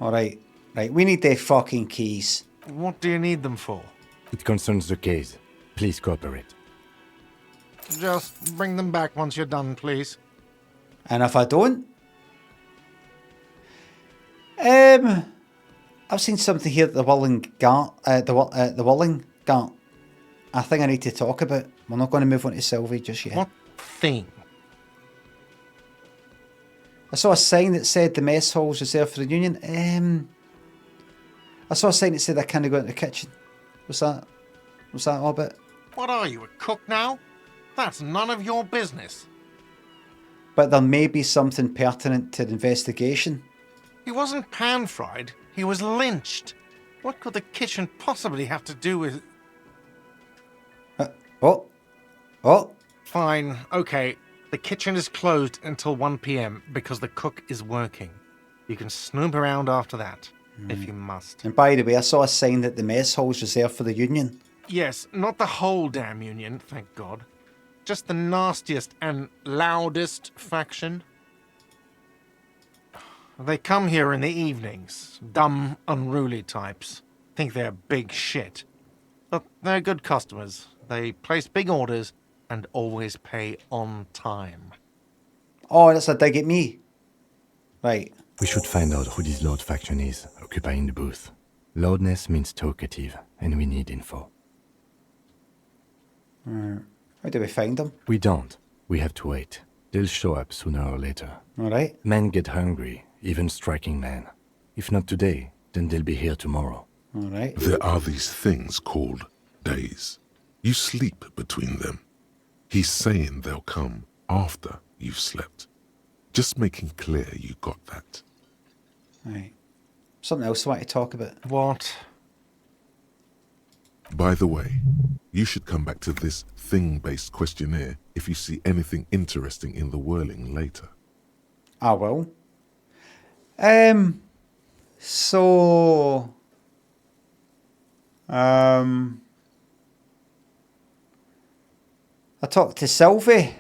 Alright, we need the fucking keys.
What do you need them for?
It concerns the case. Please cooperate.
Just bring them back once you're done, please.
And if I don't? I've seen something here at the Whirling Gart. The Whirling Gart. I think I need to talk about. We're not going to move on to Sylvie just yet.
What thing?
I saw a sign that said the mess hall's reserved for the union. I saw a sign that said I can't go into the kitchen. What's that all about?
What are you, a cook now? That's none of your business.
But there may be something pertinent to the investigation.
He wasn't pan-fried. He was lynched. What could the kitchen possibly have to do with...
Oh.
Fine, okay. The kitchen is closed until 1 p.m. because the cook is working. You can snoop around after that, if you must.
And by the way, I saw a sign that the mess hall's reserved for the union.
Yes, not the whole damn union, thank God. Just the nastiest and loudest faction. They come here in the evenings. Dumb, unruly types. Think they're big shit. But they're good customers. They place big orders and always pay on time.
Oh, that's a dig at me. Right.
We should find out who this Lord faction is, occupying the booth. Loudness means talkative, and we need info.
How do we find them?
We don't. We have to wait. They'll show up sooner or later.
Alright.
Men get hungry, even striking men. If not today, then they'll be here tomorrow.
Alright.
There are these things called days. You sleep between them. He's saying they'll come after you've slept. Just making clear you got that.
Right. Something else I want to talk about.
What?
By the way, you should come back to this thing-based questionnaire if you see anything interesting in the whirling later.
I will. So... I talked to Sylvie.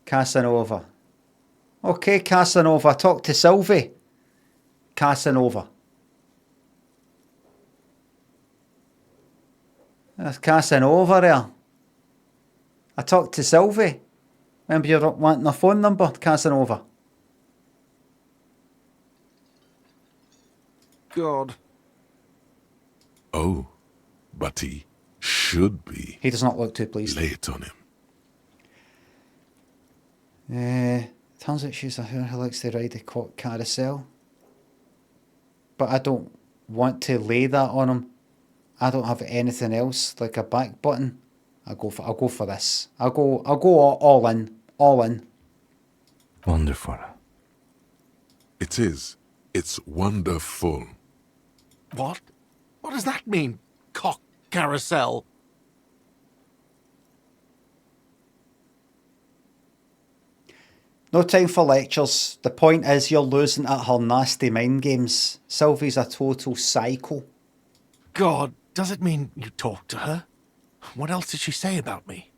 Casanova. Okay, Casanova. I talked to Sylvie. Casanova. That's Casanova there. I talked to Sylvie. Remember you're wanting a phone number, Casanova?
God.
Oh, but he should be.
He does not look too pleased.
Lay it on him.
Turns out she's a who likes to ride a cock carousel. But I don't want to lay that on him. I don't have anything else like a back button. I'll go for this. I'll go all in. All in.
Wonderful.
It is. It's wonderful.
What? What does that mean? Cock carousel?
No time for lectures. The point is you're losing at her nasty mind games. Sylvie's a total psycho.
God, does it mean you talked to her? What else did she say about me?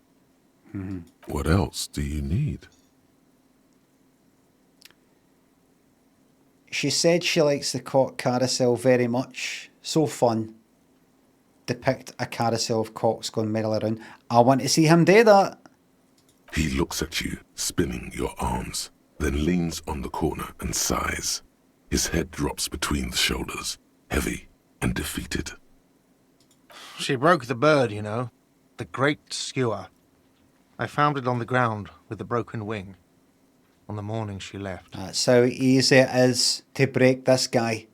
What else do you need?
She said she likes the cock carousel very much. So fun. Depict a carousel of cocks going merrily around. I want to see him do that.
He looks at you, spinning your arms, then leans on the corner and sighs. His head drops between the shoulders, heavy and defeated.
She broke the bird, you know. The great skewer. I found it on the ground with the broken wing. On the morning she left.
That's how easy it is to break this guy.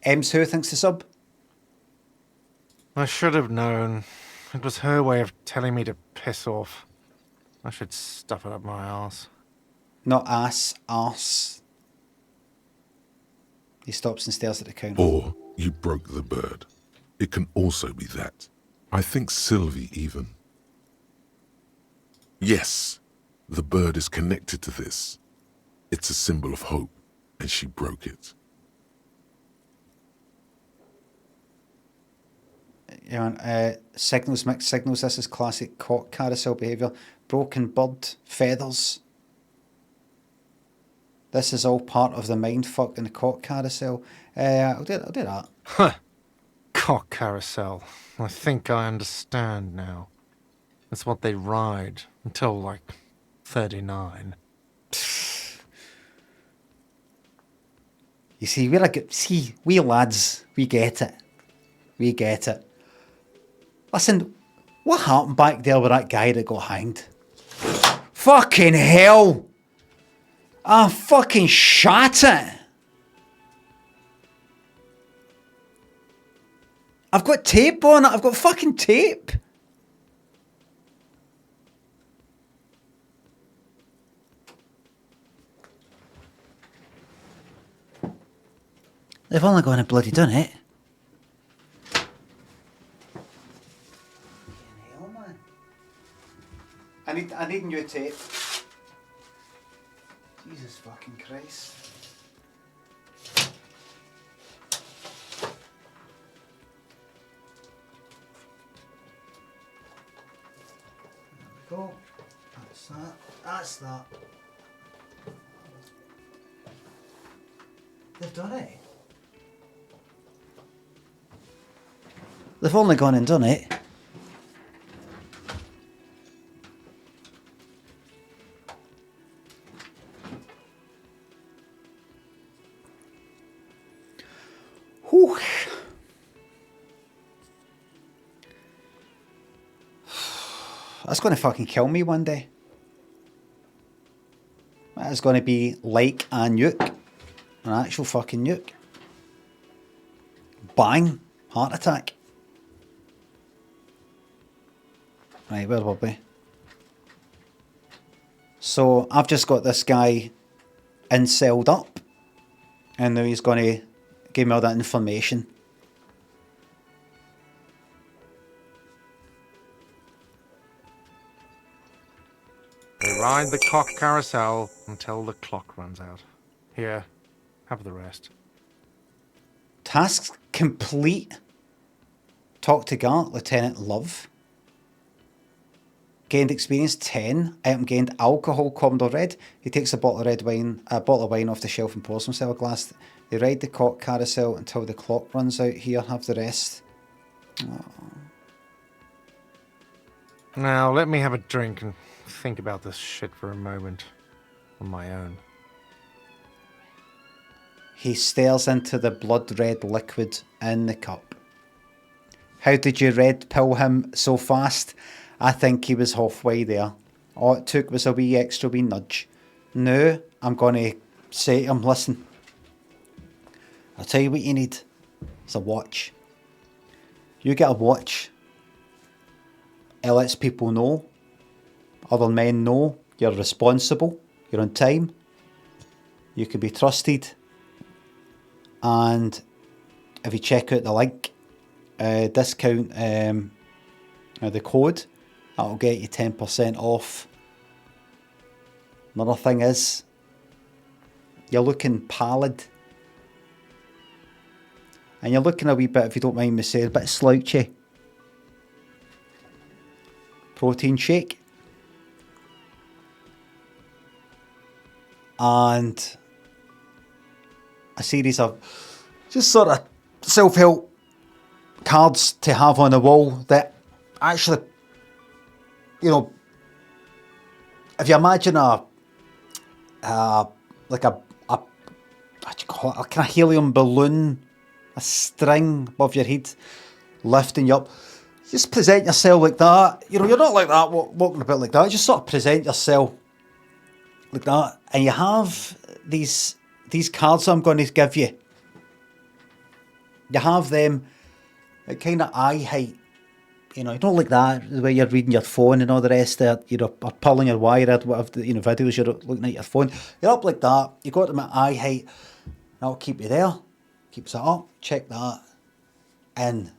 Ems, who thinks the sub?
I should have known. It was her way of telling me to piss off. I should stuff it up my arse.
Not ass, arse. He stops and stares at the counter.
Or you broke the bird. It can also be that. I think Sylvie even. Yes, the bird is connected to this. It's a symbol of hope, and she broke it.
Signals, mixed signals. This is classic cock carousel behaviour. Broken bird, feathers. This is all part of the mindfuck in the cock carousel. I'll do that.
Huh. Cock carousel. I think I understand now. That's what they ride until, like, 39.
You see, we lads, we get it. We get it. Listen, what happened back there with that guy that got hanged? Fucking hell! I fucking shot it! I've got tape on it. I've got fucking tape. They've only gone and bloody done it. Hell, man. I need new tape. Jesus fucking Christ. go. That's that. That's that. They've done it. They've only gone and done it. Whew. That's going to fucking kill me one day. That is going to be like a nuke. An actual fucking nuke. Bang. Heart attack. Right, where will we? So, I've just got this guy incelled up. And now he's going to give me all that information.
They ride the cock carousel until the clock runs out. Here, have the rest.
Tasks complete. Talk to Gart, Lieutenant Love. Gained experience 10. Item gained alcohol, Commodore Red. He takes a bottle of wine off the shelf and pours himself a glass. They ride the cock carousel until the clock runs out. Here, have the rest. Oh.
Now, let me have a drink and think about this shit for a moment on my own.
He stares into the blood-red liquid in the cup. How did you red pill him so fast? I think he was halfway there. All it took was a wee extra wee nudge. Now, I'm going to say to him, listen, I'll tell you what you need. It's a watch. You get a watch. It lets people know, other men know, you're responsible, you're on time, you can be trusted, and if you check out the link, discount the code, that'll get you 10% off. Another thing is, you're looking pallid. And you're looking a wee bit, if you don't mind me saying, a bit slouchy. Protein shake. And a series of just sort of self-help cards to have on the wall that actually, you know, if you imagine like a what do you call it, a kind of helium balloon, a string above your head, lifting you up. Just present yourself like that. You know, you're not like that, walking about like that. Just sort of present yourself like that. And you have these cards I'm going to give you. You have them at kind of eye height. You know, you don't like that, the way you're reading your phone and all the rest of it, or pulling your wire out, whatever, you know, videos, you're looking at your phone. You're up like that, you got them at eye height, that'll keep you there. Keeps it up, check that in.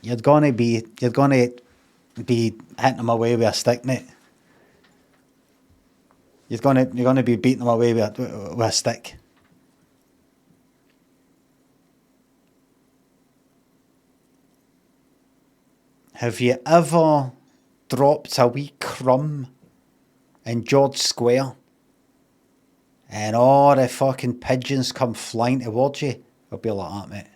You're gonna be hitting them away with a stick, mate. You're gonna be beating them away with a stick. Have you ever dropped a wee crumb in George Square and all the fucking pigeons come flying towards you? It'll be like that, mate.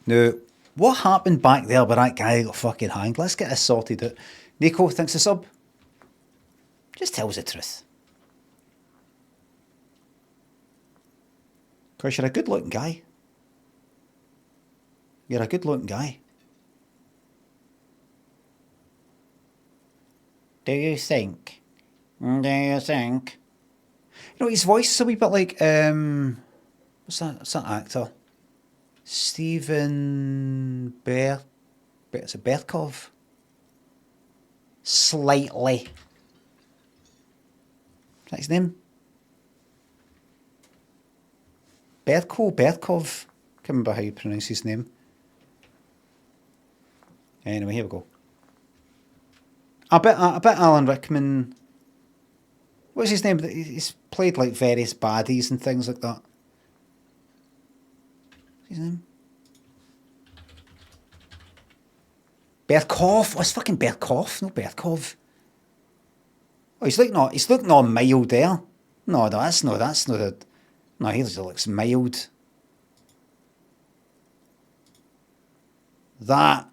Now, what happened back there with that guy who got fucking hanged? Let's get this sorted out. Nico, thanks a sub. Just tell us the truth. Because you're a good looking guy. You're a good looking guy. Do you think? Do you think? You know, his voice is a wee bit like, what's that actor? Stephen is it Berkov? Slightly. Is that his name? Berkov? Can't remember how you pronounce his name. Anyway, here we go. I bet Alan Rickman. What's his name? He's played like various baddies and things like that. What's his name? Berkoff. Oh, it's fucking Berkoff, not Berkov. Oh, he's looking all mild there. No, that's not a. No, he looks mild. That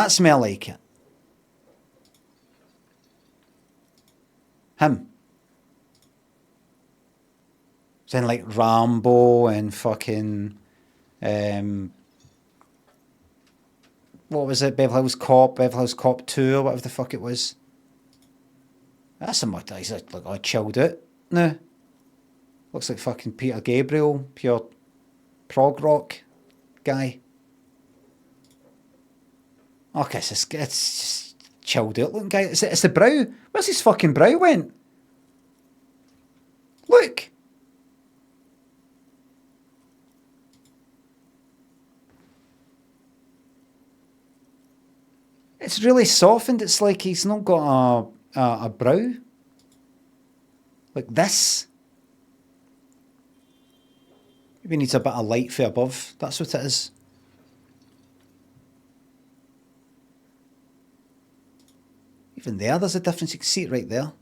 smell like it. Him. Then like Rambo and fucking what was it? Beverly Hills Cop 2 or whatever the fuck it was. That's a much. He's like all chilled out. No. Looks like fucking Peter Gabriel, pure prog rock guy. Okay, it's just chilled out looking guy. It's the brow. Where's his fucking brow went? Look. It's really softened. It's like he's not got a brow. Like this. Maybe needs a bit of light for above. That's what it is. Even there's a difference. You can see it right there.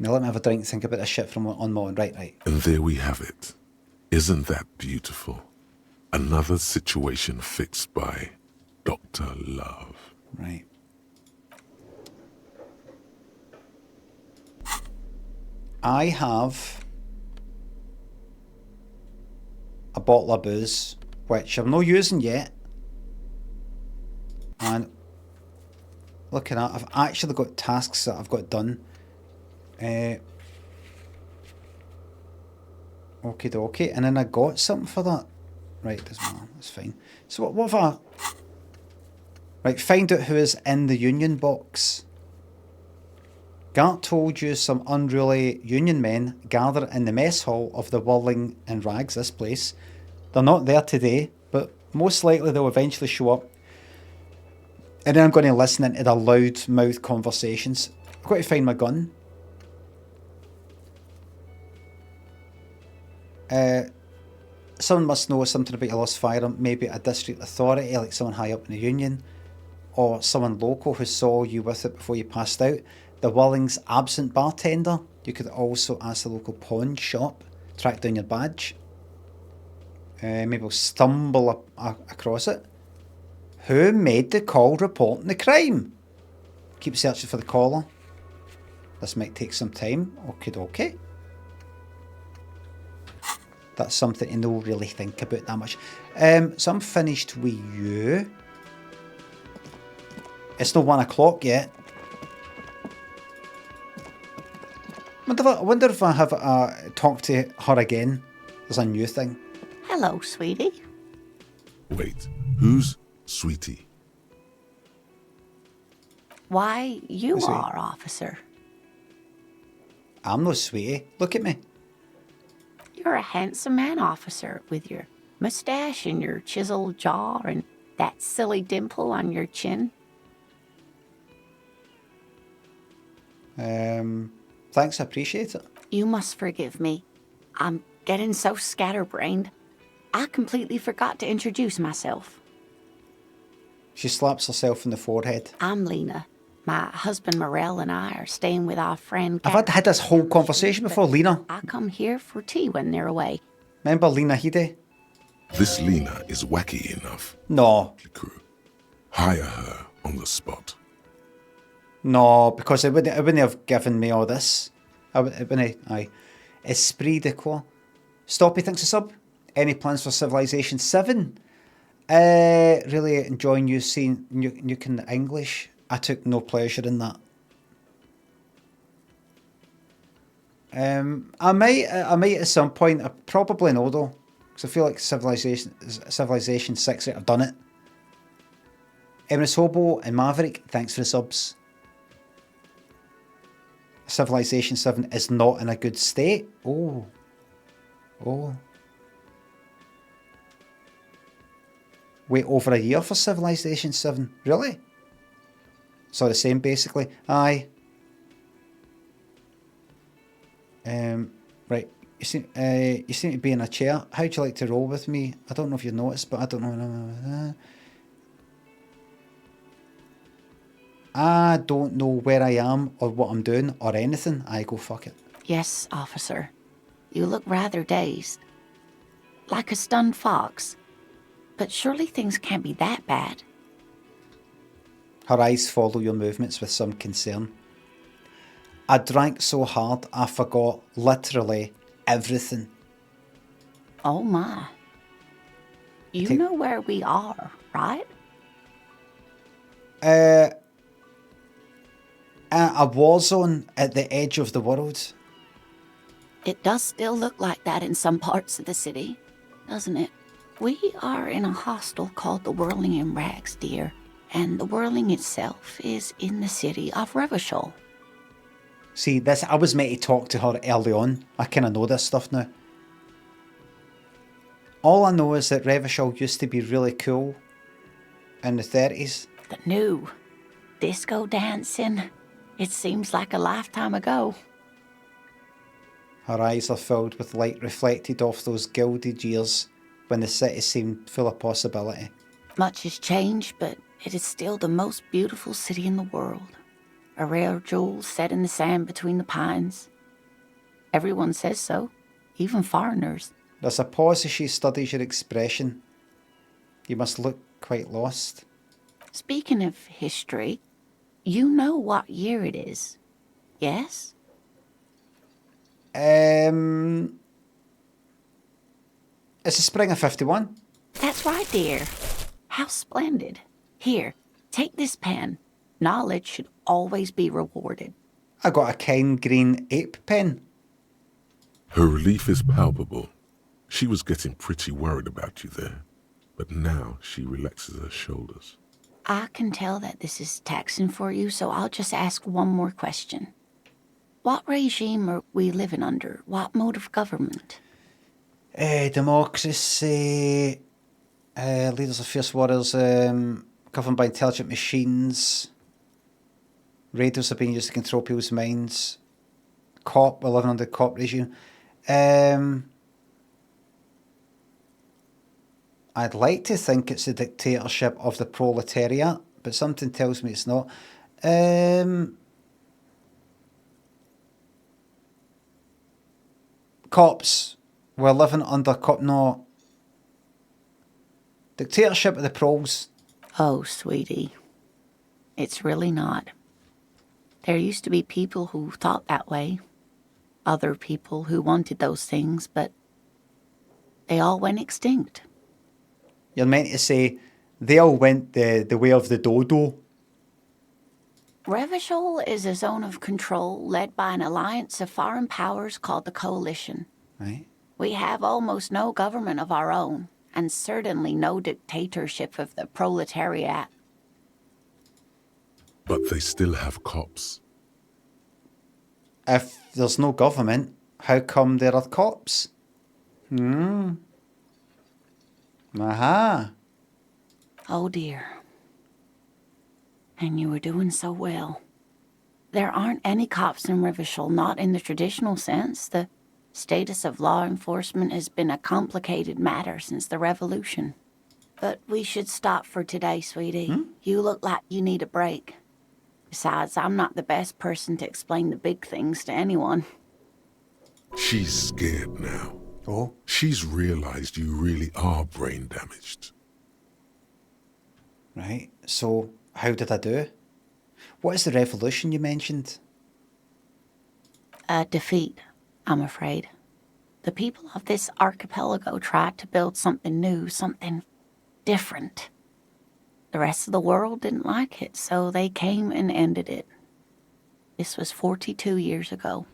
Now let me have a drink and think about this shit from on my own. Right.
And there we have it. Isn't that beautiful? Another situation fixed by Dr. Love.
Right. I have a bottle of booze, which I'm not using yet. And looking at, I've actually got tasks that I've got done. Okie dokie, and then I got something for that. Right, doesn't matter, that's fine. So what have I... Right, find out who is in the union box. Gart told you some unruly union men gather in the mess hall of the Whirling and Rags, this place. They're not there today, but most likely they'll eventually show up. And then I'm going to listen into their loud mouth conversations. I've got to find my gun. Someone must know something about your lost firearm, maybe a district authority, like someone high up in the union, or someone local who saw you with it before you passed out. The Whirling's absent bartender. You could also ask the local pawn shop, track down your badge. Maybe we'll stumble across it. Who made the call reporting the crime? Keep searching for the caller. This might take some time. Okay. That's something to not really think about that much. So I'm finished with you. It's not 1 o'clock yet. I wonder if I have talked to her again. There's a new thing.
Hello, sweetie.
Wait, who's Sweetie?
Why, you are, officer.
I'm no Sweetie. Look at me.
You're a handsome man, officer, with your mustache and your chiseled jaw and that silly dimple on your chin.
Thanks, I appreciate it.
You must forgive me. I'm getting so scatterbrained. I completely forgot to introduce myself.
She slaps herself in the forehead.
I'm Lena. My husband Morel and I are staying with our friend
I've had this whole conversation before, Lena.
I come here for tea when they're away.
Remember Lena Headey?
This Lena is wacky enough.
No.
Hire her on the spot.
No, because it wouldn't have given me all this. It wouldn't. Aye. Esprit de quoi? Stoppy thinks a sub. Any plans for Civilization 7? Really enjoying you seeing nuking the English. I took no pleasure in that. I might at some point. I probably know though, because I feel like Civilization 6. I've done it. Emrys Hobo and Maverick, thanks for the subs. Civilization 7 is not in a good state. Oh. Wait over a year for Civilization 7? Really? So the same, basically. Aye. Right. You seem to be in a chair. How'd you like to roll with me? I don't know if you noticed, but I don't know. I don't know where I am or what I'm doing or anything. I go, fuck it.
Yes, officer. You look rather dazed. Like a stunned fox. But surely things can't be that bad.
Her eyes follow your movements with some concern. I drank so hard I forgot literally everything.
Oh my. You know where we are, right?
A war zone at the edge of the world.
It does still look like that in some parts of the city, doesn't it? We are in a hostel called the Whirling in Rags, dear, and the Whirling itself is in the city of Revachol.
See, this, I was meant to talk to her early on. I kind of know this stuff now. All I know is that Revachol used to be really cool in the 30s.
The new disco dancing. It seems like a lifetime ago.
Her eyes are filled with light reflected off those gilded years when the city seemed full of possibility.
Much has changed, but it is still the most beautiful city in the world. A rare jewel set in the sand between the pines. Everyone says so, even foreigners.
There's a pause as she studies your expression. You must look quite lost.
Speaking of history, you know what year it is, yes?
It's the spring of 51.
That's right, dear. How splendid. Here, take this pen. Knowledge should always be rewarded.
I got a kind green ape pen.
Her relief is palpable. She was getting pretty worried about you there, but now she relaxes her shoulders.
I can tell that this is taxing for you, so I'll just ask one more question. What regime are we living under? What mode of government?
Democracy, leaders of fierce warriors, governed by intelligent machines. Radios are being used to control people's minds. We're living under the cop regime. I'd like to think it's the dictatorship of the proletariat, but something tells me it's not. Cops. We're living under no. Dictatorship of the proles.
Oh, sweetie. It's really not. There used to be people who thought that way. Other people who wanted those things, but they all went extinct.
You're meant to say, they all went the way of the dodo.
Revachol is a zone of control led by an alliance of foreign powers called the Coalition.
Right.
We have almost no government of our own, and certainly no dictatorship of the proletariat.
But they still have cops.
If there's no government, how come there are cops? Aha.
Oh dear. And you were doing so well. There aren't any cops in Revachol, not in the traditional sense. The status of law enforcement has been a complicated matter since the revolution. But we should stop for today, sweetie. You look like you need a break. Besides, I'm not the best person to explain the big things to anyone.
She's scared now.
Oh?
She's realized you really are brain damaged.
Right, so how did I do? What is the revolution you mentioned?
A defeat, I'm afraid. The people of this archipelago tried to build something new, something different. The rest of the world didn't like it, so they came and ended it. This was 42 years ago.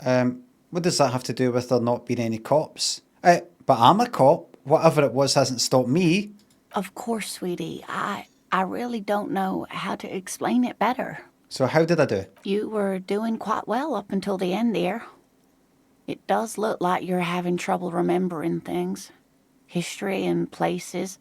What does that have to do with there not being any cops? But I'm a cop. Whatever it was hasn't stopped me.
Of course, sweetie. I really don't know how to explain it better.
So how did I do?
You were doing quite well up until the end there. It does look like you're having trouble remembering things. History and places.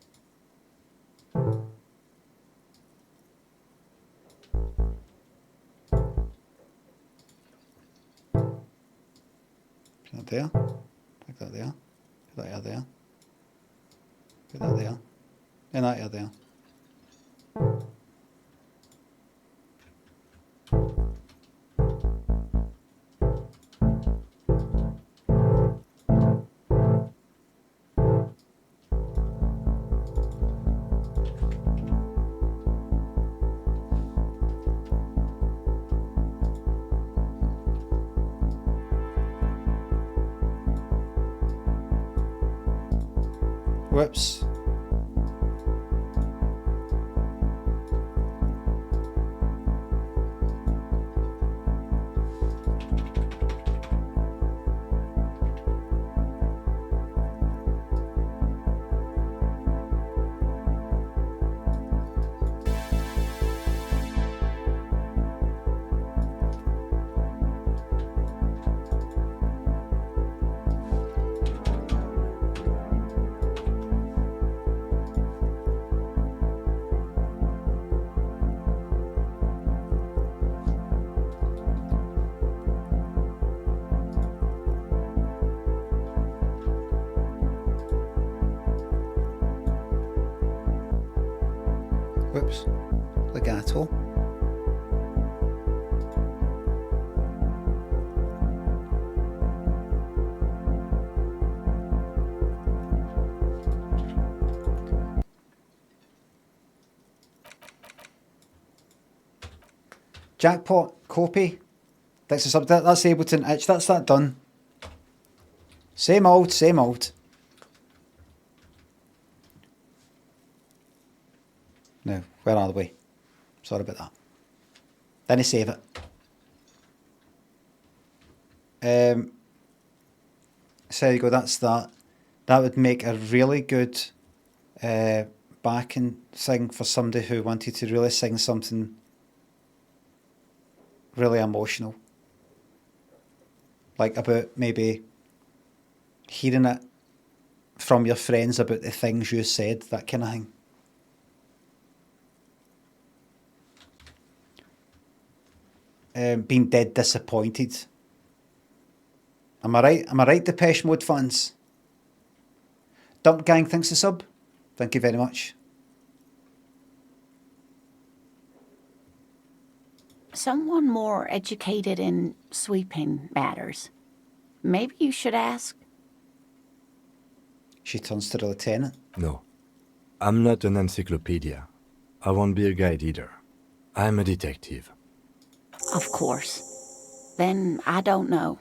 there. Put that there. Put that here there. Put that there. And that here there. Whoops. Whoops. Legato. Jackpot, copy. That's Ableton itch, that's that done. Same old, same old. Now, where are we? Sorry about that. Didn't save it. So there you go, that's that. That would make a really good backing thing for somebody who wanted to really sing something really emotional. Like about maybe hearing it from your friends about the things you said, that kind of thing. Being dead disappointed. Am I right? Am I right, Depeche Mode fans? Dump Gang thanks the sub. Thank you very much.
Someone more educated in sweeping matters. Maybe you should ask.
She turns to the lieutenant.
No, I'm not an encyclopedia. I won't be a guide either. I'm a detective.
Of course. Then I don't know.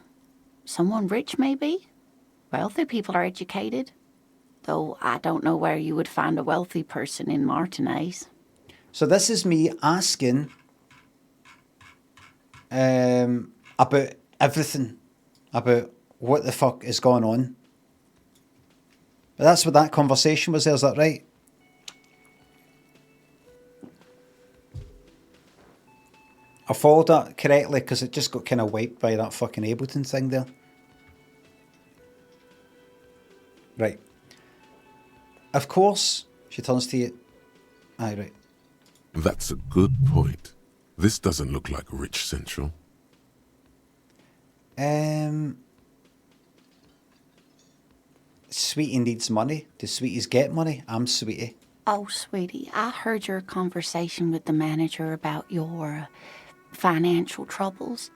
Someone rich, maybe? Wealthy people are educated. Though I don't know where you would find a wealthy person in Martinez.
So this is me asking about everything. About what the fuck is going on. But that's what that conversation was there, is that right? I followed that correctly because it just got kind of wiped by that fucking Ableton thing there. Right. Of course, she turns to you. Aye, right.
That's a good point. This doesn't look like Rich Central.
Sweetie needs money. Do sweeties get money? I'm Sweetie.
Oh, sweetie, I heard your conversation with the manager about your financial troubles.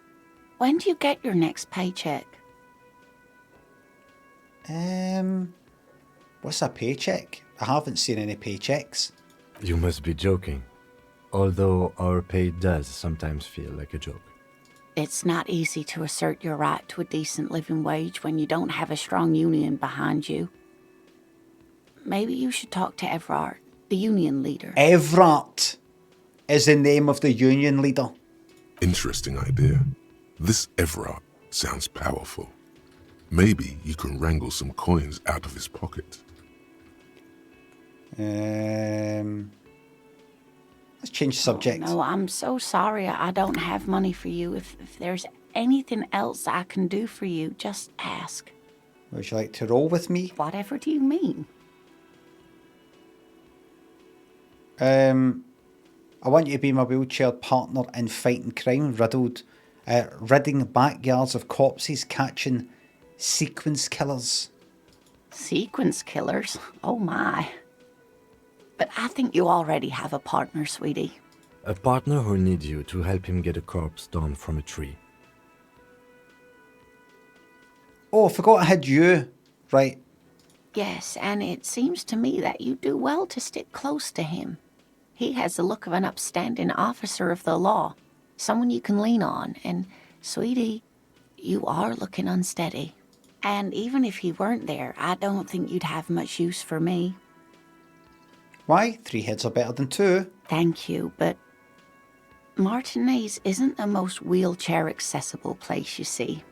When do you get your next paycheck?
What's a paycheck? I haven't seen any paychecks.
You must be joking. Although our pay does sometimes feel like a joke.
It's not easy to assert your right to a decent living wage when you don't have a strong union behind you. Maybe you should talk to Everard, the union leader.
Everard is the name of the union leader.
Interesting idea. This Everard sounds powerful. Maybe you can wrangle some coins out of his pocket.
Let's change the subject.
Oh, no, I'm so sorry. I don't have money for you. If there's anything else I can do for you, just ask.
Would you like to roll with me?
Whatever do you mean?
I want you to be my wheelchair partner in fighting crime, ridding backyards of corpses, catching sequence killers.
Sequence killers? Oh my. But I think you already have a partner, sweetie.
A partner who needs you to help him get a corpse down from a tree.
Oh, I forgot I had you. Right.
Yes, and it seems to me that you do well to stick close to him. He has the look of an upstanding officer of the law, someone you can lean on, and, sweetie, you are looking unsteady. And even if he weren't there, I don't think you'd have much use for me.
Why? 3 heads are better than 2.
Thank you, but Martinez isn't the most wheelchair-accessible place, you see.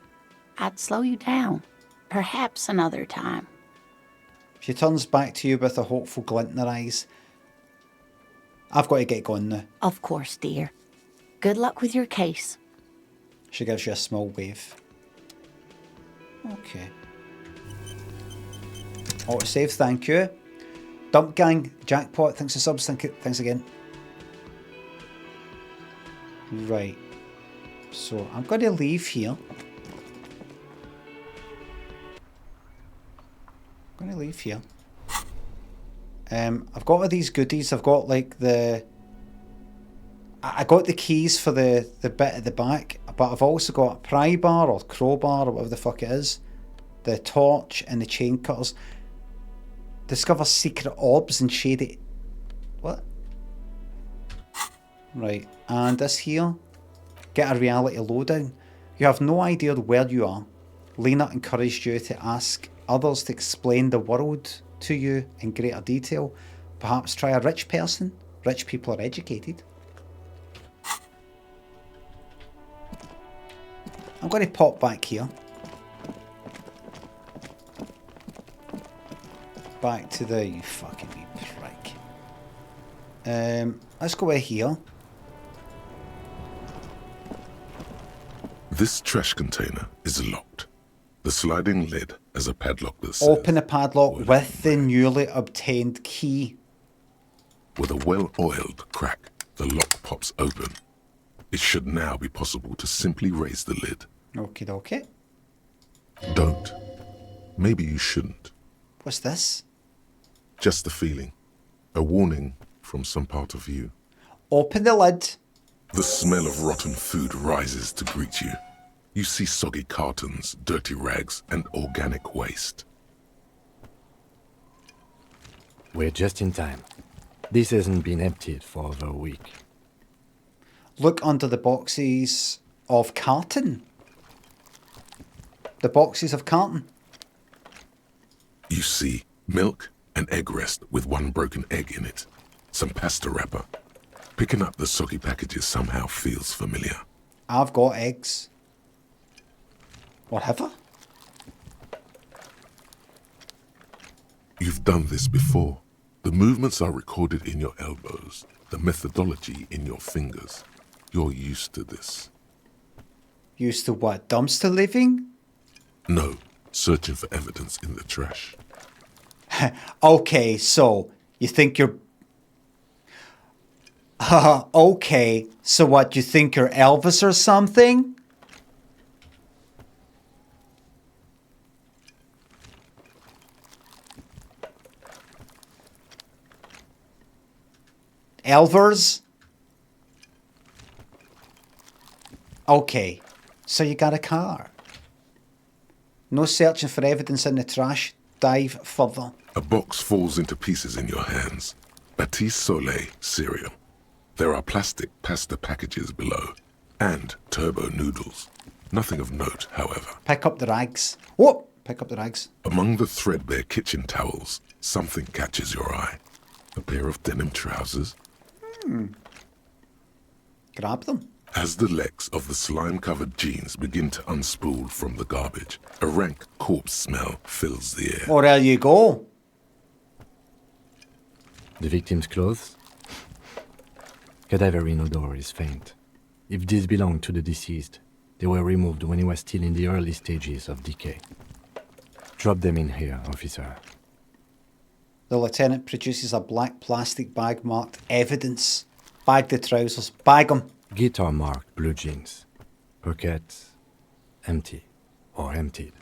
I'd slow you down. Perhaps another time.
She turns back to you with a hopeful glint in her eyes. I've got to get going now.
Of course, dear. Good luck with your case.
She gives you a small wave. Okay. Autosave, thank you. Dump Gang, Jackpot, thanks for subs, thanks again. Right. So, I'm going to leave here. I've got all these goodies. I've got like I got the keys for the bit at the back, but I've also got a pry bar or crowbar or whatever the fuck it is, the torch and the chain cutters. Discover secret orbs and shady... What? Right, and this here, get a reality lowdown. You have no idea where you are. Lena encouraged you to ask others to explain the world to you in greater detail. Perhaps try a rich person. Rich people are educated. I'm going to pop back here. Back to the... You fucking wee prick. Let's go over here.
This trash container is locked. The sliding lid has a padlock that says...
Open the padlock with the newly obtained key.
With a well-oiled crack, the lock pops open. It should now be possible to simply raise the lid.
Okie dokie.
Don't. Maybe you shouldn't.
What's this?
Just a feeling. A warning from some part of you.
Open the lid.
The smell of rotten food rises to greet you. You see soggy cartons, dirty rags, and organic waste.
We're just in time. This hasn't been emptied for over a week.
Look under the boxes of carton. The boxes of carton.
You see milk and egg rest with one broken egg in it. Some pasta wrapper. Picking up the soggy packages somehow feels familiar.
I've got eggs. Whatever.
You've done this before. The movements are recorded in your elbows, the methodology in your fingers. You're used to this.
Used to what? Dumpster living?
No, searching for evidence in the trash.
Okay, so you think you're... okay, so what, you think you're Elvis or something? Elvers? Okay, so you got a car. No searching for evidence in the trash. Dive further.
A box falls into pieces in your hands. Batiste Soleil cereal. There are plastic pasta packages below. And turbo noodles. Nothing of note, however.
Pick up the rags. Whoop! Pick up the rags.
Among the threadbare kitchen towels, something catches your eye. A pair of denim trousers.
Grab them.
As the legs of the slime-covered jeans begin to unspool from the garbage, a rank corpse smell fills the air.
Oh, there you go.
The victim's clothes? Cadaverine odor is faint. If these belong to the deceased, they were removed when he was still in the early stages of decay. Drop them in here, officer.
The lieutenant produces a black plastic bag marked evidence. Bag the trousers. Bag them.
Guitar marked blue jeans. Pockets empty or emptied.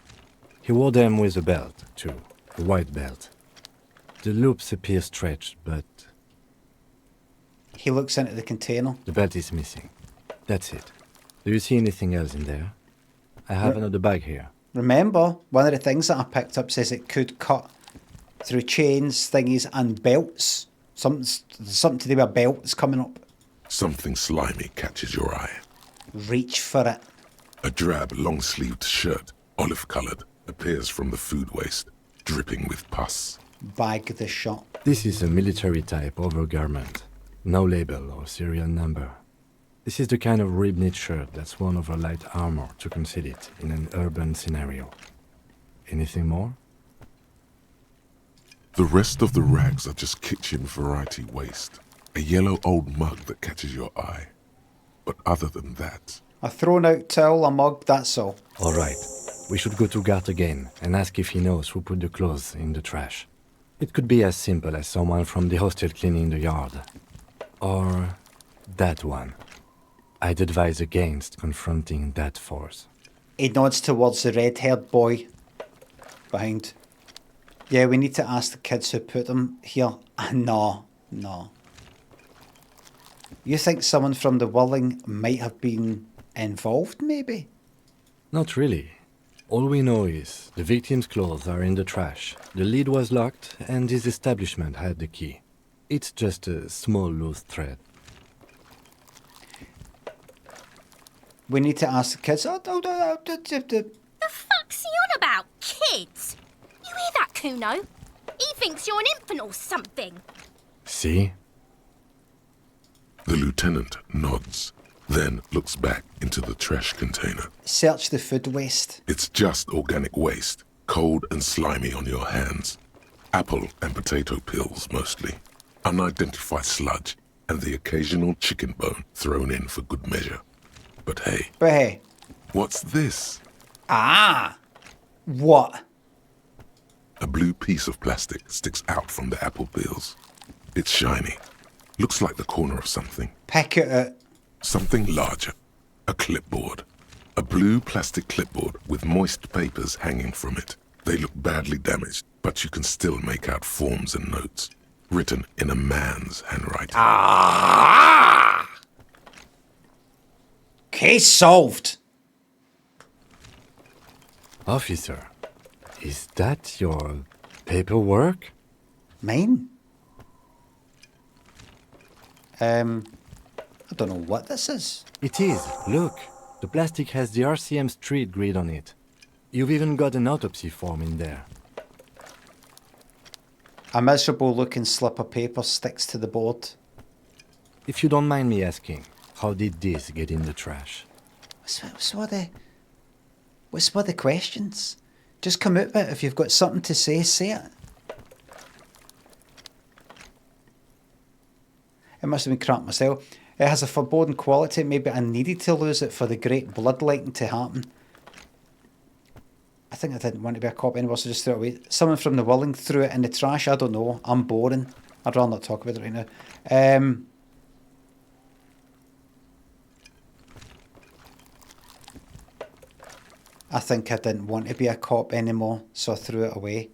He wore them with a belt, too. A white belt. The loops appear stretched, but...
He looks into the container.
The belt is missing. That's it. Do you see anything else in there? I have another bag here.
Remember, one of the things that I picked up says it could cut through chains, thingies, and belts. Something to do with a belt that's coming up.
Something slimy catches your eye.
Reach for it.
A drab, long-sleeved shirt, olive-coloured, appears from the food waste, dripping with pus.
Bag the shot.
This is a military-type overgarment. No label or serial number. This is the kind of rib-knit shirt that's worn over light armor to conceal it in an urban scenario. Anything more?
The rest of the rags are just kitchen variety waste. A yellow old mug that catches your eye. But other than that...
A thrown-out towel, a mug, that's all.
All right. We should go to Gart again and ask if he knows who put the clothes in the trash. It could be as simple as someone from the hostel cleaning the yard. Or that one. I'd advise against confronting that force.
He nods towards the red-haired boy behind. Yeah, we need to ask the kids who put them here. No. You think someone from the Whirling might have been involved, maybe?
Not really. All we know is the victim's clothes are in the trash, the lid was locked, and his establishment had the key. It's just a small loose thread.
We need to ask the kids.
The fuck's he on about? Kids? You hear that, Kuno? He thinks you're an infant or something.
See?
The lieutenant nods, then looks back into the trash container.
Search the food waste.
It's just organic waste, cold and slimy on your hands. Apple and potato peels, mostly. Unidentified sludge, and the occasional chicken bone thrown in for good measure. But hey. What's this?
Ah! What?
A blue piece of plastic sticks out from the apple peels. It's shiny. Looks like the corner of something.
Pick it up.
Something larger. A clipboard. A blue plastic clipboard with moist papers hanging from it. They look badly damaged, but you can still make out forms and notes. Written in a man's handwriting.
Ah! Case solved.
Officer, is that your paperwork?
Mine? I don't know what this is.
It is. Look, the plastic has the RCM street grid on it. You've even got an autopsy form in there.
A miserable-looking slip of paper sticks to the board.
If you don't mind me asking, how did this get in the trash?
What's with the questions? Just come out with it. If you've got something to say it. It must have been crap myself. It has a foreboding quality. Maybe I needed to lose it for the great bloodletting to happen. I think I didn't want to be a cop anymore, so just threw it away. Someone from the Whirling threw it in the trash. I don't know. I'm boring. I'd rather not talk about it right now. I think I didn't want to be a cop anymore, so I threw it away.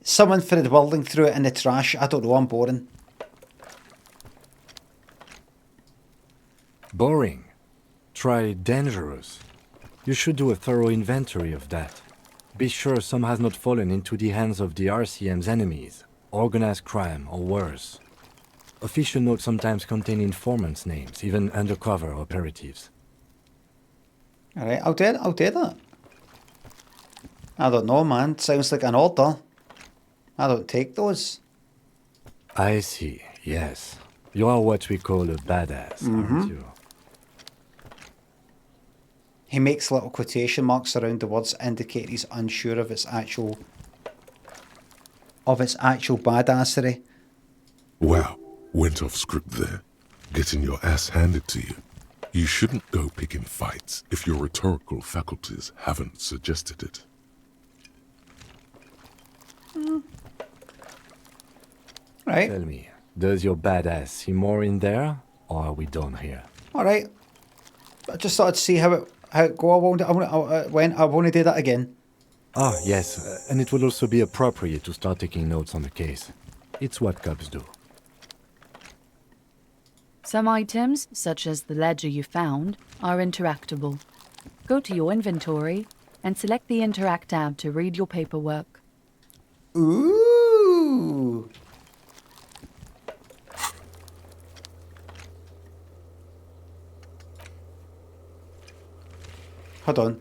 Someone from the Whirling threw it in the trash. I don't know. I'm boring.
Boring. Try dangerous. You should do a thorough inventory of that. Be sure some has not fallen into the hands of the RCM's enemies, organized crime or worse. Official notes sometimes contain informants' names, even undercover operatives.
Alright, I'll do that. I don't know, man. Sounds like an order. I don't take those.
I see, yes. You are what we call a badass, aren't you?
He makes little quotation marks around the words, indicate he's unsure of its actual badassery.
Wow, went off script there. Getting your ass handed to you. You shouldn't go picking fights if your rhetorical faculties haven't suggested it.
Right.
Tell me, does your badass see more in there, or are we done here?
Alright. I just thought I'd see how it go. I won't do that again.
Ah, yes, and it will also be appropriate to start taking notes on the case. It's what cops do.
Some items, such as the ledger you found, are interactable. Go to your inventory and select the Interact tab to read your paperwork.
Ooh. Hold on.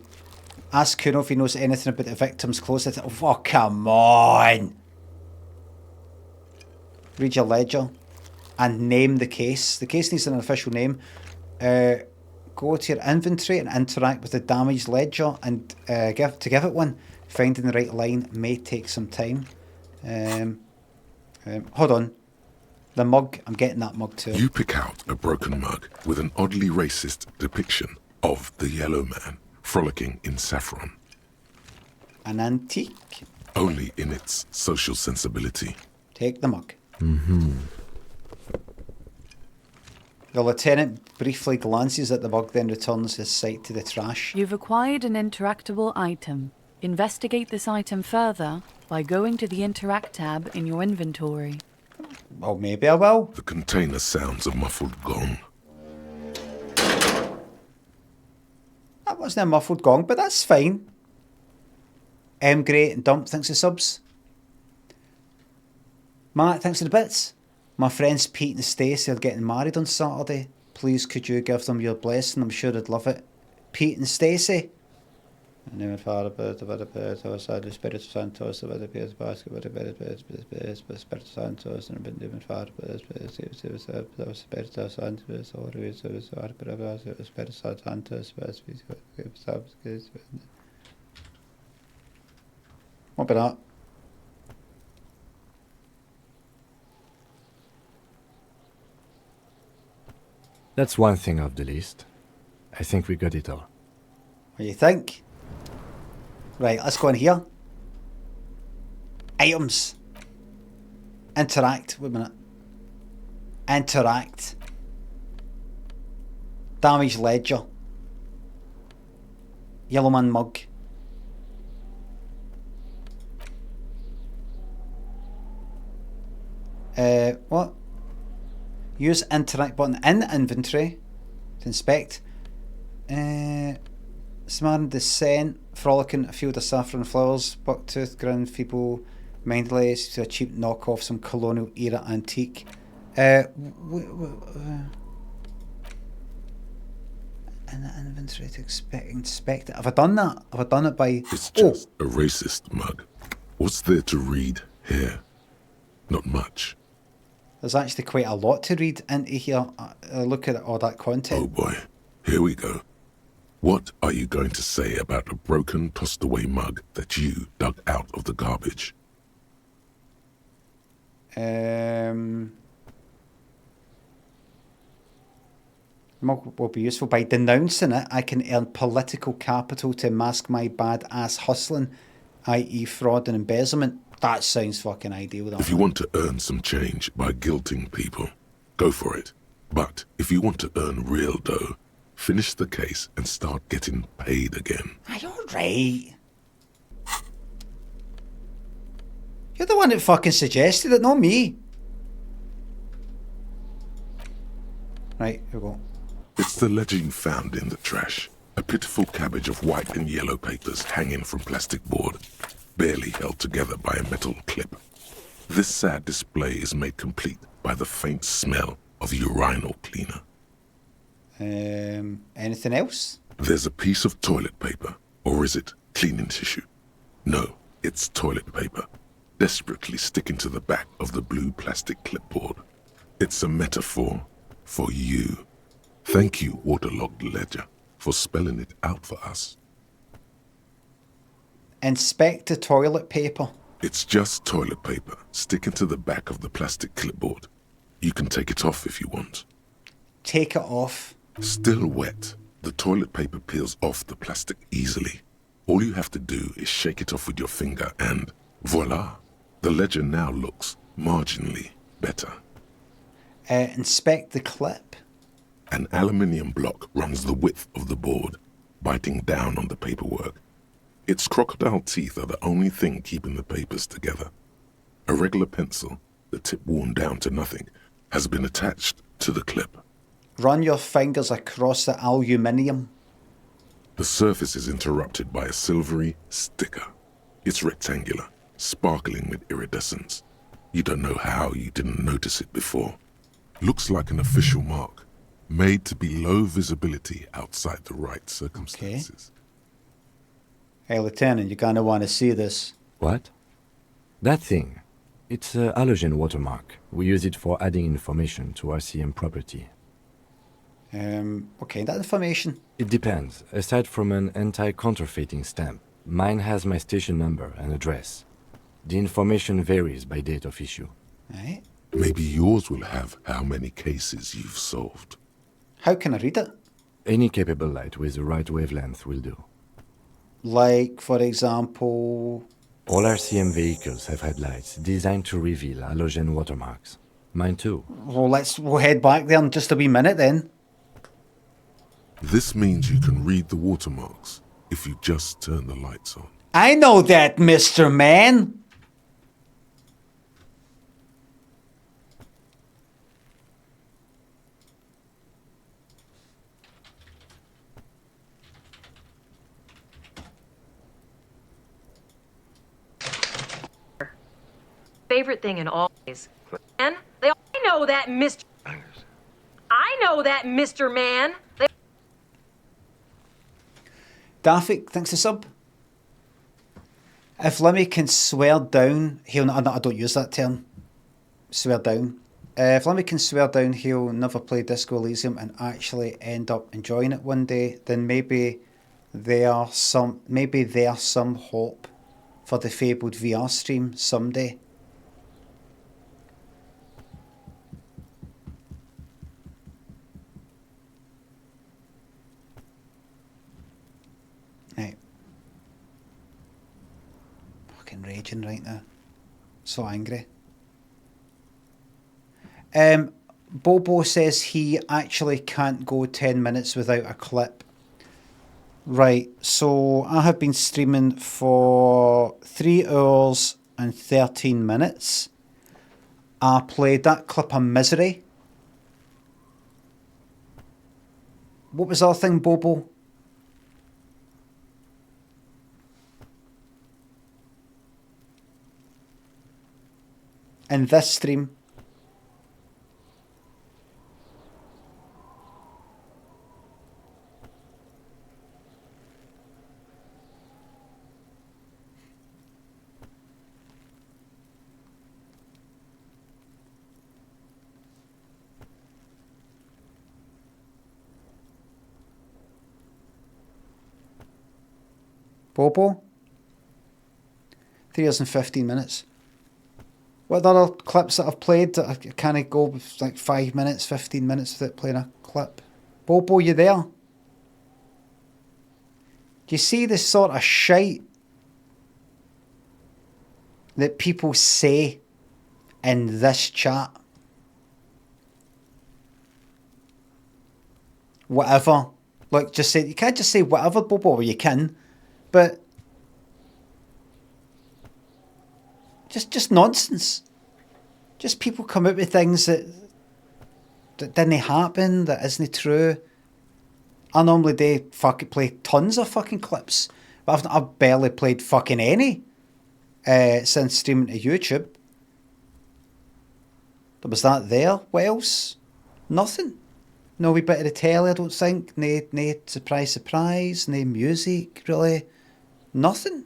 Ask Kuno if he knows anything about the victim's clothes. Oh, come on. Read your ledger and name the case. The case needs an official name. Go to your inventory and interact with the damaged ledger and give it one. Finding the right line may take some time. Hold on. The mug. I'm getting that mug too.
You pick out a broken mug with an oddly racist depiction of the yellow man frolicking in saffron.
An antique.
Only in its social sensibility.
Take the mug.
Mm-hmm.
The lieutenant briefly glances at the mug, then returns his sight to the trash.
You've acquired an interactable item. Investigate this item further by going to the Interact tab in your inventory.
Well, maybe I will.
The container sounds a muffled gong.
That wasn't a muffled gong, but that's fine. Great and Dump thanks for subs. Matt thanks for the bits. My friends Pete and Stacey are getting married on Saturday. Please could you give them your blessing? I'm sure they'd love it. Pete and Stacey. In the name of the Father, the Son, the Spirit Santos, the basket, the Spirit Santos, and the name of the Father, the Spirit Santos, the Spirit Santos, what about that?
That's one thing off the list. I think we got it all.
What do you think? Right, let's go in here. Items. Interact. Wait a minute. Interact. Damaged ledger. Yellow man mug. What? Use interact button in inventory to inspect. Smarten descent, frolicking a field of saffron flowers, bucktooth, grin, feeble, mindless to a cheap knockoff, some colonial era antique. In the inventory to inspect it. Have I done that? Have I done it by...
It's just a racist mug. What's there to read here? Not much.
There's actually quite a lot to read into here. Look at all that content.
Oh boy, here we go. What are you going to say about a broken, tossed-away mug that you dug out of the garbage?
Mug will be useful. By denouncing it, I can earn political capital to mask my bad-ass hustling, i.e. fraud and embezzlement. That sounds fucking ideal.
If you want to earn some change by guilting people, go for it. But if you want to earn real dough, finish the case and start getting paid again.
Are you alright? You're the one that fucking suggested it, not me. Right, here we go.
It's the ledger you found in the trash. A pitiful cabbage of white and yellow papers hanging from plastic board, barely held together by a metal clip. This sad display is made complete by the faint smell of urinal cleaner.
Anything else?
There's a piece of toilet paper, or is it cleaning tissue? No, it's toilet paper, desperately sticking to the back of the blue plastic clipboard. It's a metaphor for you. Thank you, waterlogged ledger, for spelling it out for us.
Inspect the toilet paper.
It's just toilet paper sticking to the back of the plastic clipboard. You can take it off if you want.
Take it off.
Still wet, the toilet paper peels off the plastic easily. All you have to do is shake it off with your finger and voila, the ledger now looks marginally better.
Inspect the clip.
An aluminium block runs the width of the board, biting down on the paperwork. Its crocodile teeth are the only thing keeping the papers together. A regular pencil, the tip worn down to nothing, has been attached to the clip.
Run your fingers across the aluminium.
The surface is interrupted by a silvery sticker. It's rectangular, sparkling with iridescence. You don't know how you didn't notice it before. Looks like an official mark, made to be low visibility outside the right circumstances.
Hey, Lieutenant, you're gonna want to see this.
What? That thing. It's a halogen watermark. We use it for adding information to RCM property.
Okay, that information.
It depends. Aside from an anti-counterfeiting stamp, mine has my station number and address. The information varies by date of issue.
Right.
Maybe yours will have how many cases you've solved.
How can I read it?
Any capable light with the right wavelength will do.
Like, for example...
All RCM vehicles have headlights designed to reveal halogen watermarks. Mine too.
Well, we'll head back there in just a wee minute then.
This means you can read the watermarks if you just turn the lights on.
I know that, Mr. Man!
Favorite thing in all is, and I know that Mr. I know that Mr. Man.
Daffy, thanks to sub. If Limmy can swear down, he'll not, I don't use that term. Swear down. If Limmy can swear down he'll never play Disco Elysium and actually end up enjoying it one day, then maybe there's some hope for the fabled VR stream someday. Right. Fucking raging right now. So angry. Bobo says he actually can't go 10 minutes without a clip. Right, so I have been streaming for 3 hours and 13 minutes. I played that clip of Misery. What was our thing, Bobo? In this stream. Bobo? 3 hours and 15 minutes. What are the other clips that I've played that I can't go with like 5 minutes, 15 minutes without playing a clip? Bobo, you there? Do you see this sort of shite that people say in this chat? Whatever. Like, just say, you can't just say whatever, Bobo, or you can, but just nonsense. Just people come out with things that didn't happen, that isn't true. I normally do play tons of fucking clips, but I've barely played fucking any since streaming to YouTube. Was that there? What else? Nothing. No wee bit of the telly, I don't think. No surprise, no music, really. Nothing.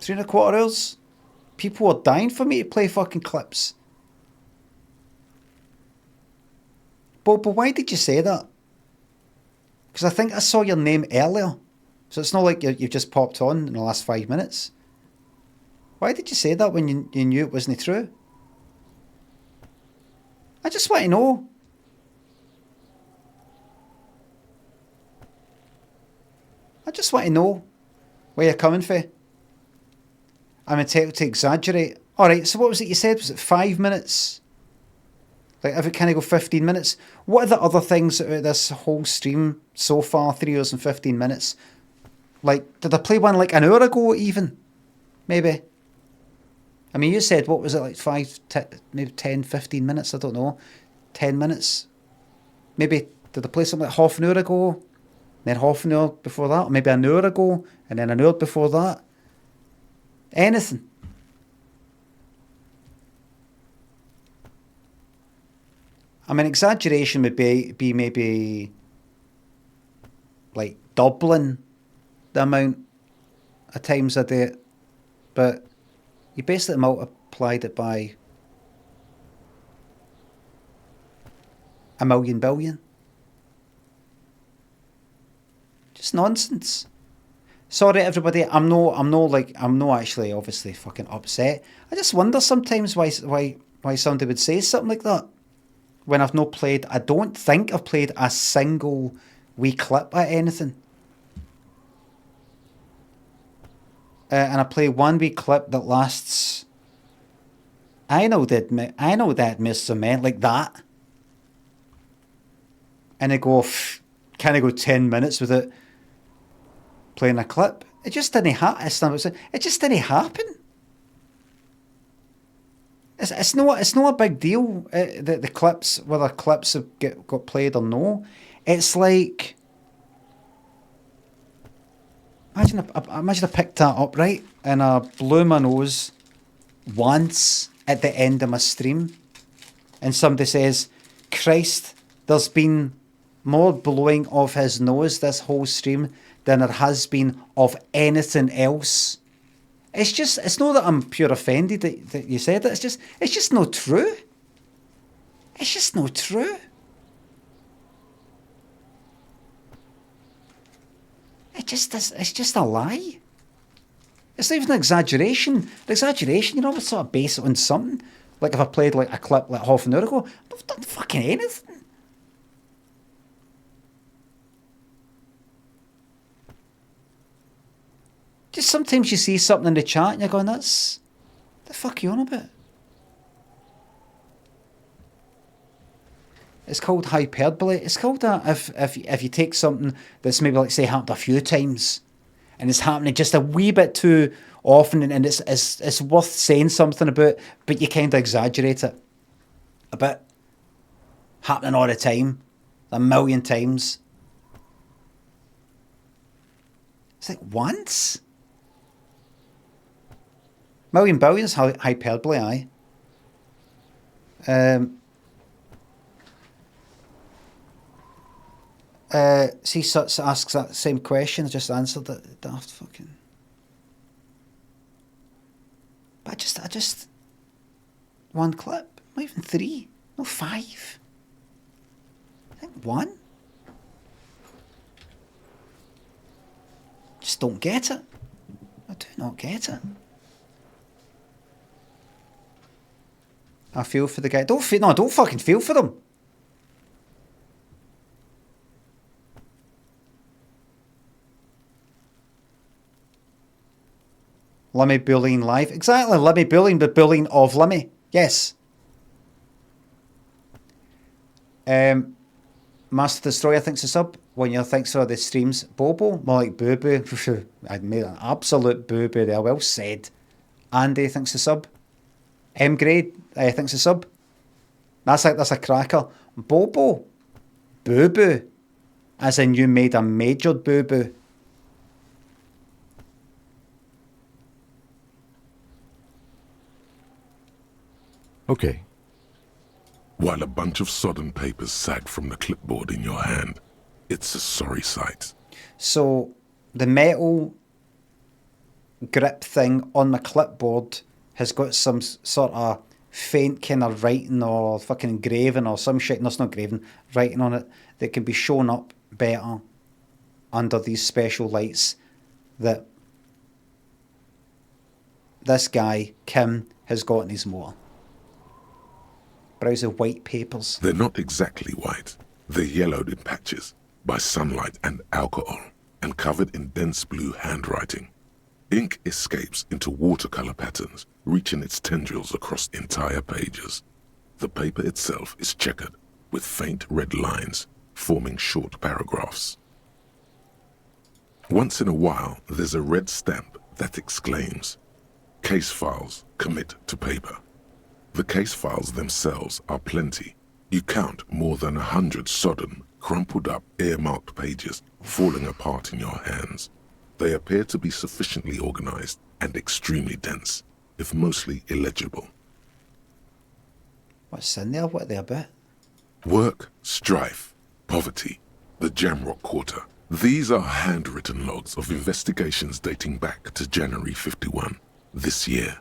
3.25 hours. People are dying for me to play fucking clips. But why did you say that? Because I think I saw your name earlier. So it's not like you've just popped on in the last 5 minutes. Why did you say that when you knew it wasn't true? I just want to know. I just want to know where you're coming from. I'm entitled to exaggerate. Alright, so what was it you said? Was it 5 minutes? Like, if it kind of go 15 minutes? What are the other things about this whole stream so far, 3 hours and 15 minutes? Like, did I play one like an hour ago even? Maybe. I mean, you said, what was it, like maybe 10, 15 minutes? I don't know. 10 minutes? Maybe, did I play something like half an hour ago? Then half an hour before that? Or maybe an hour ago? And then an hour before that? Anything. I mean, exaggeration would be maybe like doubling the amount of times I do it. But you basically multiplied it by a million billion. Just nonsense. Sorry, everybody. I'm not actually obviously fucking upset. I just wonder sometimes why somebody would say something like that when I've not played. I don't think I've played a single wee clip at anything. And I play one wee clip that lasts. I know that must have meant like that. And I go, can I go 10 minutes with it playing a clip? It just didn't happen. It just didn't happen. It's not a big deal. The clips, whether clips have got played or no. It's like, imagine I picked that up, right, and I blew my nose once at the end of my stream, and somebody says, "Christ, there's been more blowing of his nose this whole stream than there has been of anything else." It's not that I'm pure offended that you said it. It's just not true. It's just not true. It's just a lie. It's not even an exaggeration. The exaggeration, you know, it's sort of base it on something. Like if I played like a clip like half an hour ago, I've done fucking anything. Just sometimes you see something in the chat and you're going, that's... the fuck are you on about? It's called hyperbole. It's called that if you take something that's maybe like say happened a few times and it's happening just a wee bit too often and it's worth saying something about, but you kind of exaggerate it a bit. Happening all the time. A million times. It's like once? Million billions hyperbole, aye. See, Suts asks that same question. I just answered it. Daft fucking. But I just. One clip. Not even 3. No, 5. I think 1. Just don't get it. I do not get it. I feel for the guy. Don't fucking feel for them. Limmy bullying live. Exactly, Limmy bullying, but bullying of Limmy. Yes. Master Destroyer thinks a sub. When you thinks of the streams. Bobo, more like Boo Boo. I made an absolute boo boo there. Well said. Andy thinks a sub. M Grade thinks a sub. That's a cracker. Bobo. Boo Boo. As in you made a major boo boo.
Okay.
While a bunch of sodden papers sag from the clipboard in your hand, it's a sorry sight.
So, the metal grip thing on my clipboard has got some sort of faint kind of writing or fucking engraving or some shit, no, it's not engraving, writing on it that can be shown up better under these special lights that this guy, Kim, has got in his motor. Browse of white papers.
They're not exactly white. They're yellowed in patches by sunlight and alcohol and covered in dense blue handwriting. Ink escapes into watercolor patterns, reaching its tendrils across entire pages. The paper itself is checkered with faint red lines, forming short paragraphs. Once in a while, there's a red stamp that exclaims, "Case files, commit to paper." The case files themselves are plenty. You count more than 100 sodden, crumpled up, earmarked pages falling apart in your hands. They appear to be sufficiently organized and extremely dense, if mostly illegible.
What's in there? What are they about?
Work, strife, poverty, the Jamrock Quarter. These are handwritten logs of investigations dating back to January 51, this year.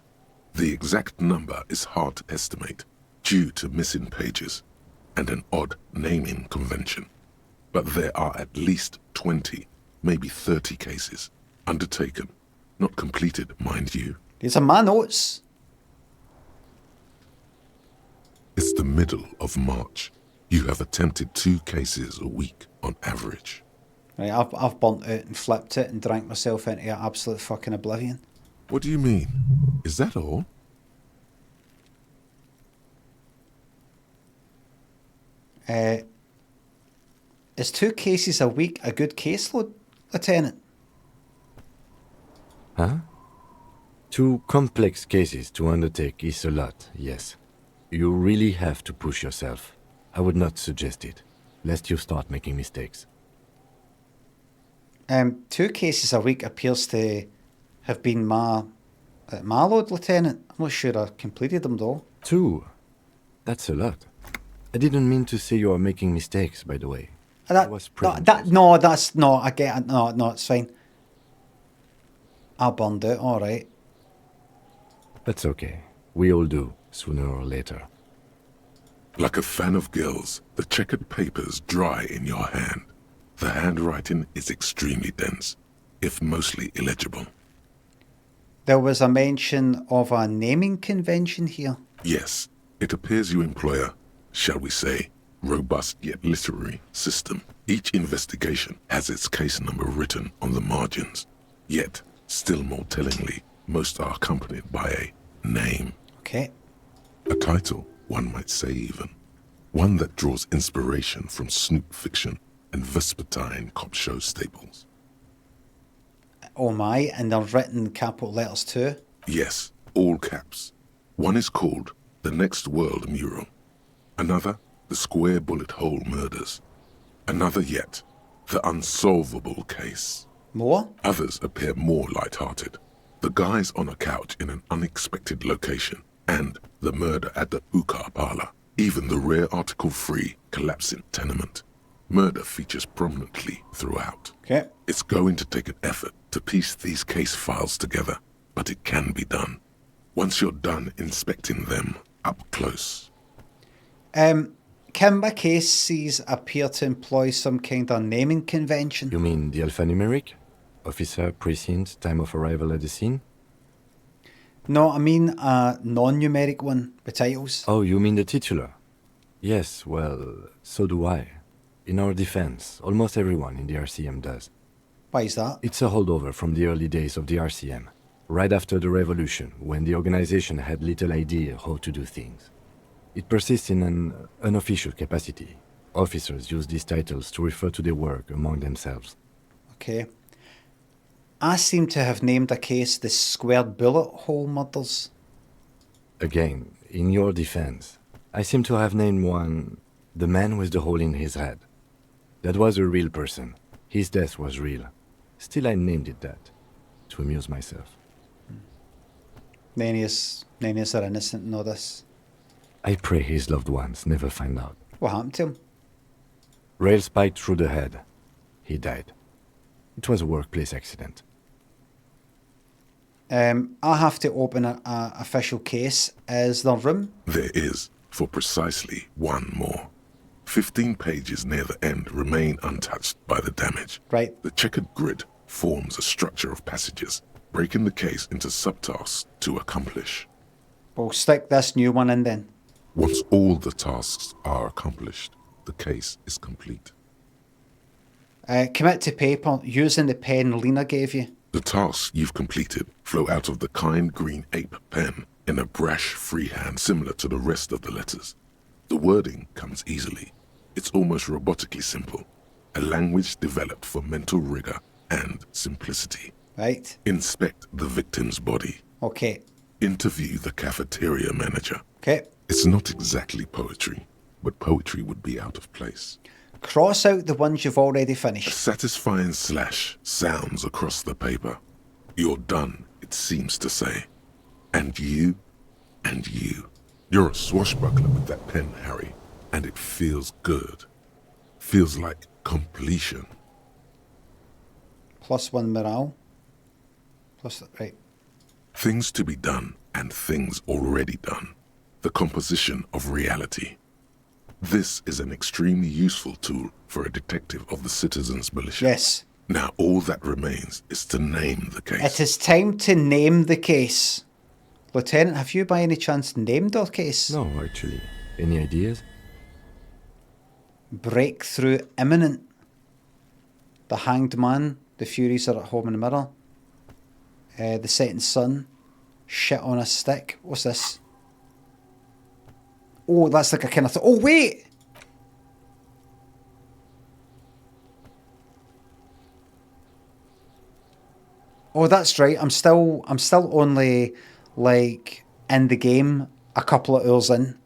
The exact number is hard to estimate due to missing pages and an odd naming convention. But there are at least 20, maybe 30 cases undertaken, not completed, mind you.
These are my notes.
It's the middle of March. You have attempted 2 cases a week on average.
Right, I've burnt out and flipped it and drank myself into absolute fucking oblivion.
What do you mean? Is that all?
Is 2 cases a week a good caseload, Lieutenant?
Huh? 2 complex cases to undertake is a lot, yes. You really have to push yourself. I would not suggest it, lest you start making mistakes.
2 cases a week appears to have been my load, Lieutenant. I'm not sure I completed them though.
2? That's a lot. I didn't mean to say you are making mistakes, by the way.
I get it. No, it's fine. I burned it, alright.
That's okay. We all do, sooner or later.
Like a fan of gills, the checkered papers dry in your hand. The handwriting is extremely dense, if mostly illegible.
There was a mention of a naming convention here.
Yes, it appears you employ a, shall we say, robust yet literary system. Each investigation has its case number written on the margins. Yet, still more tellingly, most are accompanied by a name.
Okay.
A title, one might say even. One that draws inspiration from snoop fiction and vespertine cop show staples.
Oh my, and they're written capital letters too?
Yes, all caps. One is called The Next World Mural. Another, The Square Bullet Hole Murders. Another yet, The Unsolvable Case.
More?
Others appear more light-hearted. The guys on a couch in an unexpected location, and the murder at the hookah parlor. Even the rare article-free collapsing tenement. Murder features prominently throughout.
Okay.
It's going to take an effort to piece these case files together, but it can be done. Once you're done inspecting them up close.
Can my cases appear to employ some kind of naming convention?
You mean the alphanumeric? Officer, precinct, time of arrival at the scene?
No, I mean a non-numeric one with titles.
Oh, you mean the titular? Yes, well, so do I. In our defense, almost everyone in the RCM does.
Why is that?
It's a holdover from the early days of the RCM, right after the revolution, when the organization had little idea how to do things. It persists in an unofficial capacity. Officers use these titles to refer to their work among themselves.
Okay. I seem to have named a case the Squared Bullet Hole Murders.
Again, in your defense, I seem to have named one the man with the hole in his head. That was a real person. His death was real. Still, I named it that, to amuse myself.
None are innocent in all this.
I pray his loved ones never find out.
What happened to him?
Rail spiked through the head. He died. It was a workplace accident.
I have to open an official case. Is there room?
There is, for precisely one more. 15 pages near the end remain untouched by the damage.
Right.
The checkered grid forms a structure of passages, breaking the case into subtasks to accomplish.
We'll stick this new one in then.
Once all the tasks are accomplished, the case is complete.
Commit to paper using the pen Lena gave you.
The tasks you've completed flow out of the kind green ape pen in a brash freehand similar to the rest of the letters. The wording comes easily. It's almost robotically simple, a language developed for mental rigor and simplicity.
Right.
Inspect the victim's body.
Okay.
Interview the cafeteria manager.
Okay.
It's not exactly poetry, but poetry would be out of place.
Cross out the ones you've already
A
finished.
satisfying slash sounds across the paper. You're done, it seems to say. And you, and you. You're a swashbuckler with that pen, Harry, and it feels good. Feels like completion.
+1 morale. Right.
Things to be done and things already done. The composition of reality. This is an extremely useful tool for a detective of the Citizens Militia.
Yes.
Now all that remains is to name the case.
It is time to name the case. Lieutenant, have you by any chance named our case?
No, actually. Any ideas?
Breakthrough imminent. The hanged man. The Furies are at home in the mirror. The setting sun. Shit on a stick. What's this? Oh, that's like a kind of... oh, wait! Oh, that's right. I'm still only, like, in the game a couple of hours in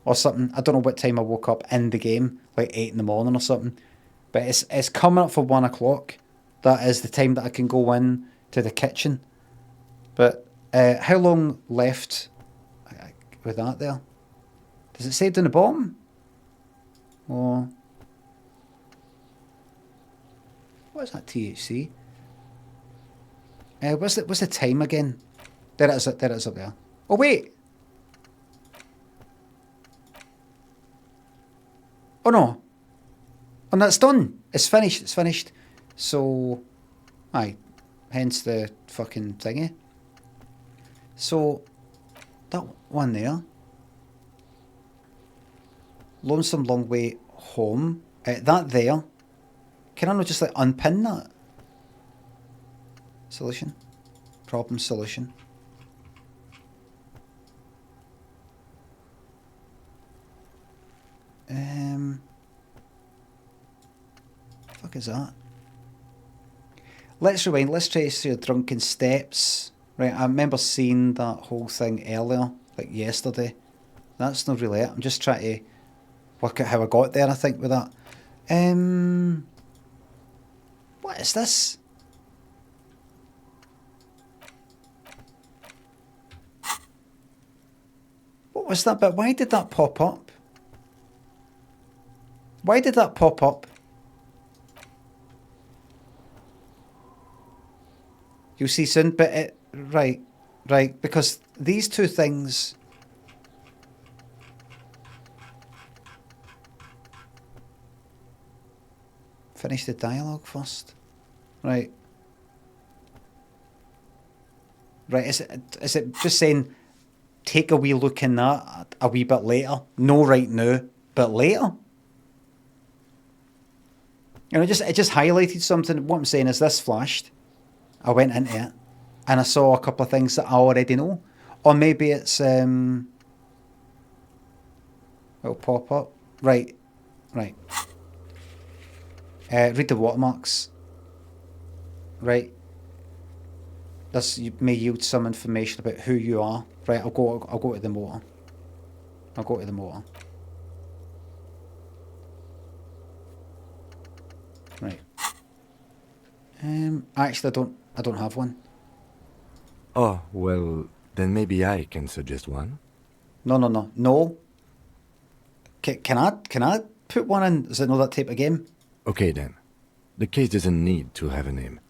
or something. I don't know what time I woke up in the game, like 8 in the morning or something. But it's coming up for 1 o'clock. That is the time that I can go in to the kitchen. But how long left with that there? Does it say down the bottom? Or... what is that THC? What's the time again? There it is up there. Oh, wait! Oh, no. Oh, no, it's done. It's finished. So, aye. Hence the fucking thingy. So, that one there. Lonesome Long Way Home. That there. Can I not just, like, unpin that? Solution. Problem solution. Fuck is that? Let's rewind. Let's trace your drunken steps. Right, I remember seeing that whole thing earlier, like yesterday. That's not really it. I'm just trying to work out how I got there, I think, with that. What is this? What was that bit? Why did that pop up? Why did that pop up? You'll see soon, but it... right, because these two things... Finish the dialogue first. Right. Right, is it just saying... take a wee look in that a wee bit later. No right now, but later. And it just highlighted something. What I'm saying is this flashed. I went into it and I saw a couple of things that I already know. Or maybe it's it'll pop up. Right. Read the watermarks. Right. This may yield some information about who you are. Right, I'll go to the motor. Right. Actually, I don't have one.
Oh, well, then maybe I can suggest one.
No. Can I put one in? Is it not that type of game?
Okay then. The case doesn't need to have a name.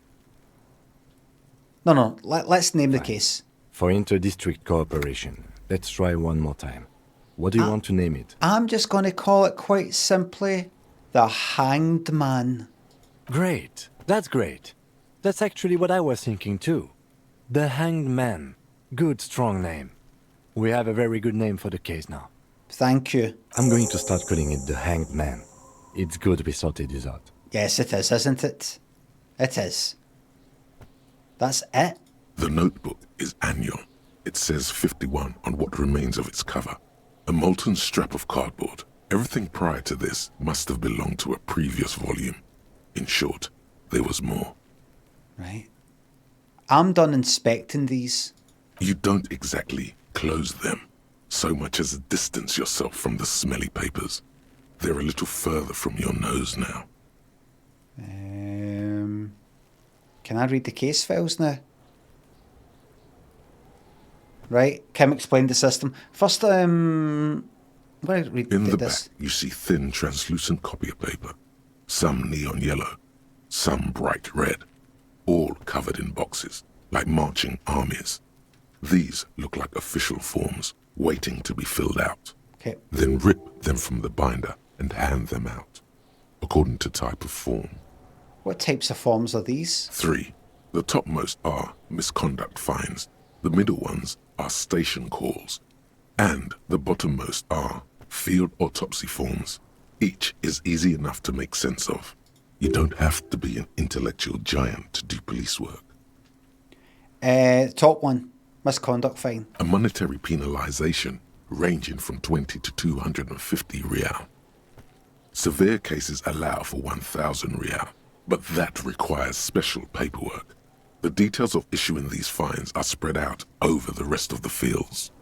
No. Let's name the case.
For inter-district cooperation, let's try one more time. What do you want to name it?
I'm just going to call it quite simply The Hanged Man.
Great. That's great. That's actually what I was thinking too. The Hanged Man. Good, strong name. We have a very good name for the case now.
Thank you.
I'm going to start calling it The Hanged Man. It's good we sorted this out.
Yes, it is, isn't it? It is. That's it.
The notebook is annual. It says 51 on what remains of its cover. A molten strap of cardboard. Everything prior to this must have belonged to a previous volume. In short, there was more.
Right. I'm done inspecting these.
You don't exactly close them, so much as distance yourself from the smelly papers. They're a little further from your nose now.
Can I read the case files now? Right, Kim explained the system. First, I'm going to read
In the
this.
back, you see thin, translucent copier paper. Some neon yellow, some bright red, all covered in boxes, like marching armies. These look like official forms, waiting to be filled out.
Okay.
Then rip them from the binder and hand them out, according to type of form.
What types of forms are these?
3. The topmost are misconduct fines. The middle ones are station calls. And the bottommost are field autopsy forms. Each is easy enough to make sense of. You don't have to be an intellectual giant to do police work.
Top one, misconduct fine.
A monetary penalization ranging from 20 to 250 real. Severe cases allow for 1,000 real, but that requires special paperwork. The details of issuing these fines are spread out over the rest of the fields.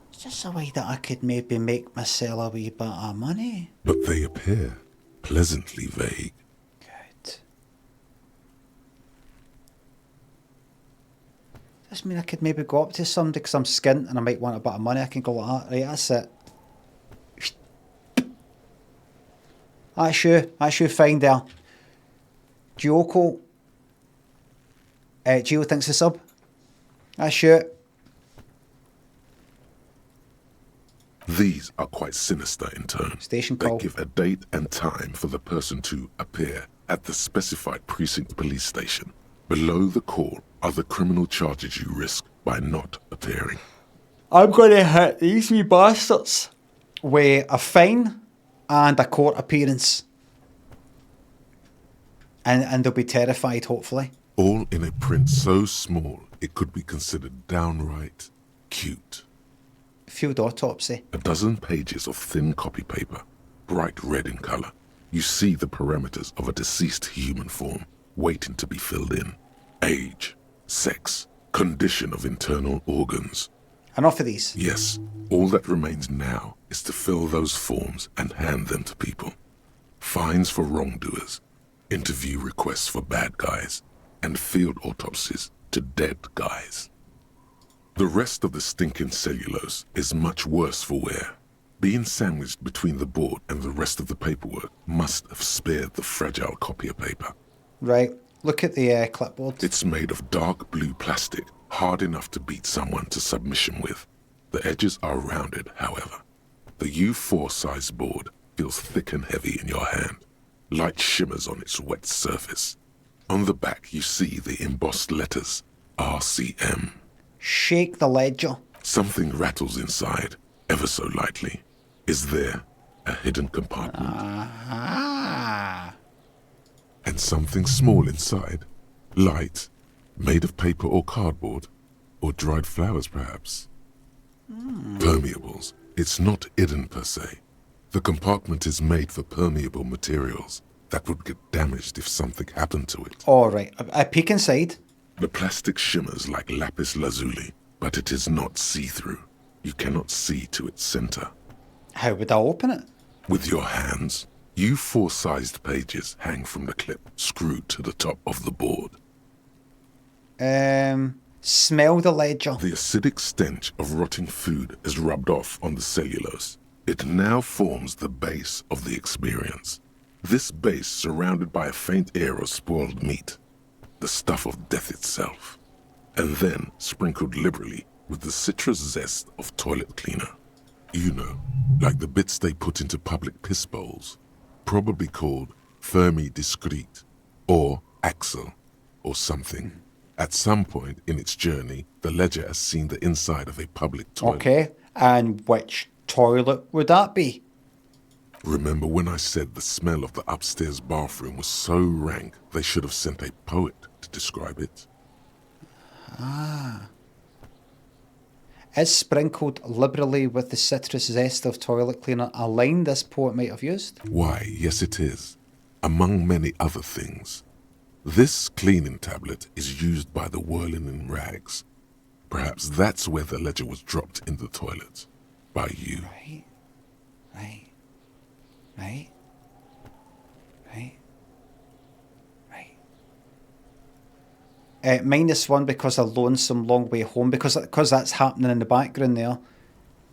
It's just a way that I could maybe make myself a wee bit of money.
But they appear pleasantly vague.
Good. Does mean I could maybe go up to somebody because I'm skint and I might want a bit of money. I can go like that. Right, that's it. That's you fine there. Gyoko. Gio thinks a sub. That's you.
These are quite sinister in tone.
Station call.
They give a date and time for the person to appear at the specified precinct police station. Below the call are the criminal charges you risk by not appearing.
I'm going to hit these wee bastards with a fine and a court appearance. And they'll be terrified, hopefully.
All in a print so small it could be considered downright cute.
Field autopsy.
A dozen pages of thin copy paper, bright red in colour. You see the parameters of a deceased human form waiting to be filled in. Age, sex, condition of internal organs.
Enough of these.
Yes, all that remains now is to fill those forms and hand them to people. Fines for wrongdoers, interview requests for bad guys, and field autopsies to dead guys. The rest of the stinking cellulose is much worse for wear. Being sandwiched between the board and the rest of the paperwork must have spared the fragile copier paper.
Right, look at the clipboard.
It's made of dark blue plastic, hard enough to beat someone to submission with. The edges are rounded, however. The U4 size board feels thick and heavy in your hand. Light shimmers on its wet surface. On the back you see the embossed letters, RCM.
Shake the ledger.
Something rattles inside, ever so lightly. Is there a hidden compartment? And something small inside, light, made of paper or cardboard, or dried flowers perhaps. Permeables. It's not hidden per se. The compartment is made for permeable materials that would get damaged if something happened to it.
All right, a peek inside.
The plastic shimmers like lapis lazuli, but it is not see-through. You cannot see to its center.
How would I open it?
With your hands. U4 sized pages hang from the clip screwed to the top of the board.
Smell the ledger.
The acidic stench of rotting food is rubbed off on the cellulose. It now forms the base of the experience. This base surrounded by a faint air of spoiled meat, the stuff of death itself, and then sprinkled liberally with the citrus zest of toilet cleaner. You know, like the bits they put into public piss bowls, probably called Fermi Discrete, or Axel, or something. At some point in its journey, the ledger has seen the inside of a public toilet.
Okay, and which toilet would that be?
Remember when I said the smell of the upstairs bathroom was so rank they should have sent a poet to describe it?
Is sprinkled liberally with the citrus zest of toilet cleaner a line this poet might have used?
Why, yes it is. Among many other things. This cleaning tablet is used by the whirling in rags. Perhaps that's where the ledger was dropped in the toilet. By you.
Right. -1 because of Lonesome Long Way Home, because that's happening in the background there.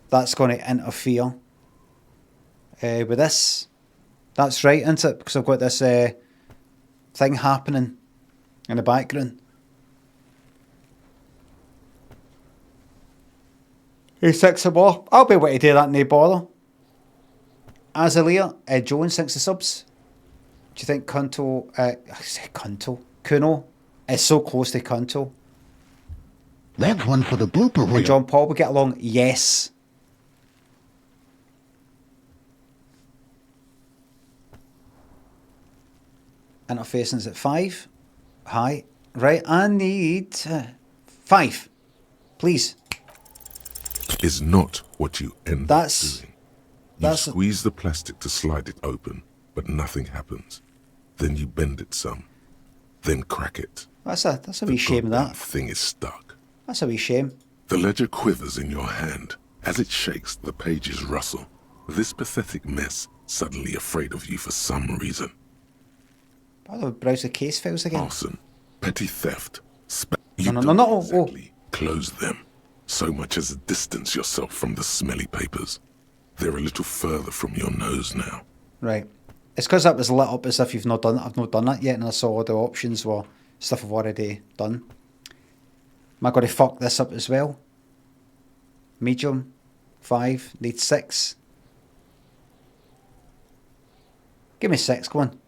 That's going to interfere with this. That's right, isn't it? Because I've got this thing happening in the background. Hey, 6 or more. I'll be able to do that, no bother. Azalea, Jones, 6 subs. Do you think Kuno is so close to Kunto?
That's one for the blooper reel.
And John Paul will get along? Yes. Interfacing's at 5. Hi. Right, I need 5. Please.
Is not what you end up doing. You
That's
squeeze the plastic to slide it open, but nothing happens. Then you bend it some. Then crack it.
That's a wee shame, that.
Thing is stuck.
That's a wee shame.
The ledger quivers in your hand. As it shakes, the pages rustle. This pathetic mess suddenly afraid of you for some reason.
I'll browse the case files again.
Arson, petty theft.
No.
Exactly close them. So much as distance yourself from the smelly papers. They're a little further from your nose now.
Right. It's because that was lit up as if you've not done it. I've not done that yet, and I saw all the options were stuff I've already done. Am I going to fuck this up as well? Medium, 5, need 6. Give me 6, go on.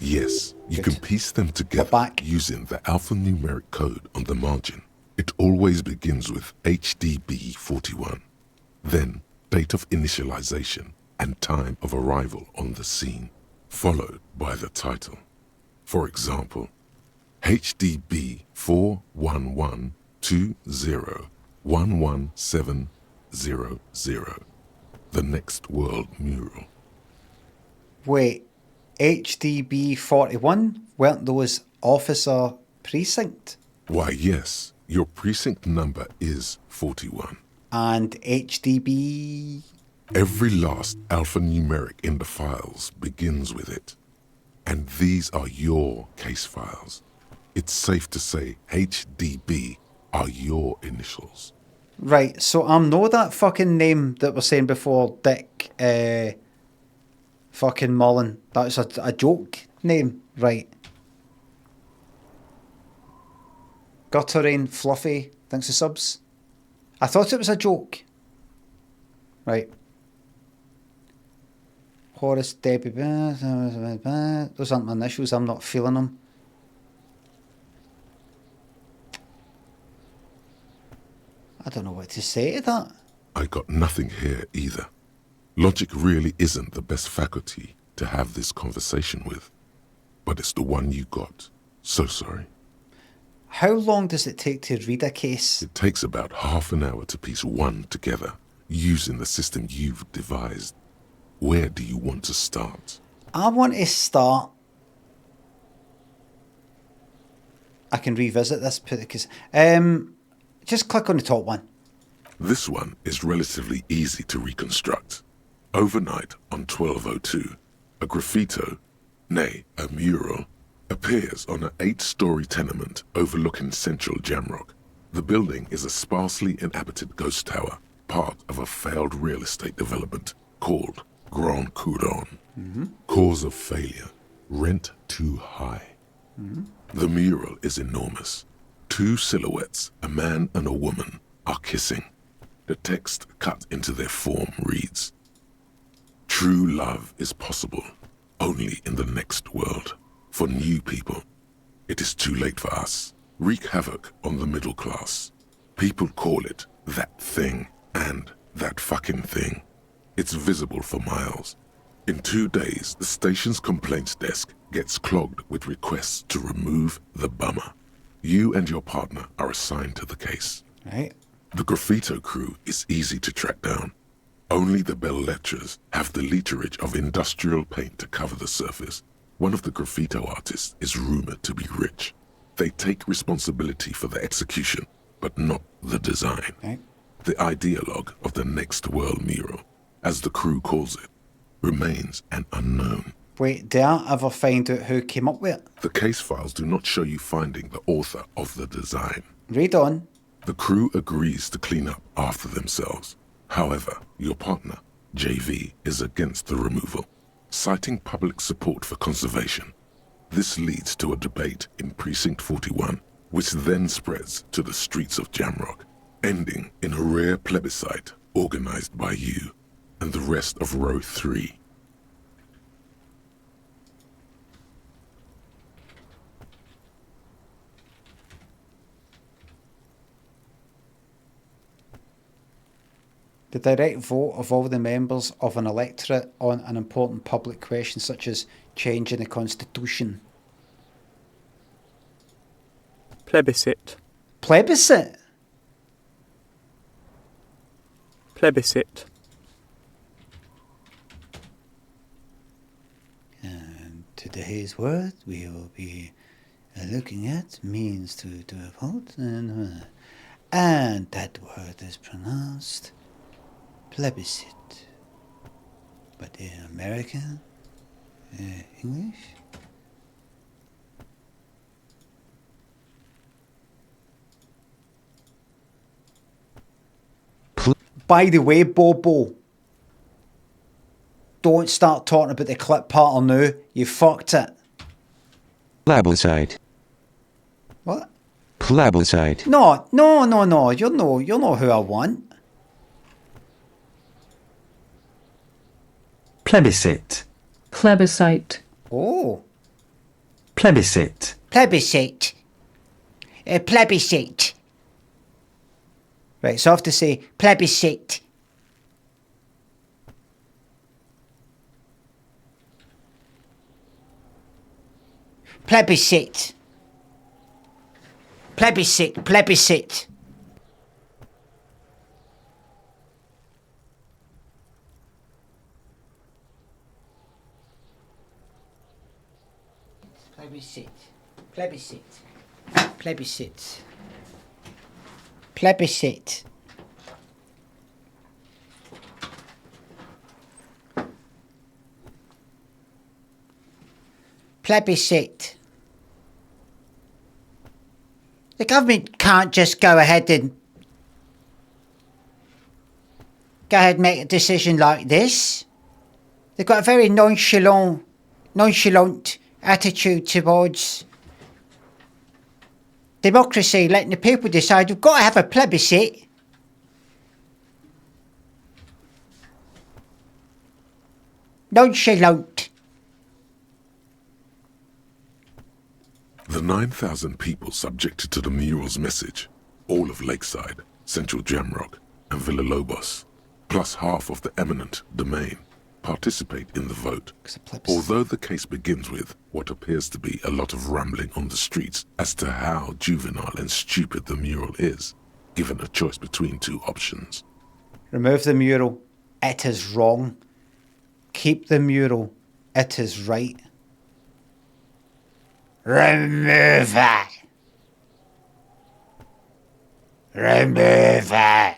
Yes, you can piece them together using the alphanumeric code on the margin. It always begins with HDB41. Then, date of initialization and time of arrival on the scene, followed by the title. For example, HDB 41120111700, the Next World Mural.
Wait, HDB 41? Weren't those officer precinct?
Why, yes, your precinct number is 41.
And HDB?
Every last alphanumeric in the files begins with it. And these are your case files. It's safe to say HDB are your initials.
Right, so I'm no that fucking name that we're saying before, Dick fucking Mullen. That's a joke name, right. Guttering Fluffy, thanks for subs. I thought it was a joke. Right. Horace, Debbie, those aren't my initials, I'm not feeling them. I don't know what to say to that.
I got nothing here either. Logic really isn't the best faculty to have this conversation with. But it's the one you got. So sorry.
How long does it take to read a case?
It takes about half an hour to piece one together, using the system you've devised. Where do you want to start?
I want to start... I can revisit this, because... just click on the top one.
This one is relatively easy to reconstruct. Overnight on 1202, a graffito, nay, a mural, appears on an 8-story tenement overlooking central Jamrock. The building is a sparsely inhabited ghost tower, part of a failed real estate development called Grand Couronne. Cause of failure, rent too high. The mural is enormous. 2 silhouettes, a man and a woman, are kissing. The text cut into their form reads, "True love is possible only in the next world. For new people, it is too late for us. Wreak havoc on the middle class. People call it that thing and that fucking thing. It's visible for miles. In 2 days, the station's complaints desk gets clogged with requests to remove the bummer. You and your partner are assigned to the case.
Right.
The graffito crew is easy to track down. Only the belles lettres have the literage of industrial paint to cover the surface. One of the graffito artists is rumored to be rich. They take responsibility for the execution, but not the design.
Okay.
The ideologue of the next world mural, as the crew calls it, remains an unknown.
Wait, did I ever find out who came up with it?
The case files do not show you finding the author of the design.
Read on.
The crew agrees to clean up after themselves. However, your partner, JV, is against the removal, citing public support for conservation. This leads to a debate in Precinct 41, which then spreads to the streets of Jamrock, ending in a rare plebiscite organized by you and the rest of Row 3.
The direct vote of all the members of an electorate on an important public question such as changing the constitution.
Plebiscite.
Plebiscite?
Plebiscite.
And today's word we will be looking at means to a vote, and that word is pronounced plebiscite. But in American English? By the way, Bobo, don't start talking about the clip part now. You fucked it.
Plebiscite.
What?
Plebiscite.
No. You're not who I want.
Plebiscite.
Plebiscite.
Oh.
Plebiscite.
Plebiscite. Plebiscite. Right, so I have to say plebiscite. Plebiscite. Plebiscite. Plebiscite. Plebiscite. Plebiscite. Plebiscite. Plebiscite. Plebiscite. The government can't just go ahead and make a decision like this. They've got a very nonchalant attitude towards democracy, letting the people decide. We've got to have a plebiscite. Nonchalant.
The 9,000 people subjected to the mural's message, all of Lakeside, Central Jamrock, and Villalobos, plus half of the eminent domain, participate in the vote. Although the case begins with what appears to be a lot of rambling on the streets as to how juvenile and stupid the mural is, given a choice between two options.
Remove the mural. It is wrong. Keep the mural. It is right. Remove it. Remove it.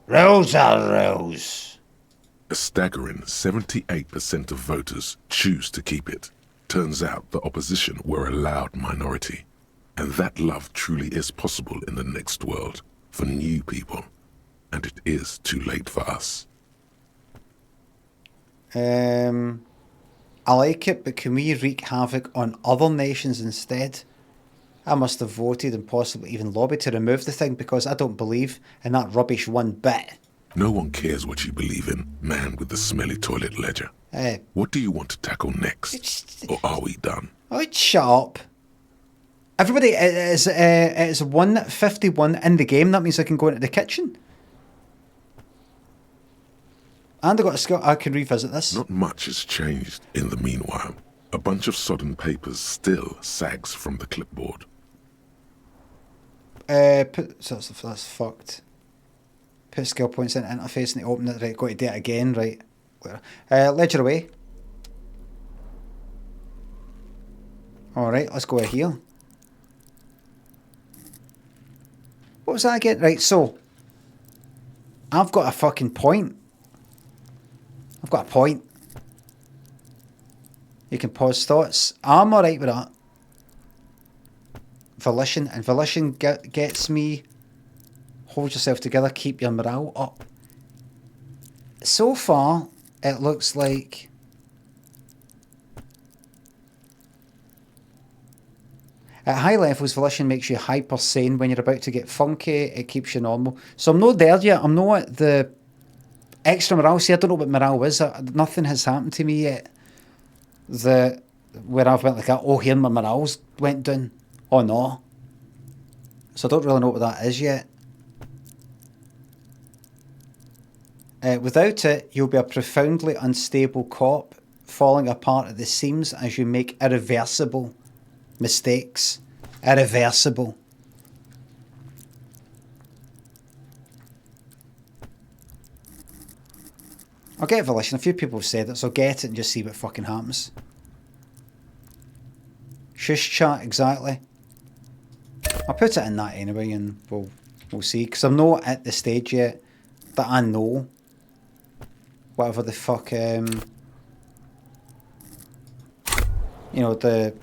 Rules are rules.
A staggering 78% of voters choose to keep it. Turns out the opposition were a loud minority. And that love truly is possible in the next world for new people. And it is too late for us.
I like it, but can we wreak havoc on other nations instead? I must have voted and possibly even lobbied to remove the thing because I don't believe in that rubbish one bit.
No one cares what you believe in, man with the smelly toilet ledger. What do you want to tackle next? Or are we done?
Oh, shut up. Everybody, it's 1:51 in the game. That means I can go into the kitchen. And I can revisit this.
Not much has changed in the meanwhile. A bunch of sodden papers still sags from the clipboard.
So that's fucked. Put skill points in interface and open it. Right, got to do it again. Right. Ledger away. Alright, let's go here. What was that again? Right, so I've got a fucking point. I've got a point. You can pause thoughts. I'm alright with that. Volition. And volition gets me. Hold yourself together. Keep your morale up. So far, it looks like... At high levels, volition makes you hyper sane. When you're about to get funky, it keeps you normal. So I'm not there yet. I'm not at the extra morale. See, I don't know what morale is. Nothing has happened to me yet. Where I've went like, oh, here my morale's went down. Oh no. So I don't really know what that is yet. Without it, you'll be a profoundly unstable cop, falling apart at the seams as you make irreversible mistakes. Irreversible. I'll get volition. A few people have said it, so get it and just see what fucking happens. Shush chat, exactly. I'll put it in that anyway and we'll see. Because I'm not at the stage yet that I know whatever the fuck, you know, the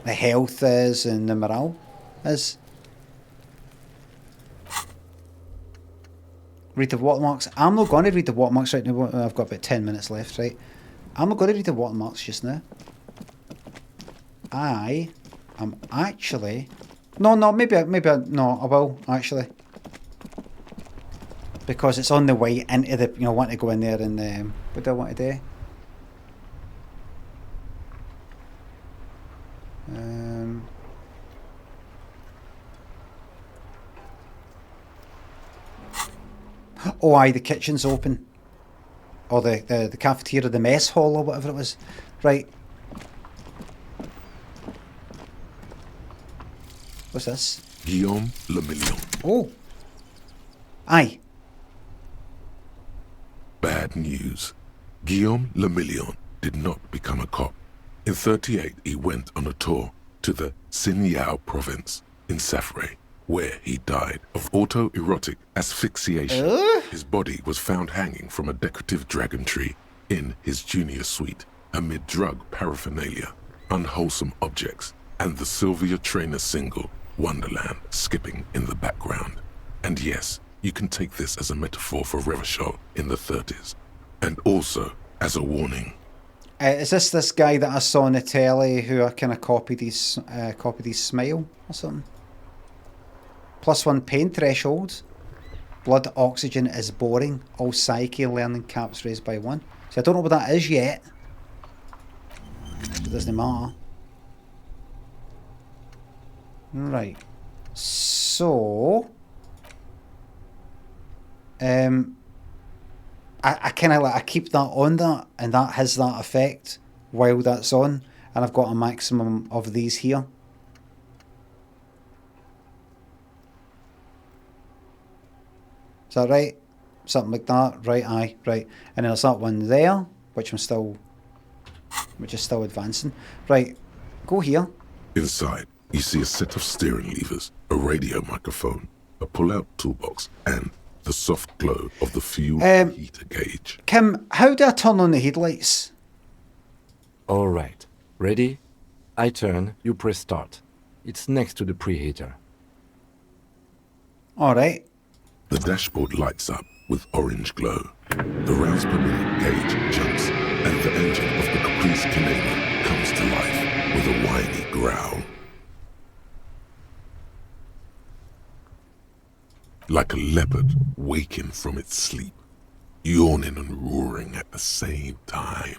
health is and the morale is. Read the watermarks. I'm not going to read the watermarks right now. I've got about 10 minutes left, right? I'm not going to read the watermarks just now. I am actually... No, maybe I will, actually. Because it's on the way into the... You know, I want to go in there and... what do I want to do? Oh, aye, the kitchen's open. Or the cafeteria, the mess hall or whatever it was. Right. What's this?
Guillaume Le Million.
Oh. Aye.
Bad news. Guillaume Le Million did not become a cop. In 1938, he went on a tour to the Sinyao province in Safre, where he died of autoerotic asphyxiation. His body was found hanging from a decorative dragon tree in his junior suite amid drug paraphernalia, unwholesome objects, and the Sylvia Trainer single, Wonderland, skipping in the background. And yes, you can take this as a metaphor for Revachol in the 30s, and also as a warning.
Is this guy that I saw on the telly who I kind of copied his smile or something? +1 pain threshold. Blood oxygen is boring. All psyche learning caps raised by 1. So I don't know what that is yet. It doesn't matter. Right. So... I kind of like, I keep that on that, and that has that effect while that's on, and I've got a maximum of these here. Is that right? Something like that, right? Aye, right. And then there's that one there, which is still advancing. Right, go here.
Inside, you see a set of steering levers, a radio microphone, a pull-out toolbox, and the soft glow of the fuel heater gauge.
Kim, how do I turn on the headlights?
All right. Ready? I turn, you press start. It's next to the preheater.
All right.
The dashboard lights up with orange glow. The rounds per minute gauge jumps, and the engine of the Caprice Canadian comes to life with a whiny growl. Like a leopard waking from its sleep, yawning and roaring at the same time.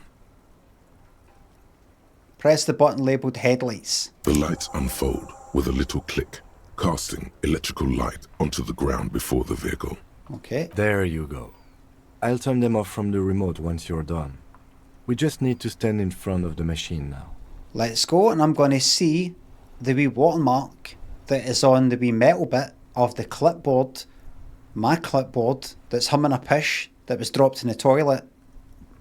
Press the button labelled headlights.
The lights unfold with a little click, casting electrical light onto the ground before the vehicle.
Okay.
There you go. I'll turn them off from the remote once you're done. We just need to stand in front of the machine now.
Let's go, and I'm going to see the wee watermark that is on the wee metal bit of the clipboard my clipboard that's humming a pish that was dropped in the toilet.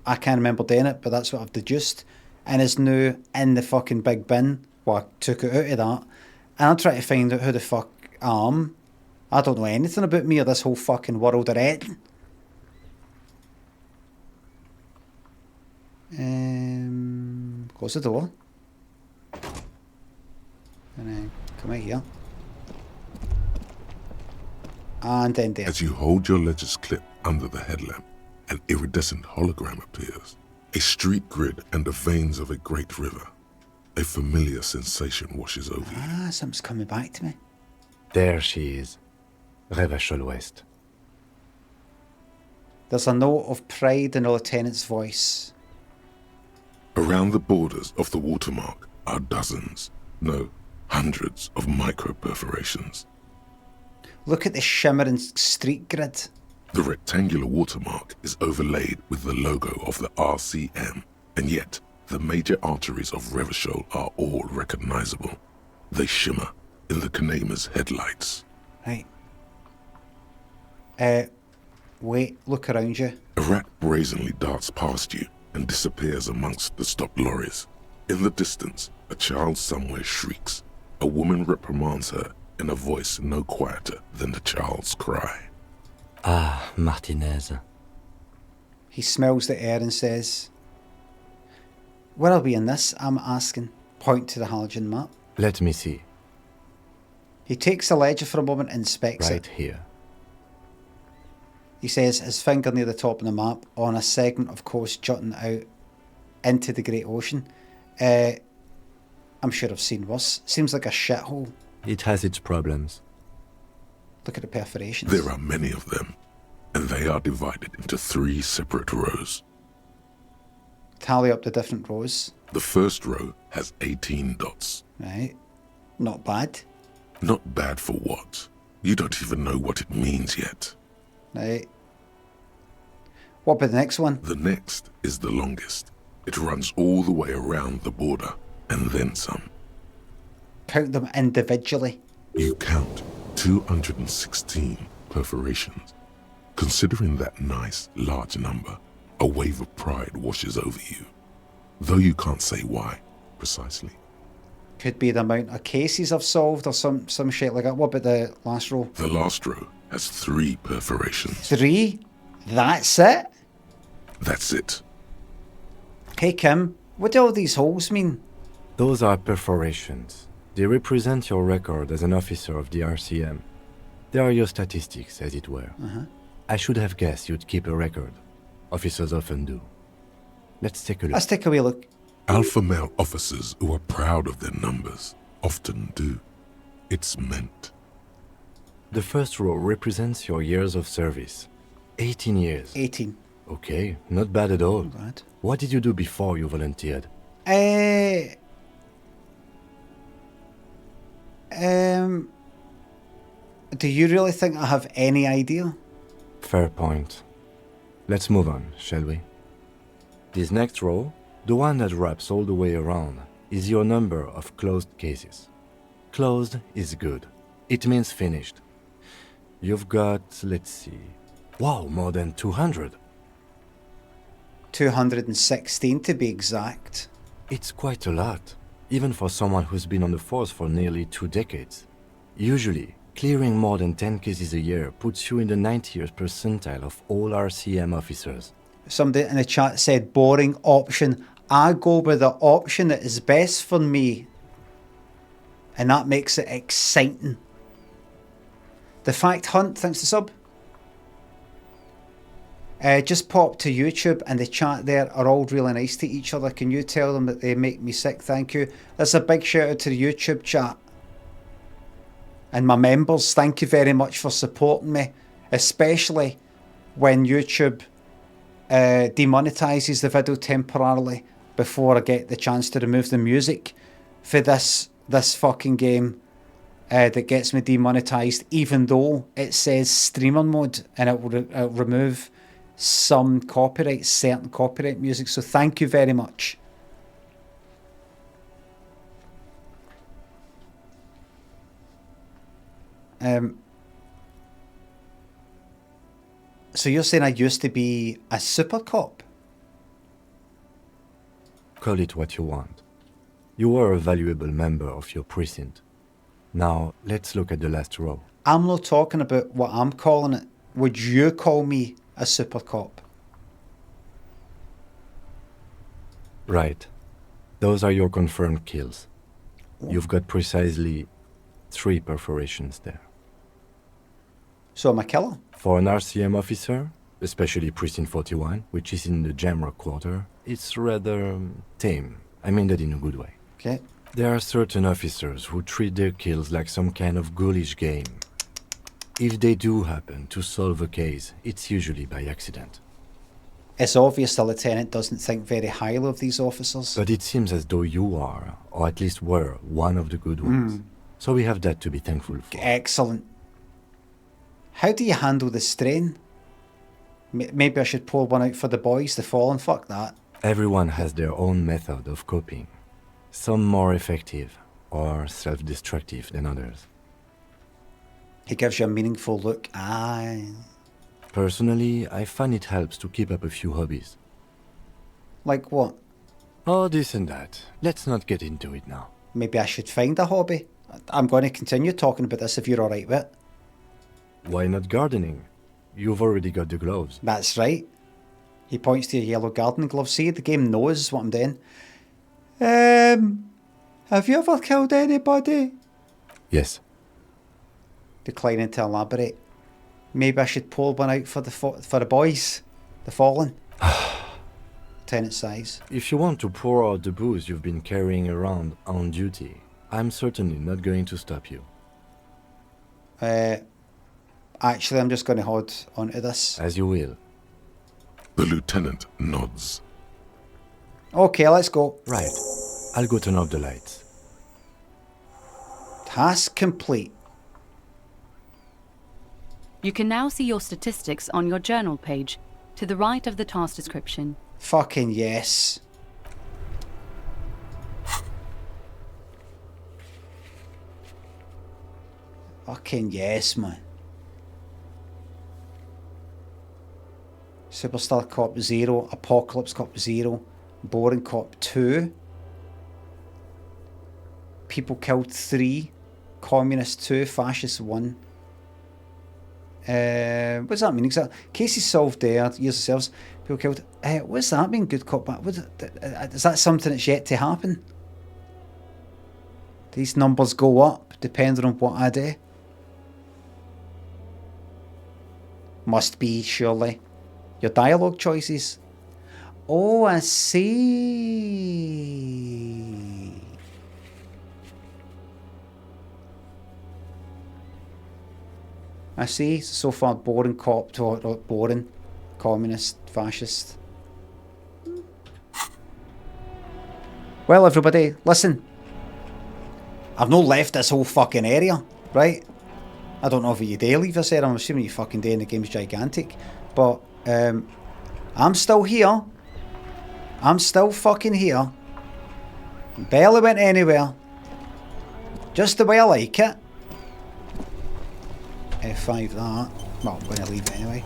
I can't remember doing it, but that's what I've deduced. And is now in the fucking big bin. Well, I took it out of that. And I'm trying to find out who the fuck I am. I don't know anything about me or this whole fucking world of it. Close the door. And then come out here. And then there.
As you hold your ledger's clip under the headlamp, an iridescent hologram appears. A street grid and the veins of a great river. A familiar sensation washes over you.
Ah, something's coming back to me.
There she is. Revachol West.
There's a note of pride in the lieutenant's voice.
Around the borders of the watermark are dozens, no, hundreds of micro-perforations.
Look at the shimmering street grid.
The rectangular watermark is overlaid with the logo of the RCM, and yet the major arteries of Revachol are all recognizable. They shimmer in the Kanema's headlights.
Right. Wait, look around you.
A rat brazenly darts past you and disappears amongst the stopped lorries. In the distance, a child somewhere shrieks. A woman reprimands her in a voice no quieter than the child's cry.
Ah, Martinez.
He smells the air and says, "Where are we in this?" I'm asking. Point to the halogen map.
Let me see.
He takes the ledger for a moment and inspects it.
Right here.
He says, his finger near the top of the map, on a segment of coast jutting out into the Great Ocean. I'm sure I've seen worse. Seems like a shithole.
It has its problems.
Look at the perforations.
There are many of them, and they are divided into 3 separate rows.
Tally up the different rows.
The first row has 18 dots.
Right. Not bad.
Not bad for what? You don't even know what it means yet.
Right. What about the next one?
The next is the longest. It runs all the way around the border, and then some.
Count them individually.
You count 216 perforations. Considering that nice, large number, a wave of pride washes over you. Though you can't say why, precisely.
Could be the amount of cases I've solved or some shit like that. What about the last row?
The last row has 3 perforations.
3? That's it?
That's it.
Hey Kim, what do all these holes mean?
Those are perforations. They represent your record as an officer of the RCM. They are your statistics, as it were. I should have guessed you'd keep a record. Officers often do. Let's take a look.
Let's take a wee look.
Alpha male officers who are proud of their numbers often do. It's meant.
The first row represents your years of service. 18 years.
18.
Okay, not bad at all.
Not bad.
What did you do before you volunteered?
Do you really think I have any idea?
Fair point. Let's move on, shall we? This next row, the one that wraps all the way around, is your number of closed cases. Closed is good. It means finished. You've got, let's see, wow, more than 200.
216 to be exact.
It's quite a lot, even for someone who's been on the force for nearly 2 decades. Usually, clearing more than 10 cases a year puts you in the 90th percentile of all RCM officers.
Somebody in the chat said boring option. I go with the option that is best for me. And that makes it exciting. The Fact Hunt, thanks to sub. Just pop to YouTube and the chat there are all really nice to each other. Can you tell them that they make me sick? Thank you. That's a big shout out to the YouTube chat. And my members, thank you very much for supporting me. Especially when YouTube demonetizes the video temporarily before I get the chance to remove the music for this fucking game that gets me demonetized, even though it says streamer mode and it will remove some copyright, certain copyright music. So thank you very much. So you're saying I used to be a super cop?
Call it what you want. You were a valuable member of your precinct. Now, let's look at the last row.
I'm not talking about what I'm calling it. Would you call me a super cop?
Right. Those are your confirmed kills. You've got precisely 3 perforations there.
So I'm a killer?
For an RCM officer, especially Precinct 41, which is in the Jamrock Quarter, it's rather tame. I mean that in a good way.
Okay.
There are certain officers who treat their kills like some kind of ghoulish game. If they do happen to solve a case, it's usually by accident.
It's obvious the lieutenant doesn't think very highly of these officers.
But it seems as though you are, or at least were, one of the good ones. So we have that to be thankful for.
Excellent. How do you handle the strain? Maybe I should pour one out for the boys, the fallen. Fuck that.
Everyone has their own method of coping. Some more effective or self-destructive than others.
He gives you a meaningful look. Aye.
Personally, I find it helps to keep up a few hobbies.
Like what?
Oh, this and that. Let's not get into it now.
Maybe I should find a hobby. I'm going to continue talking about this if you're alright with it.
Why not gardening? You've already got the gloves.
That's right. He points to your yellow gardening gloves. See, the game knows what I'm doing. Have you ever killed anybody?
Yes.
Declining to elaborate. Maybe I should pull one out for the boys, the fallen. Tenant size.
If you want to pour out the booze you've been carrying around on duty, I'm certainly not going to stop you.
Actually, I'm just going to hold onto this.
As you will.
The lieutenant nods.
Okay, let's go.
Right. I'll go turn off the lights.
Task complete.
You can now see your statistics on your journal page, to the right of the task description.
Fucking yes. Fucking yes, man. Superstar Cop 0, Apocalypse Cop 0, Boring Cop 2, People Killed 3, Communist 2, Fascist 1. What does that mean exactly? Cases solved there, years of service, people killed. What does that mean, good cop bad? Is that something that's yet to happen? These numbers go up depending on what I do. Must be, surely. Your dialogue choices. Oh, I see. I see. So far, boring cop to boring, communist, fascist. Well, everybody, listen. I've not left this whole fucking area, right? I don't know if you do leave this area. I'm assuming you fucking do, and the game's gigantic. But I'm still here. I'm still fucking here. Barely went anywhere. Just the way I like it. F5 that. Well, I'm going to leave it anyway.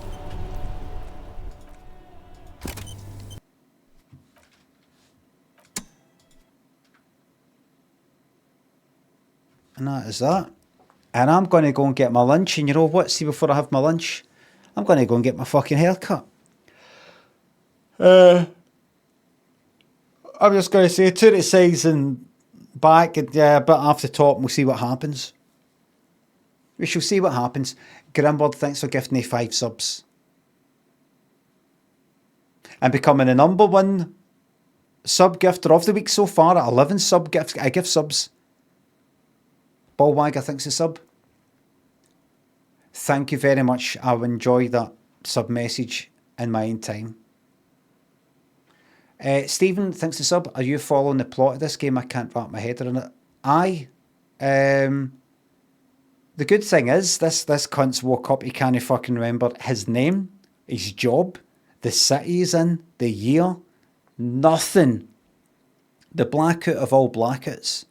And that is that. And I'm going to go and get my lunch. And you know what? See, before I have my lunch, I'm going to go and get my fucking haircut. I'm just going to say to the sides and back, and yeah, a bit off the top, and we'll see what happens. We shall see what happens. Grimbird, thanks for gifting me 5 subs. And becoming the #1 sub gifter of the week so far at 11 sub gifts. I give subs. Ballwagger thinks a sub. Thank you very much. I will enjoy that sub message in my own time. Stephen thinks the sub. Are you following the plot of this game? I can't wrap my head around it. Aye. The good thing is, this cunt's woke up, he can't fucking remember his name, his job, the city he's in, the year, nothing. The blackout of all blackouts.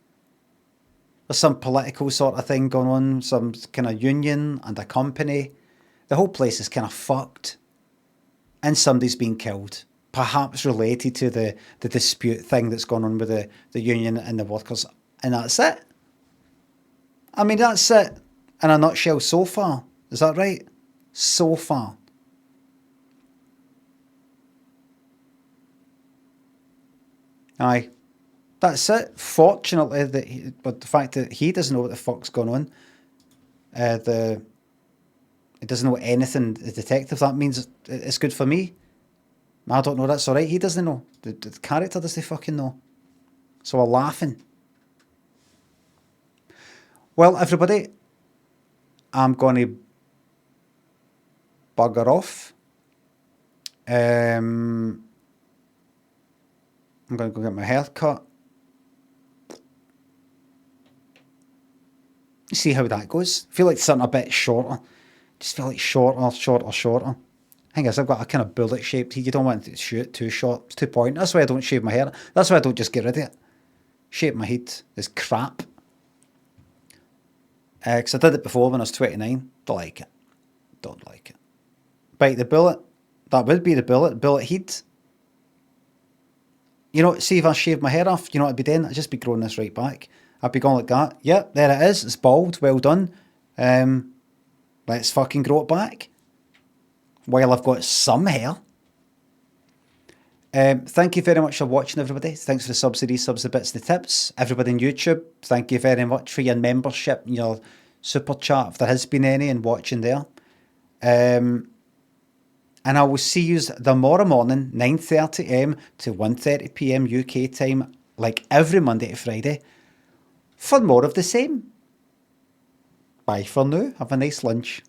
There's some political sort of thing going on, some kind of union and a company. The whole place is kind of fucked. and somebody's been killed, perhaps related to the dispute thing that's gone on with the union and the workers, and that's it. I mean, that's it in a nutshell so far. Is that right? So far. Aye. That's it. Fortunately, but the fact that he doesn't know what the fuck's going on, he doesn't know anything, the detective, that means it's good for me. I don't know, that's alright. He doesn't know. The character doesn't fucking know. So we're laughing. Well, everybody, I'm going to bugger off. I'm going to go get my hair cut. See how that goes. I feel like something a bit shorter. Just feel like shorter. Thing is, I've got a kind of bullet shaped. You don't want to shoot too short. It's too point. That's why I don't shave my hair. That's why I don't just get rid of it. Shape my head is crap. Because I did it before when I was 29. Don't like it. Don't like it. Bite the bullet. That would be the bullet. Bullet head. You know, see if I shaved my hair off, you know what I'd be doing? I'd just be growing this right back. I'd be going like that. Yep, there it is. It's bald. Well done. Let's fucking grow it back. While I've got some hair. Thank you very much for watching, everybody. Thanks for the subs, the resubs, the bits, the tips. Everybody on YouTube, thank you very much for your membership and your super chat, if there has been any, and watching there. And I will see you tomorrow morning, 9:30 AM to 1:30 PM UK time, like every Monday to Friday, for more of the same. Bye for now. Have a nice lunch.